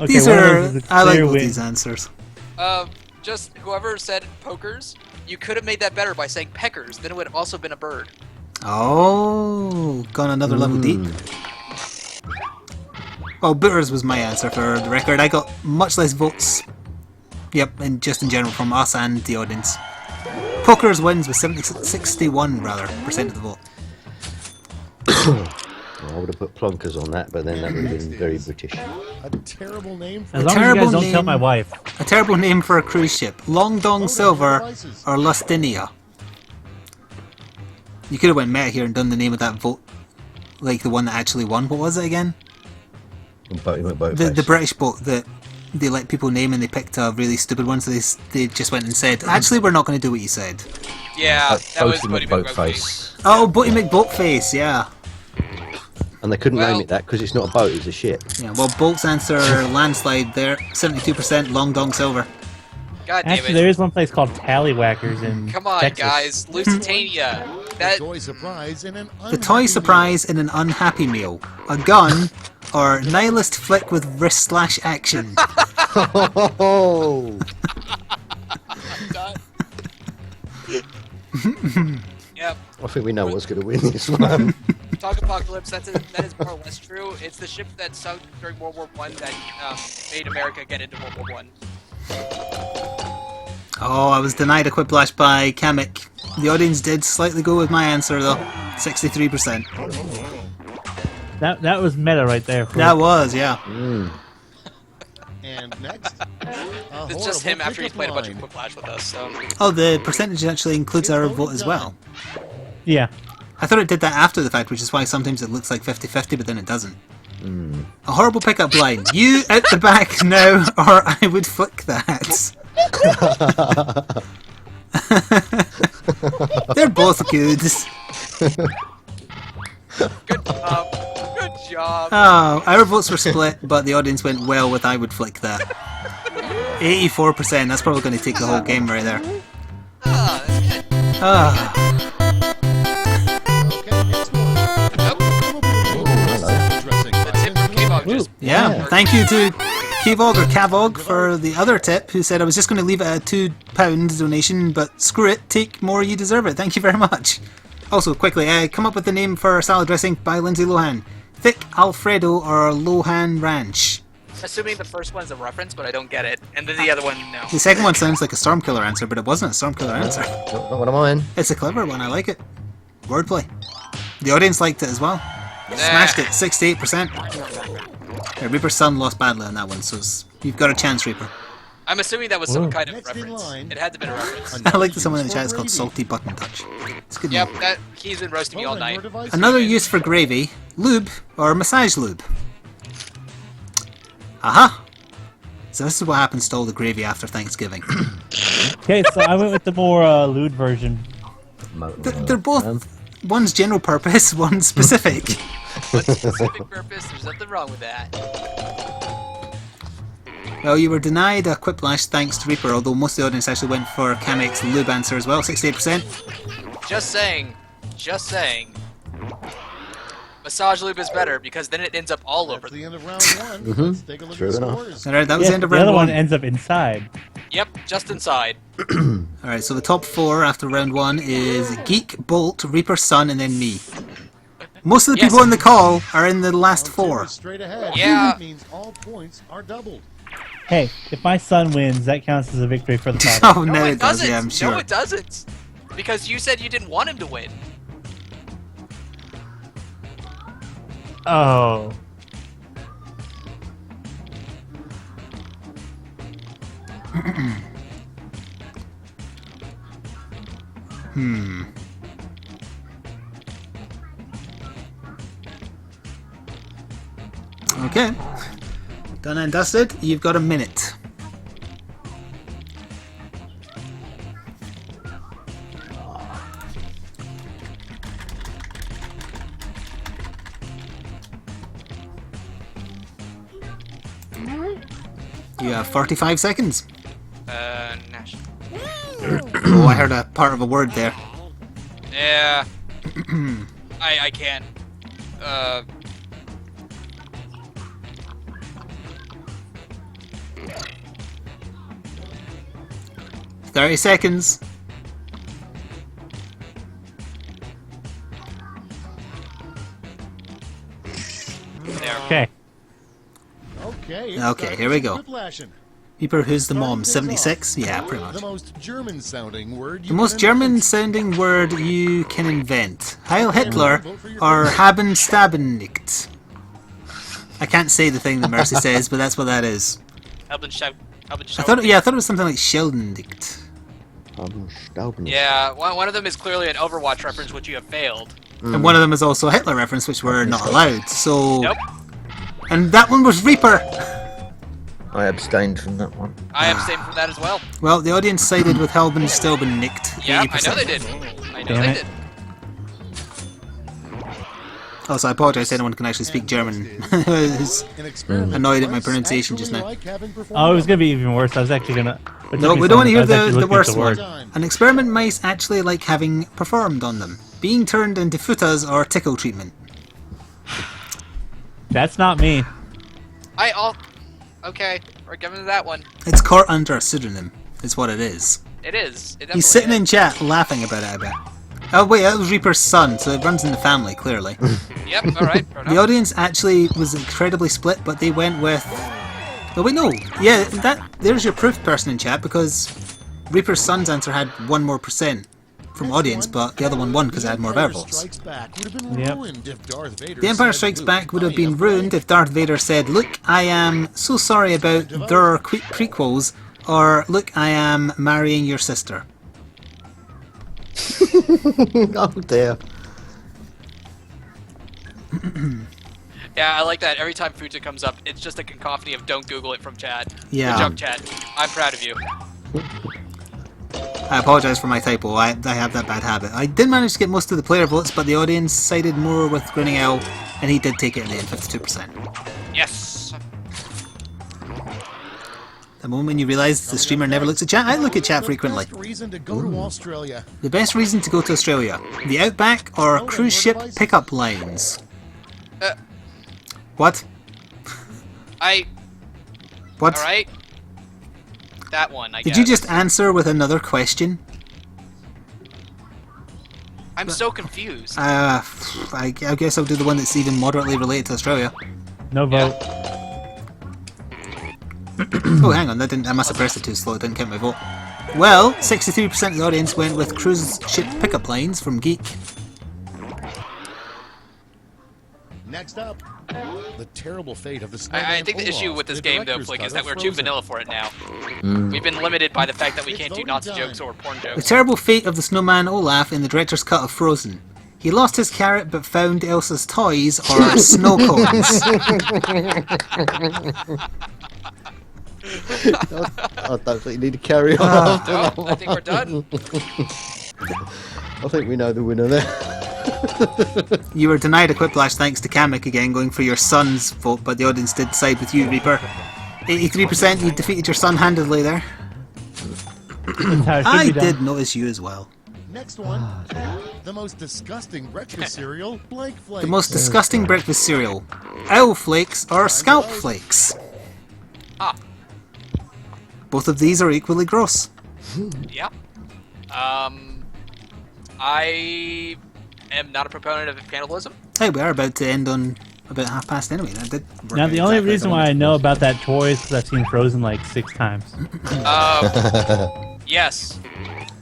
Okay, These one of are... those is a I like clear both win. these answers. Just whoever said pokers, you could have made that better by saying peckers. Then it would have also been a bird. Oh, gone another level deep. Well, Booters was my answer for the record. I got much less votes. Yep, and just in general from us and the audience. Pokers wins with 61% of the vote. I would have put plonkers on that, but then that would have been very British. A terrible name for As A long as you terrible guys don't tell name. my wife. A terrible name for a cruise ship. Long Dong Silver or Lustinia. You could have went meta here and done the name of that vote. Like the one that actually won. What was it again? The British boat that they let people name and they picked a really stupid one, so they just went and said, actually we're not going to do what you said. Yeah, that was Boaty Buddy McBoatface. Oh, Boaty McBoatface, yeah. And they couldn't Well- name it that because it's not a boat, it's a ship. Yeah, well, Bolt's answer, landslide there, 72%, Long Dong Silver. God damn Actually, it. there is one place called Tallywhackers in Come on, Texas. guys. Lusitania. That toy surprise in an The toy surprise in an unhappy meal. A gun or nihilist flick with wrist slash action. Oh! Yep. I think we know what's going to win this one. Talk Apocalypse, that is more or less true. It's the ship that sunk during World War I that made America get into World War I. Oh, I was denied a Quiplash by Kamek. The audience did slightly go with my answer though. 63%. That was meta right there. That was, yeah. And next, It's just him after he's played a bunch of line. Quiplash with us, so... Oh, the percentage actually includes our vote as well. Yeah. I thought it did that after the fact, which is why sometimes it looks like 50-50, but then it doesn't. A horrible pickup line. You out the back now, or I would flick that. They're both good. Good job. Good job. Oh, our votes were split, but the audience went well with I would flick that. 84%, that's probably going to take the whole game right there. Ah, that's good. Ah. Okay, next one. Nope. Dressing The tip from K-Bog just... Yeah, thank you to Kevog or Cavog for the other tip, who said I was just going to leave it at a £2 donation, but screw it, take more, you deserve it. Thank you very much. Also, quickly, come up with the name for salad dressing by Lindsay Lohan. Thick Alfredo or Lohan Ranch? Assuming the first one's a reference, but I don't get it. And then the other one, no. The second one sounds like a Stormkiller answer, but it wasn't a Stormkiller answer. Not what am I in? It's a clever one, I like it. Wordplay. The audience liked it as well. Smashed it, 68%. Yeah, Reaper's son lost badly on that one, so you've got a chance, Reaper. I'm assuming that was some kind of Next in reference. line. It had to be a reference. I like that someone in the chat is called Salty Button Touch. It's a good Yep, name. he's been roasting me all night. Another use for gravy, lube or massage lube. Aha! So this is what happens to all the gravy after Thanksgiving. Okay, so I went with the more lewd version. They're both, one's general purpose, one's specific. What's the specific purpose? There's nothing wrong with that. Well, you were denied a Quiplash thanks to Reaper, although most of the audience actually went for Kamek's lube answer as well, 68%. Just saying. Just saying. Massage lube is better because then it ends up all over. That's the end of round one. Let's take a look True at the enough. scores. Alright, that was Yeah, the end of the round other one one. ends up inside. Yep, just inside. Alright, so the top four after round one is Geek, Bolt, Reaper's son, and then me. Most of the Yes. people in the call are in the last Round two four. is straight ahead. Yeah. That means all points are doubled. Hey, if my son wins, that counts as a victory for the father. Oh, No, no, it it does, doesn't. yeah, I'm sure. No, it doesn't. Because you said you didn't want him to win. Oh. Okay. Done and dusted. You've got a minute. You have 45 seconds. Nash. Oh, I heard a part of a word there. Yeah. I can't. 30 seconds. There. Okay. Okay. Okay, here we go. Quiplashing. Reaper, who's the mom? Starting things 76? off. Yeah, pretty The much. most German-sounding word. The most German-sounding word you can invent. Heil Hitler or Haben Staben nicht. I can't say the thing that Mercy says, but that's what that is. I thought it was something like Scheldendicht. Yeah, one of them is clearly an Overwatch reference, which you have failed. And one of them is also a Hitler reference, which we're not allowed. So, Nope. and that one was Reaper. I abstained from that one. I abstain from that as well. Well, the audience sided with Helben Stelbendicht. Yeah, 80%. I know they did. I know Damn they it. did. Also, I apologize to anyone who can actually speak German. Who's annoyed at my pronunciation just now. Oh, it was gonna be even worse. I was actually gonna. it No, took me we so don't want to much. hear I was actually the looking at worst word. one. An experiment mice actually like having performed on them. Being turned into futas or tickle treatment. That's not me. Okay, we're giving that one. It's caught under a pseudonym, is what it is. It is. It definitely He's sitting is. in chat laughing about it, I bet. Oh wait, that was Reaper's son, so it runs in the family, clearly. Yep, alright, fair The enough. audience actually was incredibly split, but they went with... Oh wait, no. Yeah, there's your proof person in chat, because Reaper's son's answer had 1% more from audience, but the other one won because it had more verbals. The Empire Strikes Back would have been ruined if Darth Vader said, "Look, I am so sorry about their prequels," or "Look, I am marrying your sister." Oh dear. Yeah, I like that. Every time Futa comes up, it's just a cacophony of "Don't Google it" from chat. Yeah. Good job, chat. I'm proud of you. I apologise for my typo, I have that bad habit. I did manage to get most of the player votes, but the audience sided more with Grinning Owl, and he did take it in the end, 52%. Yes. The moment when you realise the streamer never looks at chat, I look at chat frequently. The best reason to go to Australia. The best reason to go to Australia? The Outback or cruise ship pickup lines? What? What? All right. That one, I Did guess. you just answer with another question? I'm so confused. I guess I'll do the one that's even moderately related to Australia. No vote. Oh, hang on, I must have pressed it too slow, it didn't count my vote. Well, 63% of the audience went with cruise ship pickup lines from Geek. Next up, the terrible fate of the I snowman think the issue Olaf, with this the game, though, director's Flik, cut is that of we're too Frozen. vanilla for it now. We've been limited by the fact that we can't do Nazi jokes or porn The jokes. terrible fate of the snowman Olaf in the director's cut of Frozen. He lost his carrot but found Elsa's toys or snow cones. I don't think you need to carry on after No, that one. I think we're done. I think we know the winner there. You were denied a Quiplash thanks to Kamek again going for your son's vote, but the audience did side with you, Reaper. 83%, you defeated your son handedly there. That's how it should I be done. did notice you as well. Next one, the most disgusting breakfast cereal, Blank Flakes. The most disgusting breakfast cereal. Owl flakes or scalp flakes? Ah, Both of these are equally gross. yeah. I am not a proponent of cannibalism. Hey, we are about to end on about 5:30 anyway. That did work Now, out the only exactly reason as I why I wanted. know about that toy is because I've seen Frozen like 6 times. Yes.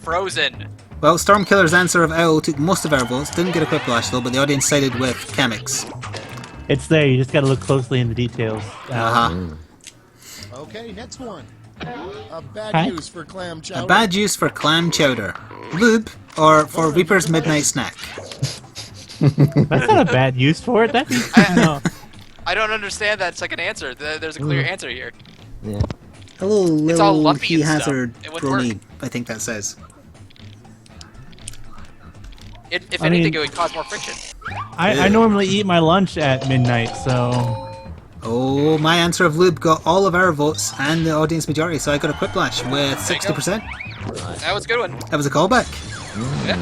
Frozen. Well, Stormkiller's answer of owl took most of our votes. Didn't get a Quiplash though, but the audience sided with Kamek's. It's there, you just gotta look closely in the details. Okay, next one. A bad Hi. use for clam chowder. A bad use for clam chowder. Lube or for Reaper's midnight snack. That's not a bad use for it. That's no. I don't understand that second answer. There's a clear answer here. Yeah. Hello, It's all little lumpy he and stuff. hazard It wouldn't work. brony, I think that says. If I anything, mean- it would cause more friction. I normally eat my lunch at midnight, so Oh, my answer of lube got all of our votes and the audience majority, so I got a Quiplash with There you 60%. That was a good one. That was a callback. Yeah.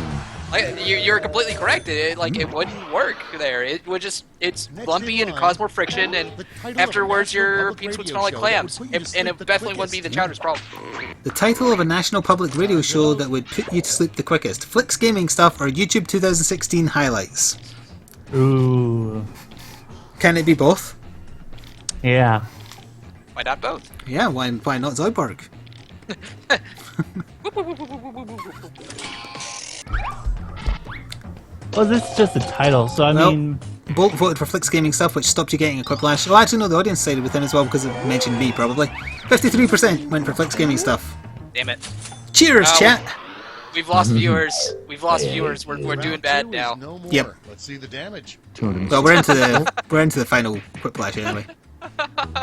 You're completely correct. It wouldn't work there. It would just, it's Next lumpy in and it line, caused more friction, and the title of afterwards a national your public penis would radio smell like show that would clams. put you to And sleep it the definitely wouldn't be the quickest. chowder's problem. The title of a national public radio show that would put you to sleep the quickest. Flik's gaming stuff or YouTube 2016 highlights. ooh, Can it be both? yeah. Why not both? Yeah, why not Zoidberg? Well, this is just a title, so I Well- mean, Bolt voted for Flik's gaming stuff, which stopped you getting a Quiplash. Oh, actually, no, the audience sided with him as well because it mentioned me, probably. 53% went for Flik's gaming stuff. Damn it. Cheers, Oh. chat! We've lost viewers. We've lost viewers. We're doing Round bad two is now. No more. Yep. Let's see the damage. Well, we're into the final Quiplash anyway.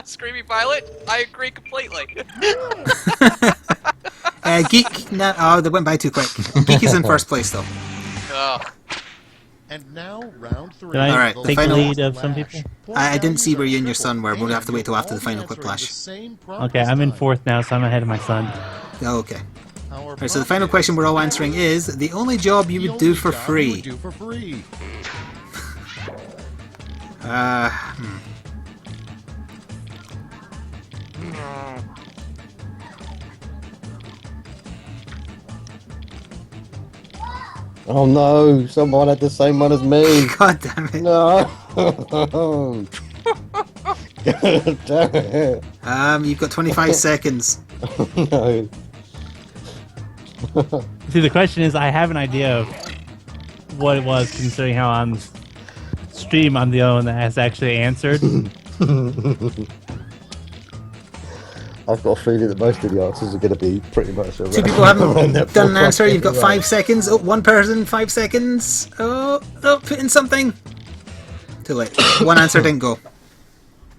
Screamy Violet, I agree completely. Geek, oh, they went by too quick. Geek is in first place though. Ugh. And now round three. Did I Alright, The take the lead of some Flash. people? Point I didn't values see where are you and your son triple, were. We'll have to wait till and after the you're final all answering Quiplash. the same okay, I'm in time. 4th now, so I'm ahead of my son. Oh, okay. Our Alright, so the final question we're all answering is the only job you the would do only for job you free. would do for free. Oh no, someone had the same one as me. God damn it. No. Damn it. You've got 25 seconds. No. See, the question is, I have an idea of what it was, considering how on stream I'm the only one that has actually answered. I've got a feeling that most of the answers are going to be pretty much. Two people haven't done an answer. You've got 5 seconds. Oh, one person, 5 seconds. Oh, put in something. Too late. One answer didn't go.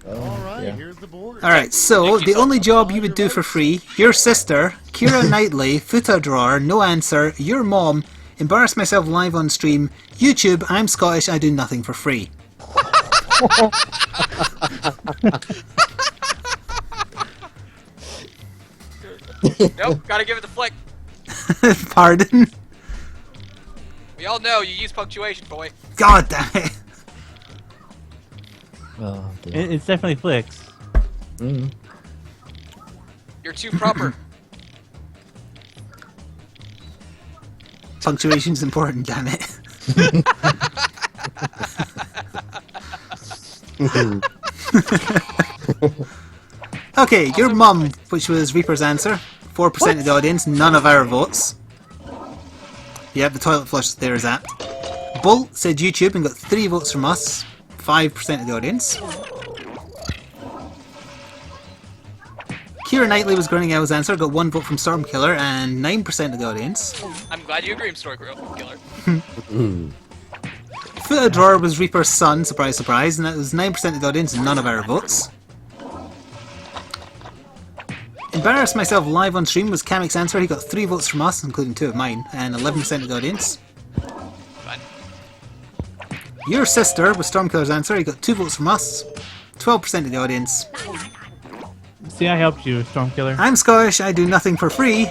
All right, yeah. here's the board. Alright, so the only job you would do for free, your sister, Kira Knightley, Futa Drawer, no answer, your mom, embarrass myself live on stream, YouTube, I'm Scottish, I do nothing for free. Nope, gotta give it to Flik. Pardon? We all know you use punctuation, boy. God damn it. Oh, dear. It's definitely Flik's. You're too proper. Punctuation's important, damn it. Okay, your mum, which was Reaper's answer. 4% of the audience, none of our votes. Yep, the toilet flush there is apt. Bolt said YouTube and got 3 votes from us. 5% of the audience. Kira Knightley was Grinning Owl's answer, got 1 vote from Stormkiller and 9% of the audience. I'm glad you agree, Stormkiller. Foot of Drawer was Reaper's son, surprise, surprise, and that was 9% of the audience and none of our votes. Embarrass Myself live on stream was Kamek's answer, he got 3 votes from us, including 2 of mine, and 11% of the audience. Fine. Your Sister was Stormkiller's answer, he got 2 votes from us, 12% of the audience. See, I helped you, Stormkiller. I'm Scottish, I do nothing for free.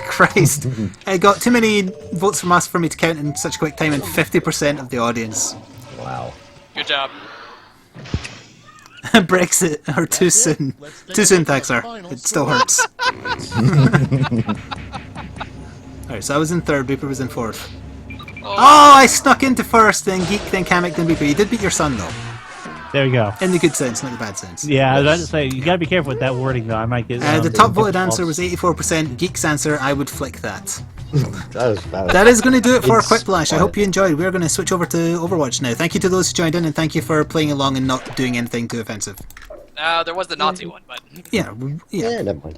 Christ. I got too many votes from us for me to count in such a quick time, and 50% of the audience. Wow. Good job. Brexit, or too soon. Too soon, thanks, sir. It still hurts. Alright, so I was in 3rd, Reaper was in 4th. Oh, I snuck into 1st, then Geek, then Kamek, then Reaper. You did beat your son, though. There we go. In the good sense, not the bad sense. Yeah, I was about to say, you gotta be careful with that wording, though. I might get... The top voted answer was 84%. Geek's answer, I would flick that. That was bad. That is going to do it for It's Quiplash. I quiet. hope you enjoyed. We're going to switch over to Overwatch now. Thank you to those who joined in, and thank you for playing along and not doing anything too offensive. There was the Nazi one, but Yeah, Yeah, never mind.